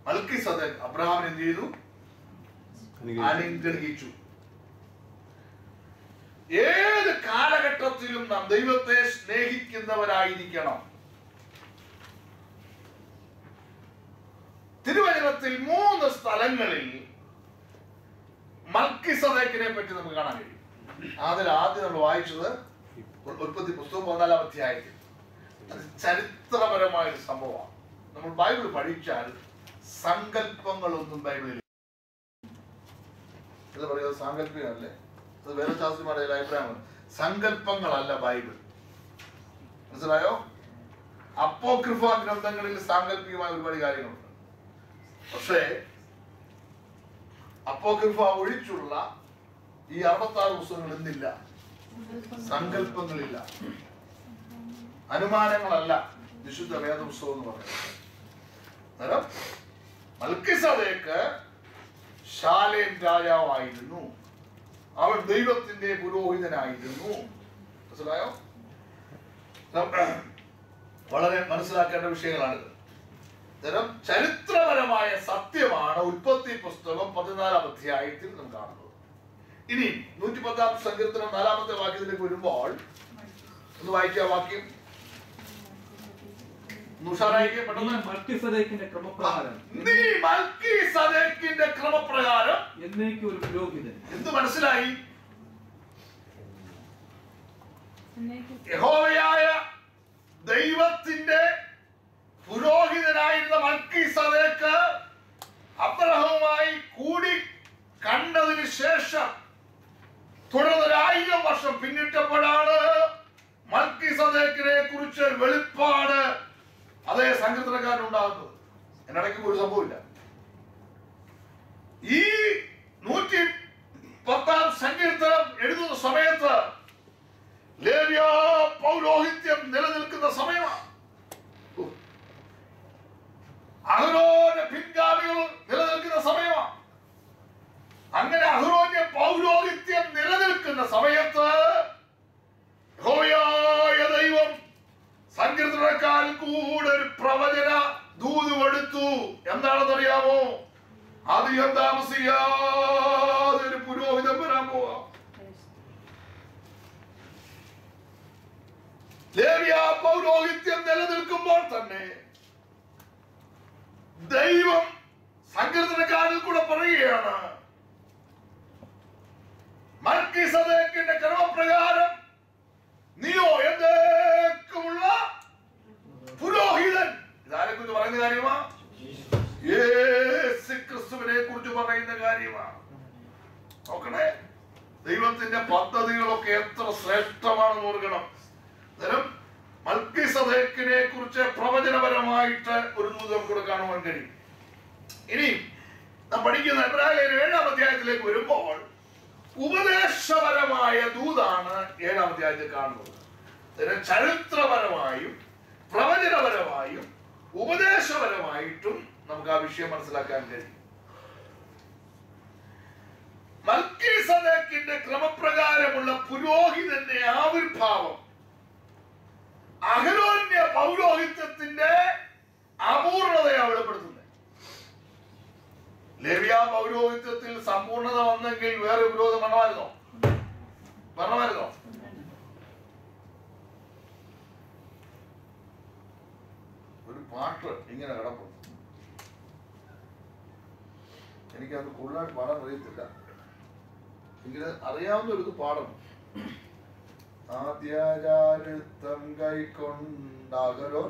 മൽക്കീസദേക്ക് അബ്രഹാമിനെ എന്ത് ചെയ്തു? അനുഗ്രഹിച്ചു. ഏത് കാലഘട്ടത്തിലും നാം ദൈവത്തെ സ്നേഹിക്കുന്നവരായിരിക്കണം. തിരുവചനത്തിൽ 3 സ്ഥലങ്ങളിൽ മൽക്കീസദേക്കിനെ പറ്റി നമുക്ക് കാണാൻ കഴിയും. അതിൽ ആദ്യം നമ്മൾ വായിച്ചത് ഉൽപ്പത്തി പുസ്തകം 14-ാം അധ്യായത്തിൽ. അത് ചരിത്രപരമായ ഒരു സംഭവമാണ്. നമ്മൾ ബൈബിൾ പഠിച്ചാൽ സങ്കല്പങ്ങളൊന്നും ബൈബിളിൽ ഇത് പറയുന്നത് സാങ്കല്പികമല്ലേ. അത് വേദശാസ്ത്രിമാരുടെ അഭിപ്രായമാണ്. സങ്കല്പങ്ങളല്ല ബൈബിൾ. മനസ്സിലായോ? അപ്പോക്രിഫ ഗ്രന്ഥങ്ങളിൽ സാങ്കല്പികമായ ഒരുപാട് കാര്യങ്ങളുണ്ട്. പക്ഷേ അപ്പോക്രിഫ ഒഴിച്ചുള്ള ഈ 66 പുസ്തകങ്ങൾ ഇന്നില്ല. സങ്കല്പങ്ങളില്ല, അനുമാനങ്ങളല്ല വിശുദ്ധ വേദപുസ്തകം എന്ന് പറയുന്നത്. മൽക്കീസദേക്ക് ശാലേം രാജാവായിരുന്നു. അവൻ ദൈവത്തിന്റെ പുരോഹിതനായിരുന്നു. മനസ്സിലായോ? വളരെ മനസ്സിലാക്കേണ്ട വിഷയങ്ങളാണിത്. ഇത്തരം ചരിത്രപരമായ സത്യമാണ് ഉൽപ്പത്തി പുസ്തകം 14-ാം അധ്യായത്തിൽ നാം കാണുന്നത്. ഇനി 110-ാം സങ്കീർത്തനം 4-ാമത്തെ വാക്യത്തിലേക്ക് വരുമ്പോൾ ഒന്ന് വായിക്കുക. വാക്യം മൽക്കീസദേക്കിന്റെ ക്രമപ്രകാരം എന്നേക്കും ഒരു പുരോഹിതൻ. എന്ത് മനസ്സിലായി? യഹോവയായ ദൈവത്തിന്റെ പുരോഹിതനായിരുന്ന മൽക്കീസദേക്ക് അബ്രഹാമുമായി കൂടി കണ്ടതിന് ശേഷം തുടർന്ന് 1000 വർഷം പിന്നിട്ടപ്പോഴാണ് മൽക്കീസദേക്കിനെ കുറിച്ച് വെളിപ്പാട് അതേ സങ്കീർത്തനക്കാരനുണ്ടാകുന്നത്. എന്നിടയ്ക്ക് ഒരു സംഭവമില്ല. ഈ 110-ാം സങ്കീർത്തനം എഴുതുന്ന സമയത്ത് ലേവ്യ പൗരോഹിത്യം നിലനിൽക്കുന്ന സമയമാണ്. അഹരോന്റെ പിൻഗാമികൾ നിലനിൽക്കുന്ന സമയമാണ്. അങ്ങനെ അഹരോന്റെ പൗരോഹിത്യം നിലനിൽക്കുന്ന സമയത്ത് യഹോവയായ ദൈവം സങ്കീർത്തനക്കാരിൽ കൂടെ ഒരു പ്രവചന ദൂത് കൊടുത്തു. എന്താണെന്നറിയാമോ? അധികം താമസിയാതെ ഒരു പുരോഹിതൻ വരാൻ പോവാ. ലേവ്യ പൗരോഹിത്യം നിലനിൽക്കുമ്പോൾ തന്നെ ദൈവം സങ്കീർത്തനക്കാരിൽ കൂടെ പറയുകയാണ്, മൽക്കീസദേക്കിന്റെ ക്രമപ്രകാരം നീയോ എന്നേക്കുമുള്ള പുരോഹിതൻ. ഇതാരെ കുറിച്ച് പറയുന്ന കാര്യമാ? യേശു ക്രിസ്തുവിനെ കുറിച്ച് പറയുന്ന കാര്യമാണ്. നോക്കണേ, ദൈവത്തിന്റെ പദ്ധതികളൊക്കെ എത്ര ശ്രേഷ്ഠമാണെന്ന് ഓർക്കണം. അന്നേരം മൽക്കീസദേക്കിനെ കുറിച്ച് പ്രവചനപരമായിട്ട് ഒരു ദൂത് നമുക്ക് കാണുവാൻ കഴിയും. ഇനി നാം പഠിക്കുന്ന എബ്രായർ 7-ാം അധ്യായത്തിലേക്ക് വരുമ്പോൾ ഉപദേശപരമായ ദൂതാണ് 7-ാം അധ്യായത്തിൽ കാണുന്നത്. ചരിത്രപരമായും പ്രവചനപരമായും ഉപദേശപരമായിട്ടും നമുക്ക് ആ വിഷയം മനസ്സിലാക്കാൻ കഴിയും. മൽക്കീസദേക്കിന്റെ ക്രമപ്രകാരമുള്ള പുരോഹിതന്റെ ആവിർഭാവം അഹരോന്യ പൗരോഹിത്യത്തിന്റെ അപൂർണതയാണ് വെളിപ്പെടുത്തുന്നത്. ലേവ്യ പൗരോഹിത്യത്തിൽ സമ്പൂർണത വന്നെങ്കിൽ വേറെ വിരോധം വരണമായിരുന്നോ? ഒരു പാട്ട് ഇങ്ങനെ കിടപ്പുണ്ട്, എനിക്കത് കൂടുതലായിട്ട് പാടാൻ അറിയത്തില്ല, എങ്കിലും അറിയാവുന്ന ഒരു പാടണം. ആദ്യാചാരത്വം കൈക്കൊണ്ടാകരോ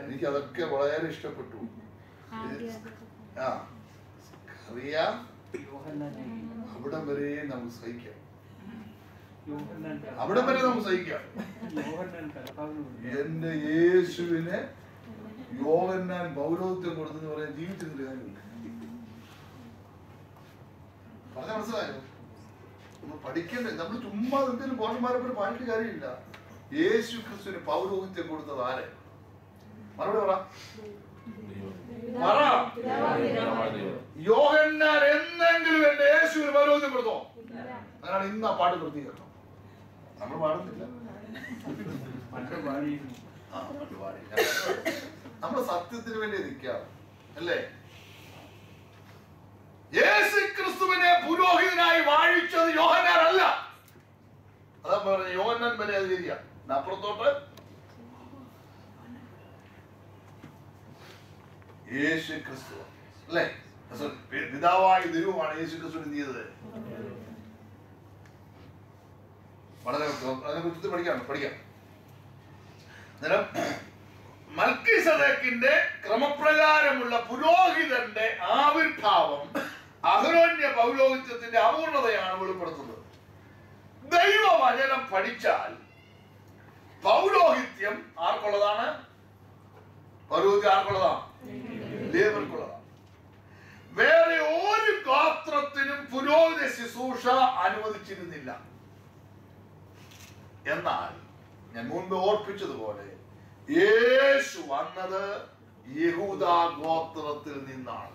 എനിക്ക് അതൊക്കെ വളരെ ഇഷ്ടപ്പെട്ടു. അവിടം വരെ നമുക്ക് സഹിക്കാം, അവിടം വരെ നമുക്ക് സഹിക്കാം. എന്റെ യേശുവിനെ യോഹന്നാൻ പൗരോഹിത്യം കൊടുത്തെന്ന് പറയാൻ ജീവിച്ചിരുന്നില്ല. പറഞ്ഞ മനസ്സിലായോ? നമ്മൾ പഠിക്കണ്ടേ? നമ്മൾ ചുമ്മാ എന്തെങ്കിലും ബോധന്മാരെ പോലെ പാടിയിട്ട് കാര്യമില്ല. യേശു ക്രിസ്തുവിന് പൗരോഹിത്യം കൊടുത്തത് ആരെ? മറുപടി പറ. യോഹന്നാൻ എന്തെങ്കിലും എന്റെ യേശുവിന് പൗരോഹിത്യം കൊടുത്തോ? അങ്ങനെയാണ് ഇന്ന് ആ പാട്ട് നിർത്തിക്കണം. നമ്മൾ പാടുന്നില്ല, നമ്മൾ സത്യത്തിന് വേണ്ടി നിൽക്കാം അല്ലേ? യേശു ക്രിസ്തുവിനെ പുരോഹിതനായി വാഴിച്ചത് യോഹന്നാൻ അല്ല. അതാ പറഞ്ഞ യോഹന്നാൻ വരെ അത് ശരിയാ. അപ്പുറത്തോട്ട് യേശു ക്രിസ്തു അല്ലേ? പിതാവായ ദൈവമാണ് യേശു ക്രിസ്തു എന്ത് ചെയ്തത്? വളരെ അതിനെക്കുറിച്ച് പഠിക്കാം. മൽക്കീസദേക്കിന്റെ ക്രമപ്രകാരമുള്ള പുരോഹിതന്റെ ആവിർഭാവം അഹരോന്യ പൗരോഹിത്യത്തിന്റെ അപൂർണതയാണ് വെളിപ്പെടുത്തുന്നത്. ദൈവവചനം പഠിച്ചാൽ പൗരോഹിത്യം ആർക്കുള്ളതാണ്? പൗരോഹിത്യം ആർക്കുള്ളതാണ്? ലേവ്യർക്കുള്ളതാണ്. വേറെ ഒരു ഗോത്രത്തിനും പുരോഹിത ശുശ്രൂഷ അനുവദിച്ചിരുന്നില്ല. എന്നാൽ ഞാൻ മുൻപ് ഓർപ്പിച്ചതുപോലെ യേശു വന്നത് യഹൂദ ഗോത്രത്തിൽ നിന്നാണ്.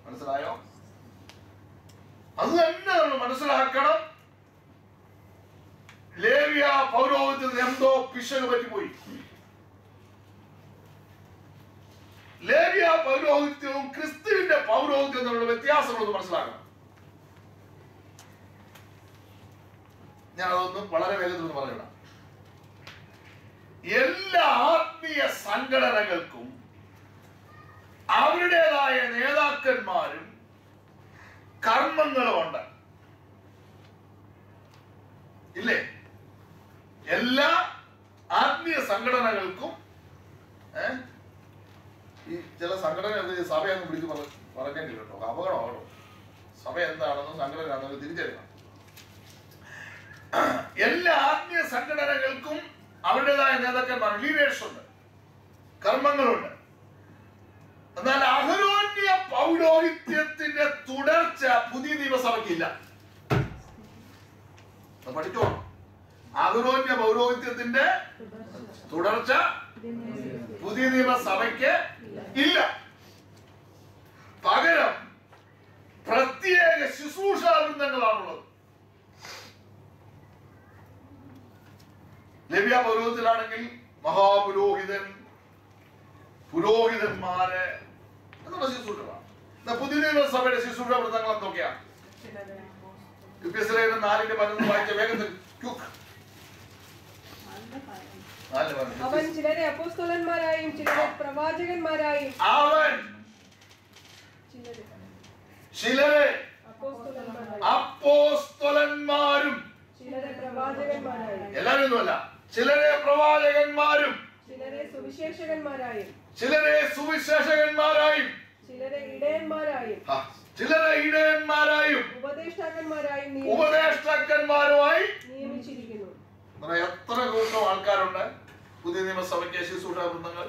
മനസ്സിലായോ? അത് തന്നെ നമ്മൾ മനസ്സിലാക്കണം. ലേവ്യ പൗരോഹിത്യത്തിന് എന്തോ പിശക് പറ്റിപ്പോയി. ലേവ്യ പൗരോഹിത്യവും ക്രിസ്തുവിന്റെ പൗരോഹിത്യവും തമ്മിലുള്ള വ്യത്യാസങ്ങളൊന്നും മനസ്സിലാക്കണം. ഞാൻ അതൊന്നും വളരെ വേഗത്തിൽ പറയണം. എല്ലാ ആത്മീയ സംഘടനകൾക്കും അവരുടേതായ നേതാക്കന്മാരും കർമ്മങ്ങളും ഉണ്ട്, ഇല്ലേ? എല്ലാ ആത്മീയ സംഘടനകൾക്കും ഈ ചില സംഘടനകൾക്ക് സഭയൊന്നും വിളിച്ച് പറഞ്ഞെങ്കിൽ കേട്ടോ, അപകടമാകണം. സഭ എന്താണെന്നും സംഘടന ആണെന്നും തിരിച്ചറിയണം. എല്ലാ ആത്മീയ സംഘടനകൾക്കും അവരുടേതായ നേതാക്കന്മാർ, ലീഡേഴ്സ് ഉണ്ട്, കർമ്മങ്ങളുണ്ട്. എന്നാൽ അഹരോന്യ പൗരോഹിത്യത്തിന്റെ തുടർച്ച പുതിയ നിയമസഭയ്ക്കില്ല. പഠിച്ചോളാം. അഹരോന്യ പൗരോഹിത്യത്തിന്റെ തുടർച്ച പുതിയ നിയമസഭയ്ക്ക് ഇല്ല. പകരം പ്രത്യേക ശുശ്രൂഷാ വൃന്ദങ്ങളാണുള്ളത്. ലേവ്യ പൗരോഹിത്യത്തിലാണെങ്കിൽ മഹാപുരോഹിതൻ, പുരോഹിതന്മാര് എന്നുള്ള ശുശ്രൂഷകളാണ്. പുതിയ നിയമസഭയുടെ ശുശ്രൂഷ വൃത്തങ്ങൾ എന്തൊക്കെയാണ്? 4:11 വായിച്ച വേഗത്തിൽ. അവൻ ചിലരെ അപ്പോസ്തലന്മാരായും ചിലരെ പ്രവാചകന്മാരായും ചിലരെ അപ്പോസ്തലന്മാരും എല്ലാവരൊന്നുമല്ല, ചിലരെ പ്രവാചകന്മാരും ചിലരെ സുവിശേഷകന്മാരായും ചിലരെ സുവിശേഷകന്മാരായും ചിലരെ ഇടയന്മാരായും ഉപദേഷ്ടാക്കന്മാരുമായി നിയമിച്ചിരിക്കുന്നു. എത്ര കൂട്ടം ആൾക്കാരുണ്ട് പുതിയ നിയമസഭയ്ക്ക് ശുശ്രൂഷ വൃന്ദങ്ങൾ?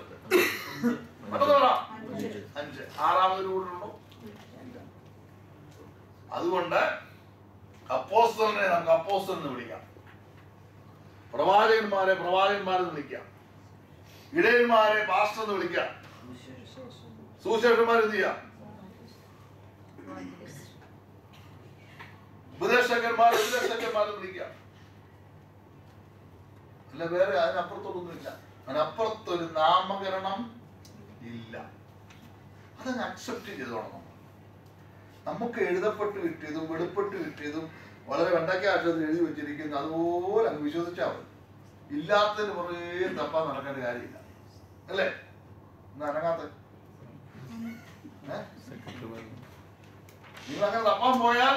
5. ആറാമതൊരു കൂട്ടുണ്ടോ? അതുകൊണ്ട് അപ്പോസ്തലനെ നമുക്ക് അപ്പോസ്തലൻ എന്ന് വിളിക്കാം, പ്രവാചകന്മാരെ പ്രവാചകന്മാരെന്ന് വിളിക്കാം, ഇടയന്മാരെ പാസ്റ്റർ എന്ന് വിളിക്കാം, സുവിശേഷന്മാരെന്ത് ചെയ്യാം? ഉപദേശകന്മാരെന്ന് വിളിക്കാം. അല്ല വേറെ അതിനപ്പുറത്തോടൊന്നുമില്ല. അതിനപ്പുറത്തൊരു നാമകരണം ഇല്ല. അതങ്ങ് അക്സെപ്റ്റ് ചെയ്തോണം. നമുക്ക് എഴുതപ്പെട്ട് കിട്ടിയതും വെളിപ്പെട്ട് കിട്ടിയതും വളരെ വെണ്ടയ്ക്ക അക്ഷരത്തിൽ എഴുതി വെച്ചിരിക്കുന്നു അതുപോലെ അങ്ങ് വിശ്വസിച്ചാൽ മതി. ഇല്ലാത്തതിന് കുറേ തപ്പാൻ നടക്കേണ്ട കാര്യമില്ല, അല്ലേ? ഇന്ന് അനങ്ങാത്ത നിങ്ങൾ അങ്ങനെ തപ്പാൻ പോയാൽ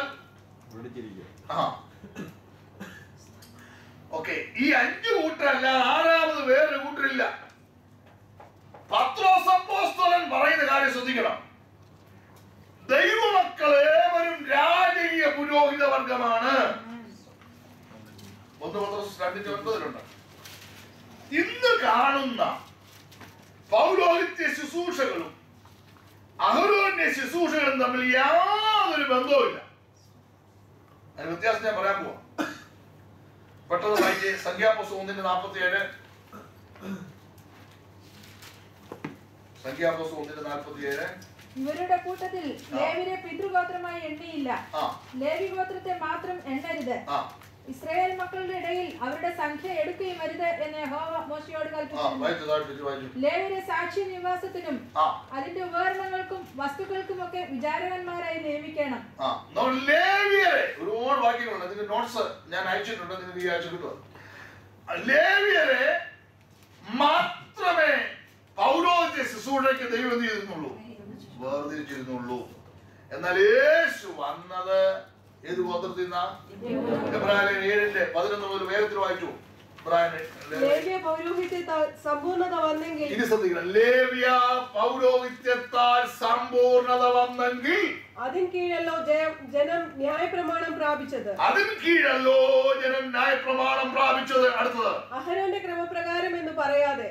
ഓക്കെ. ഈ 5 കൂട്ടരല്ല, 6ാമത് വേറൊരു കൂട്ടരില്ല. പത്രോസ് അപ്പോസ്തലൻ പറയുന്ന കാര്യം ശ്രദ്ധിക്കണം. ദൈവമക്കളേവരും രാജകീയ പുരോഹിത വർഗമാണ്. 1 പത്രോസ് 2:9 ഇന്ന് കാണുന്ന പൗരോഹിത്യ ശുശ്രൂഷകളും അഹരോന്യ ശുശ്രൂഷകളും തമ്മിൽ യാതൊരു ബന്ധവുമില്ല. അതിന് വ്യത്യാസം ഞാൻ പറയാൻ പോവാം. പെട്ടെന്ന് വായിച്ച് സംഖ്യാപുസ്തകം 1:47. സംഖ്യാപുസ്തകം 1:47. ഇവരുടെ കൂട്ടത്തിൽ ലേവിയെ പിതൃഗോത്രമായി എണ്ണിയില്ല. ലേവി ഗോത്രത്തെ മാത്രം എണ്ണരുത്. ഇസ്രായേൽ മക്കളുടെ ഇടയിൽ അവരുടെ സംഖ്യ എടുക്കുകയും അരുത് എന്ന് യഹോവ മോശയോട് കൽപ്പിച്ചു. ലേവിയെ സാക്ഷി നിവാസത്തിനും അതിന്റെ ഉപകരണങ്ങൾക്കും വസ്തുക്കൾക്കും ഒക്കെ വിചാരകന്മാരായി നിയമിക്കണം. ഒരുപാട് വാക്യങ്ങളുണ്ട്. നിങ്ങൾക്ക് നോട്ട്സ് ഞാൻ അയച്ചിട്ടുണ്ട്, നിങ്ങൾക്ക് ഈ ആഴ്ച കിട്ടും. ലേവിയരെ മാത്രമേ പൗരോഹിത്യ ശുശ്രൂഷയ്ക്ക് ദൈവം എന്ത് ചെയ്തിരുന്നുള്ളൂ? വേർതിരിച്ചിരുന്നുള്ളൂ. എന്നാൽ യേശു വന്നത് ഏത് ഗോത്രത്തിൽ നിന്നാ? എബ്രായർ 7:11 മുതൽ വേഗത്തിൽ വായിച്ചു. സമ്പൂർണത വന്നെങ്കിൽ, ഇനി ശ്രദ്ധിക്കണം, ലേവ്യ പൗരോഹിത്യത്താൽ സമ്പൂർണത വന്നെങ്കിൽ അതിൻ കീഴല്ലോ ജനം ന്യായപ്രമാണം പ്രാപിച്ചത്. അതിന് കീഴല്ലോ ജനം ന്യായപ്രമാണം പ്രാപിച്ചത്. അടുത്തത് അഹരോന്റെ ക്രമപ്രകാരം എന്ന് പറയാതെ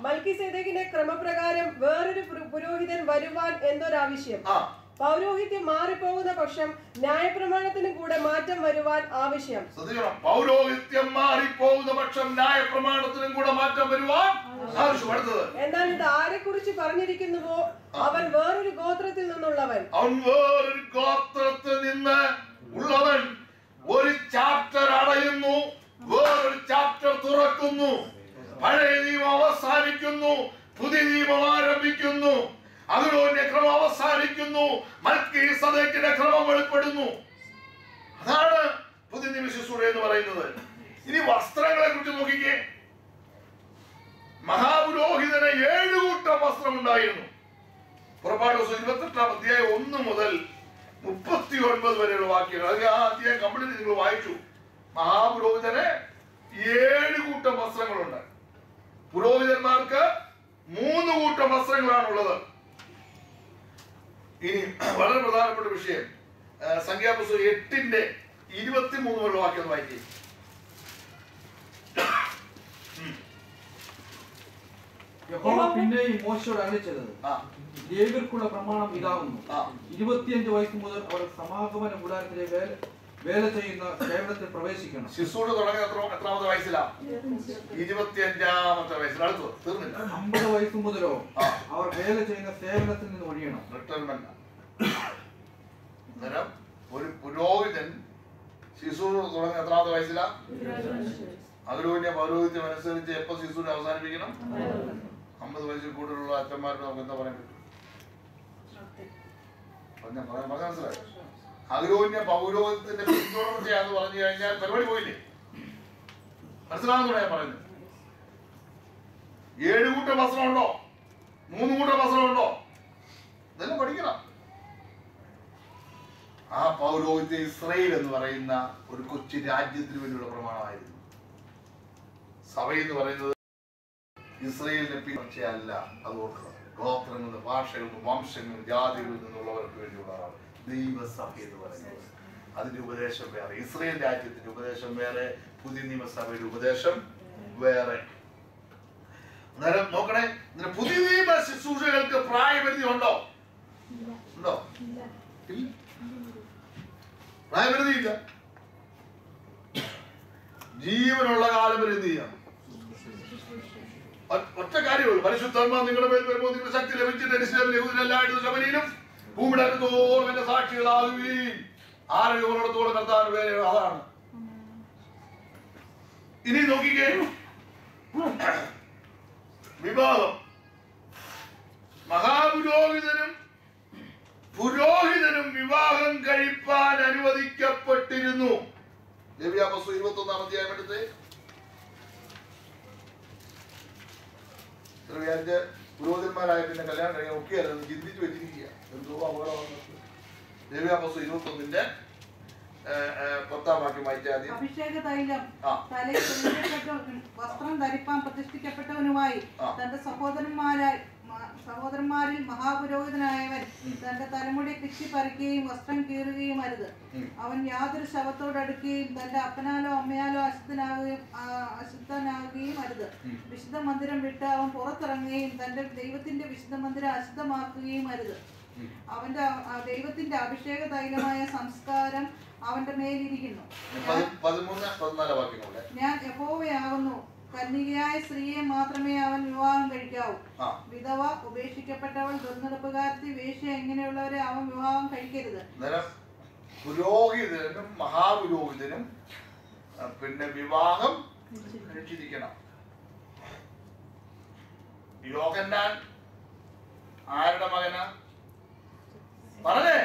മൽക്കിസേദെക്കിന്റെ ക്രമപ്രകാരം വേറൊരു പുരോഹിതൻ വരുവാൻ എന്തൊരാവശ്യം? പൗരോഹിത്യം മാറിപ്പോകുന്ന പക്ഷം ന്യായപ്രമാണത്തിന് കൂടെ മാറ്റം വരുവാൻ ആവശ്യം. പൗരോഹിത്യം മാറിപ്പോകുന്ന പക്ഷം ന്യായപ്രമാണത്തിനും കൂടെ മാറ്റം വരുവാൻ ആവശ്യം. അടുത്തത്, എന്നാൽ ഇത് ആരെ കുറിച്ച് പറഞ്ഞിരിക്കുന്നുവോ അവൻ വേറൊരു ഗോത്രത്തിൽ നിന്നുള്ളവൻ. അവൻ വേറൊരു ഗോത്രത്തിൽ നിന്ന് ഉള്ളവൻ. ഒരു ചാപ്റ്റർ അടയുന്നു, വേറൊരു ചാപ്റ്റർ തുറക്കുന്നു. പഴയ നിയമം അവസാനിക്കുന്നു, പുതിയ നിയമം ആരംഭിക്കുന്നു. അഹരോന്റെ ക്രമം അവസാനിക്കുന്നു, മൽക്കീസേദെക്കിന്റെ ക്രമം വെളിപ്പെടുന്നു. അതാണ് പുതിയ നിയമ ശുശ്രൂഷ എന്ന് പറയുന്നത്. ഇനി വസ്ത്രങ്ങളെ കുറിച്ച് നോക്കിക്കേ. മഹാപുരോഹിതന് 7 കൂട്ടം വസ്ത്രം ഉണ്ടായിരുന്നു. പുറപ്പാട് 28 1 മുതൽ 39 വരെയുള്ള വാക്യങ്ങൾ. അത് ആ അധ്യായം കംപ്ലീറ്റ് നിങ്ങൾ വായിച്ചു. മഹാപുരോഹിതന് 7 കൂട്ടം വസ്ത്രങ്ങളുണ്ട്. പുരോഹിതന്മാർക്ക് 3 കൂട്ടം വസ്ത്രങ്ങളാണുള്ളത്. ഇനി വളരെ പ്രധാനപ്പെട്ട വിഷയം, സംഖ്യാപുസ്തകം 8:23 വരെയുള്ള വാക്യം വായിക്കേ. യഹോവ പിന്നെയും മോശയോട് അരുളിച്ചത്, ലേവ്യർക്കുള്ള പ്രമാണം ഇതാകുന്നു. 25 വയസ്സ് മുതൽ അവർ സമാഗമന കൂടാരത്തിലെ വേല ചെയ്യുന്ന സേവനത്തിൽ പ്രവേശിക്കണം. ശുശ്രൂഷ തുടങ്ങിയ എത്രാമത്തെ വയസ്സിലാണ്? 25-ാമത്തെ വയസ്സിൽ. അടുത്തത് തീർന്നില്ല. 50 വയസ്സ് മുതലോ അവർ വേല ചെയ്യുന്ന സേവനത്തിൽ നിന്ന് ഒഴിയണം. റിട്ടയർമെന്റ്. അന്നേരം ഒരു പുരോഹിതൻ ശുശ്രൂഷ തുടങ്ങിയ എത്രാമത്തെ വയസ്സിലാ? അഹരോന്റെ പൗരോഹിത്യം അനുസരിച്ച് എപ്പോ ശുശ്രൂഷ അവസാനിപ്പിക്കണം? 50 വയസ്സിൽ കൂടുതലുള്ള അച്ഛന്മാരോട് നമുക്ക് എന്താ പറയാൻ പറ്റും? മനസ്സിലായോ? അഹരോന്റെ പൗരോഹിത്യത്തിന്റെ പിന്തുടർച്ചയാന്ന് പറഞ്ഞു കഴിഞ്ഞാൽ പരിപാടി പോയില്ലേ? മനസ്സിലാകുന്നോടെ ഞാൻ പറയുന്നത്. 7 കൂട്ടം വസ്ത്രമുണ്ടോ? 3 കൂട്ടം വസ്ത്രമുണ്ടോ? ഇതെല്ലാം പഠിക്കണം. ആ പൗരോഹിത്യ ഇസ്രായേൽ എന്ന് പറയുന്ന ഒരു കൊച്ചു രാജ്യത്തിന് വേണ്ടിയുള്ള പ്രമാണമായിരുന്നു. സഭ എന്ന് പറയുന്നത് ഇസ്രായേലിന്റെ പിന്തുടർച്ചയല്ല. അത് ഓർക്കണം. ഗോത്രങ്ങളിൽ, ഭാഷകളിൽ, വംശങ്ങളിൽ, ജാതികളിൽ നിന്നുള്ളവർക്ക് വേണ്ടിയുള്ളതാണ് ദൈവസഭ എന്ന് പറയുന്നത്. അതിന്റെ ഉപദേശം വേറെ. ഇസ്രായേൽ രാജ്യത്തിന്റെ ഉപദേശം വേറെ, പുതിയ നിയമസഭയുടെ ഉപദേശം വേറെ. അന്നേരം നോക്കണേ, പുതിയ നിയമ ശുശ്രൂഷകൾക്ക് പ്രായപരിധി ഉണ്ടോ? ഉണ്ടോ? ഇല്ല, പ്രായപരിധി ഇല്ല. ജീവനുള്ള കാലം വരെ എന്ത് ചെയ്യാം? ഒറ്റ കാര്യമുള്ളൂ, പരിശുദ്ധാത്മാവ് നിങ്ങളുടെ മേൽ വരുമ്പോൾ നിങ്ങളുടെ ശക്തി ലഭിച്ചിട്ട് ശബരിയിലും ഭൂമിടത്തോളം എന്റെ സാക്ഷികളാകുകയും ആരോഗ്യത്തോളം കർത്താവിന്റെ പേര്. അതാണ്. ഇനി നോക്കിക്കേ, വിവാഹം പുരോഹിതനും വിവാഹം കഴിപ്പാൻ അനുവദിക്കപ്പെട്ടിരുന്നു. ലേവ്യാപുസ്തകം 21-ാം അധ്യായം എടുത്ത് വിചാരിച്ച് പുരോഹിതന്മാരായ പിന്നെ കല്യാണം കഴിയാൻ ഒക്കെയല്ലെന്ന് ചിന്തിച്ചു വെച്ചിരിക്കുക. എന്തോ അപകടമാണ്. ലേവ്യാപുസ്തകം 21-ന്റെ 10-ാം വാക്യം വായിച്ചാൽ അഭിഷേക തൈലം തലയിൽ വസ്ത്രം ധരിപ്പാൻ പ്രതിഷ്ഠിക്കപ്പെട്ടവനുമായി തന്റെ സഹോദരന്മാരിൽ മഹാപുരോഹിതനായവൻ തന്റെ തലമുടി പിച്ചി പറിക്കുകയും വസ്ത്രം കീറുകയും അരുത്. അവൻ യാതൊരു ശവത്തോടടുക്കുകയും തന്റെ അപ്പനാലോ അമ്മയാലോ അശുദ്ധനാവുകയും അരുത്. വിശുദ്ധ മന്ദിരം വിട്ട് അവൻ പുറത്തിറങ്ങുകയും തന്റെ ദൈവത്തിന്റെ വിശുദ്ധ മന്ദിരം അശുദ്ധമാക്കുകയും അരുത്. അവന്റെ ദൈവത്തിന്റെ അഭിഷേക തൈലമായ സംസ്കാരം അവന്റെ മേലിരിക്കുന്നു. ഞാൻ യഹോവയാകുന്നു. കന്യകയായ സ്ത്രീയെ മാത്രമേ അവൻ വിവാഹം കഴിക്കാവൂ. വിധവ, ഉപേക്ഷിക്കപ്പെട്ടവൾ, ദുർനടപ്പുകാരത്തി, വേശ്യ ഇങ്ങനെയുള്ളവരെ അവൻ വിവാഹം കഴിക്കരുത്. പുരോഹിതനും മഹാപുരോഹിതനും പിന്നെ വിവാഹം കഴിച്ചിരിക്കണം. യോഹന്നാൻ ആരുടെ മകനാ? പറഞ്ഞേ,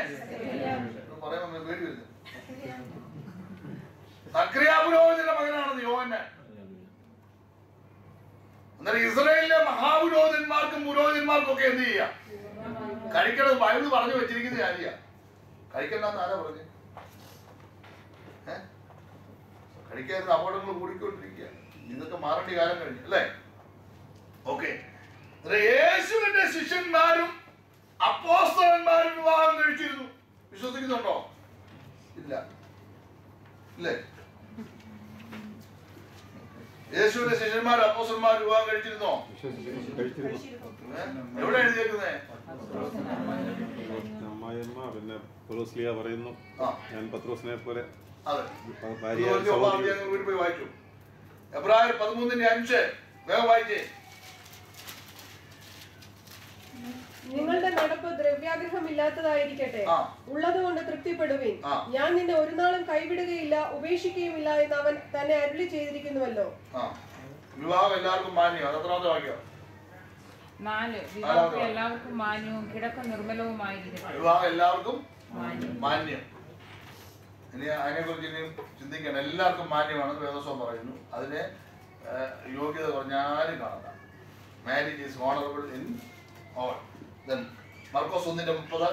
പറയാൻ പേടി വരുന്നത്. സക്രിയ പുരോഹിതന്റെ മകനാണെന്ന് യോഹന്നാൻ. എന്നാൽ ഇസ്രായേലിലെ മഹാപുരോഹിതന്മാർക്കും പുരോഹിതന്മാർക്കും ഒക്കെ എന്ത് ചെയ്യാം? കഴിക്കണത് ബൈബിൾ പറഞ്ഞു വെച്ചിരിക്കുന്ന കാര്യ. കഴിക്കണ്ടെന്ന് ആരാ പറഞ്ഞു? കഴിക്കാത്ത അപകടങ്ങൾ കൂടിക്കൊണ്ടിരിക്കുക. ഇതൊക്കെ മാറേണ്ട കാലം കഴിഞ്ഞു അല്ലേ? ഓക്കെ. യേശുവിന്റെ ശിഷ്യന്മാരും അപ്പോസ്തലന്മാരും വിവാഹം കഴിച്ചിരുന്നു. വിശ്വസിക്കുന്നുണ്ടോ? ഇല്ല. ഇല്ലേ? യേശുവിന്റെ ശിഷ്യന്മാരും അപ്പോസ്തലന്മാരും വിവാഹം കഴിച്ചിരുന്നോ? എവിടെ എഴുതിയേക്കുന്നേ? പിന്നെ പൗലോസ്ലീഹ പറയുന്നു, ഞാൻ പത്രോസിനെ പോലെ. വീട്ടിൽ പോയി വായിച്ചു. എബ്രായർ 13:5 വേഗം വായിച്ചേ. നിങ്ങളുടെ നടപ്പ് ദ്രവ്യാഗ്രഹമില്ലാത്തതായിരിക്കട്ടെ, ഉള്ളതുകൊണ്ട് തൃപ്തിപ്പെടുവിൻ. ഞാൻ നിന്നെ ഒരു നാളും കൈവിടുകയില്ല, ഉപേക്ഷിക്കുകയുമില്ല എന്ന് അവൻ തന്നെ അരുളി ചെയ്തിരിക്കുന്നുവല്ലോ. വിവാഹം എല്ലാവർക്കും മാന്യം. അതെത്രാമത്തെ വാക്യം? 4. വിവാഹം എല്ലാവർക്കും മാന്യവും കിടക്ക നിർമ്മലവുമായിരിക്കും. വിവാഹം എല്ലാവർക്കും മാന്യം. ഇനി അതിനെക്കുറിച്ച് ഇനിയും ചിന്തിക്കണം. എല്ലാവർക്കും മാന്യമാണെന്ന് വേദോസ്തവം പറയുന്നു. അതിന് യോഗ്യത കുറഞ്ഞാലും കാണണ്ട. Marriage is honourable in all. മർക്കോസ് 1:30.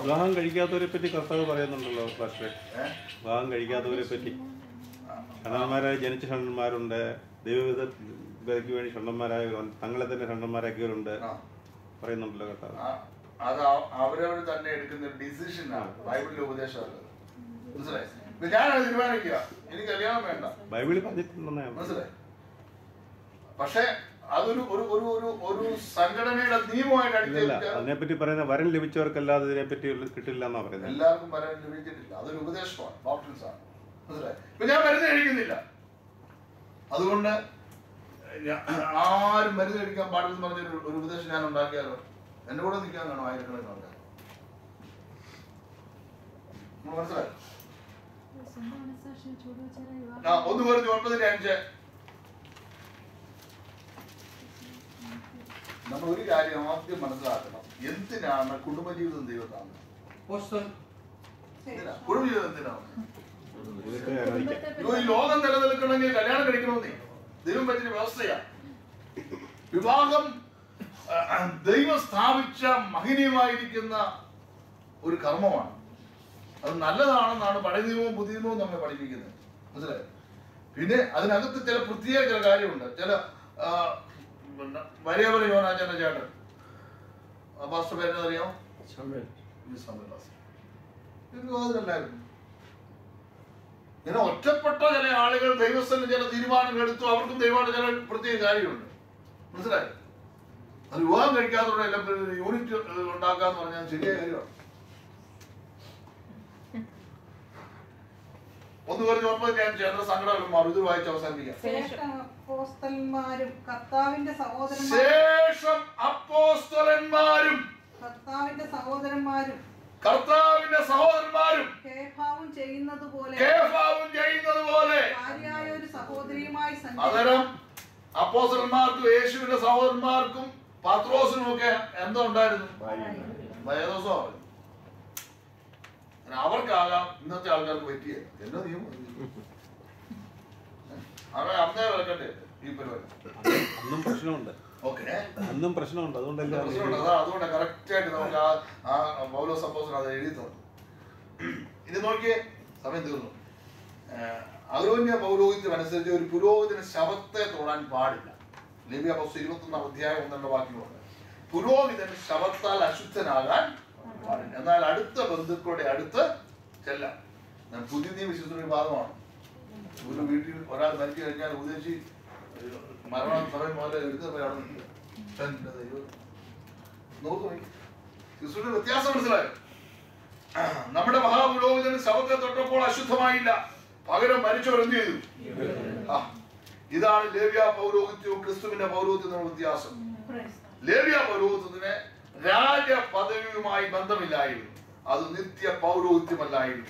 വിവാഹം കഴിക്കാത്തവരെ പറ്റി കർത്താവ് പറയുന്നുണ്ടല്ലോ പക്ഷേ. വിവാഹം കഴിക്കാത്തവരെ പറ്റി ഷണ്ടന്മാരായി ജനിച്ച ഷണ്ടന്മാരുണ്ട്, ദൈവവിധക്ക് വേണ്ടി ഷണ്ടന്മാരായവരുണ്ട്, തങ്ങളെ തന്നെ ഷണ്ടന്മാരാക്കിയവരുണ്ട് പറയുന്നുണ്ടല്ലോ കർത്താവ്. അത് അവരവർ തന്നെ എടുക്കുന്ന ഡിസിഷനാണ്, ബൈബിളിലെ ഉപദേശമല്ല. മനസ്സിലായി? ഞാനത് തീരുമാനിക്കുക, എനിക്ക് കല്യാണം വേണ്ട, ബൈബിളിൽ പറഞ്ഞിട്ടുണ്ടെന്ന് മനസ്സിലായി. പക്ഷെ അതൊരു ഒരു ഒരു ഒരു ഒരു സംഘടനയുടെ നിയമമായിട്ട് അതിനെപ്പറ്റി പറയുന്ന വരൻ ലഭിച്ചവർക്കല്ലാതെ ഇതിനെപ്പറ്റി കിട്ടില്ല എന്നാ പറയുന്നത്. എല്ലാവർക്കും വരൻ ലഭിച്ചിട്ടില്ല. അതൊരു ഉപദേശമാണ്, ഡോക്ടറിൻസ് ആണ്. മനസ്സിലായി? ഇപ്പൊ ഞാൻ മരുന്ന് കഴിക്കുന്നില്ല, അതുകൊണ്ട് ആരും മരുന്ന് കഴിക്കാൻ പാടില്ലെന്ന് പറഞ്ഞ ഒരു ഉപദേശം ഞാൻ ഉണ്ടാക്കിയാലോ? എന്റെ കൂടെ നിൽക്കാൻ കാണും ആയിരക്കണക്കിന് ആൾക്കാർ. മനസ്സിലായി? 1:9-5 നമ്മൾ ഒരു കാര്യം ആദ്യം മനസ്സിലാക്കണം. എന്തിനാണ് കുടുംബജീവിതം ദൈവത്താണ്? കുടുംബജീവിതം എന്തിനാണ്? ഈ ലോകം നിലനിൽക്കണമെങ്കിൽ കല്യാണം കഴിക്കണമെന്നേ ദൈവം പറ്റിയ വ്യവസ്ഥയാ. വിവാഹം ദൈവം സ്ഥാപിച്ച മഹനീയമായിരിക്കുന്ന ഒരു കർമ്മമാണ്. അത് നല്ലതാണെന്നാണ് പഴയ നിയമവും പുതിയ നിയമവും നമ്മെ പഠിപ്പിക്കുന്നത്. മനസ്സിലായോ? പിന്നെ അതിനകത്ത് ചില പ്രത്യേക ചില കാര്യമുണ്ട്. ചില വലിയ വലിയ യോനാചാന്റെ ചേട്ടൻ പാസ്റ്റർ പേരെന്നറിയാമോ? വിവാഹത്തിനല്ലായിരുന്നു. ഇങ്ങനെ ഒറ്റപ്പെട്ട ചില ആളുകൾ ദൈവസ്ഥന് ചില തീരുമാനങ്ങൾ എടുത്തു. അവർക്കും ദൈവമായിട്ട് ചില പ്രത്യേക കാര്യമുണ്ട്. മനസ്സിലായോ? അത് വിവാഹം കഴിക്കാത്തവരുടെ എല്ലാം യൂണിറ്റ് ഉണ്ടാക്കാന്ന് പറഞ്ഞാൽ ശരിയായ കാര്യമാണ്. 1:9 ചേർന്ന സംഘടന മാറും. ഇത് വായിച്ച് അവസാനിപ്പിക്കാം. ശേഷം കർത്താവിന്റെ കർത്താവിന്റെ സഹോദരന്മാരും കേഫാവും ചെയ്യുന്നത് പോലെ ഭാര്യയായ ഒരു സഹോദരിയുമായി അന്നേരം അപ്പോസ്തലന്മാർക്കും യേശുവിന്റെ സഹോദരന്മാർക്കും പത്രോസിനും ഒക്കെ എന്തോ ഉണ്ടായിരുന്നു? ഭയദോഷോ. അവർക്കാകാം, ഇന്നത്തെ ആൾക്കാർക്ക് പറ്റിയ എന്താ നിയമം? അങ്ങനെ അന്നേ വരക്കട്ടെ ഈ പരിപാടി. അന്നും പ്രശ്നമുണ്ട്. അന്നും പ്രശ്നമുണ്ട്. അതുകൊണ്ടല്ലേ അതുകൊണ്ട് കറക്റ്റ് ആയിട്ട് നമുക്ക് ആ പൗലോസ് അപ്പോസ്തലൻ അത് എഴുതി തന്നു. ഇത് നോക്കിയേ, സമയം തീർന്നു. അഹരോന്യ പൗരോഹിത്യം അനുസരിച്ച് ഒരു പുരോഹിതന് ശവത്തെ തൊടാൻ പാടില്ല. ലേവ്യ പുസ്തകം 21 അധ്യായം 1 വാക്യങ്ങളുണ്ട്. പുരോഹിതൻ ശവത്താൽ അശുദ്ധനാകാൻ പാടില്ല. എന്നാൽ അടുത്ത ബന്ധുക്കളുടെ അടുത്ത് ചെല്ലാം. പുതിയ നിയമവിശുദ്ധ ഭാഗമാണ്. ഒരു വീട്ടിൽ ഒരാൾ മരിച്ചു കഴിഞ്ഞാൽ ഉപദേശി മരണ സമയം പോലെ എടുക്കുന്ന അവിടെ ശിശുവിന്റെ വ്യത്യാസം മനസ്സിലായോ? നമ്മുടെ മഹാപുരോഹിതന് ശവത്തെ തൊട്ടപ്പോൾ അശുദ്ധമായില്ല, പകരം മരിച്ചവർ എന്ത് ചെയ്തു? ഇതാണ് ലേവ്യ പൗരോഹിത്യവും ക്രിസ്തുവിന്റെ പൗരോഹിത്യവും തമ്മിലുള്ള വ്യത്യാസം. ലേവ്യ പൗരോഹിത്യത്തിന് രാജപദവിയുമായി ബന്ധമില്ലായിരുന്നു, അത് നിത്യ പൗരോഹിത്യമല്ലായിരുന്നു.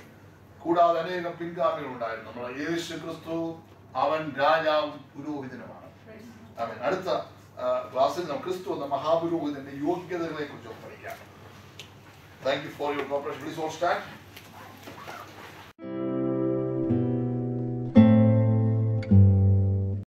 കൂടാതെ അനേകം പിൻഗാമികൾ ഉണ്ടായിരുന്നു. നമ്മുടെ യേശു ക്രിസ്തു അവൻ രാജാവും പുരോഹിതനുമാണ്. അടുത്ത ക്ലാസ്സിൽ നാം ക്രിസ്തു എന്ന മഹാപുരോഹിതന്റെ യോഗ്യതകളെ കുറിച്ച് പഠിക്കാം. Thank you for your corporation. Please all stand.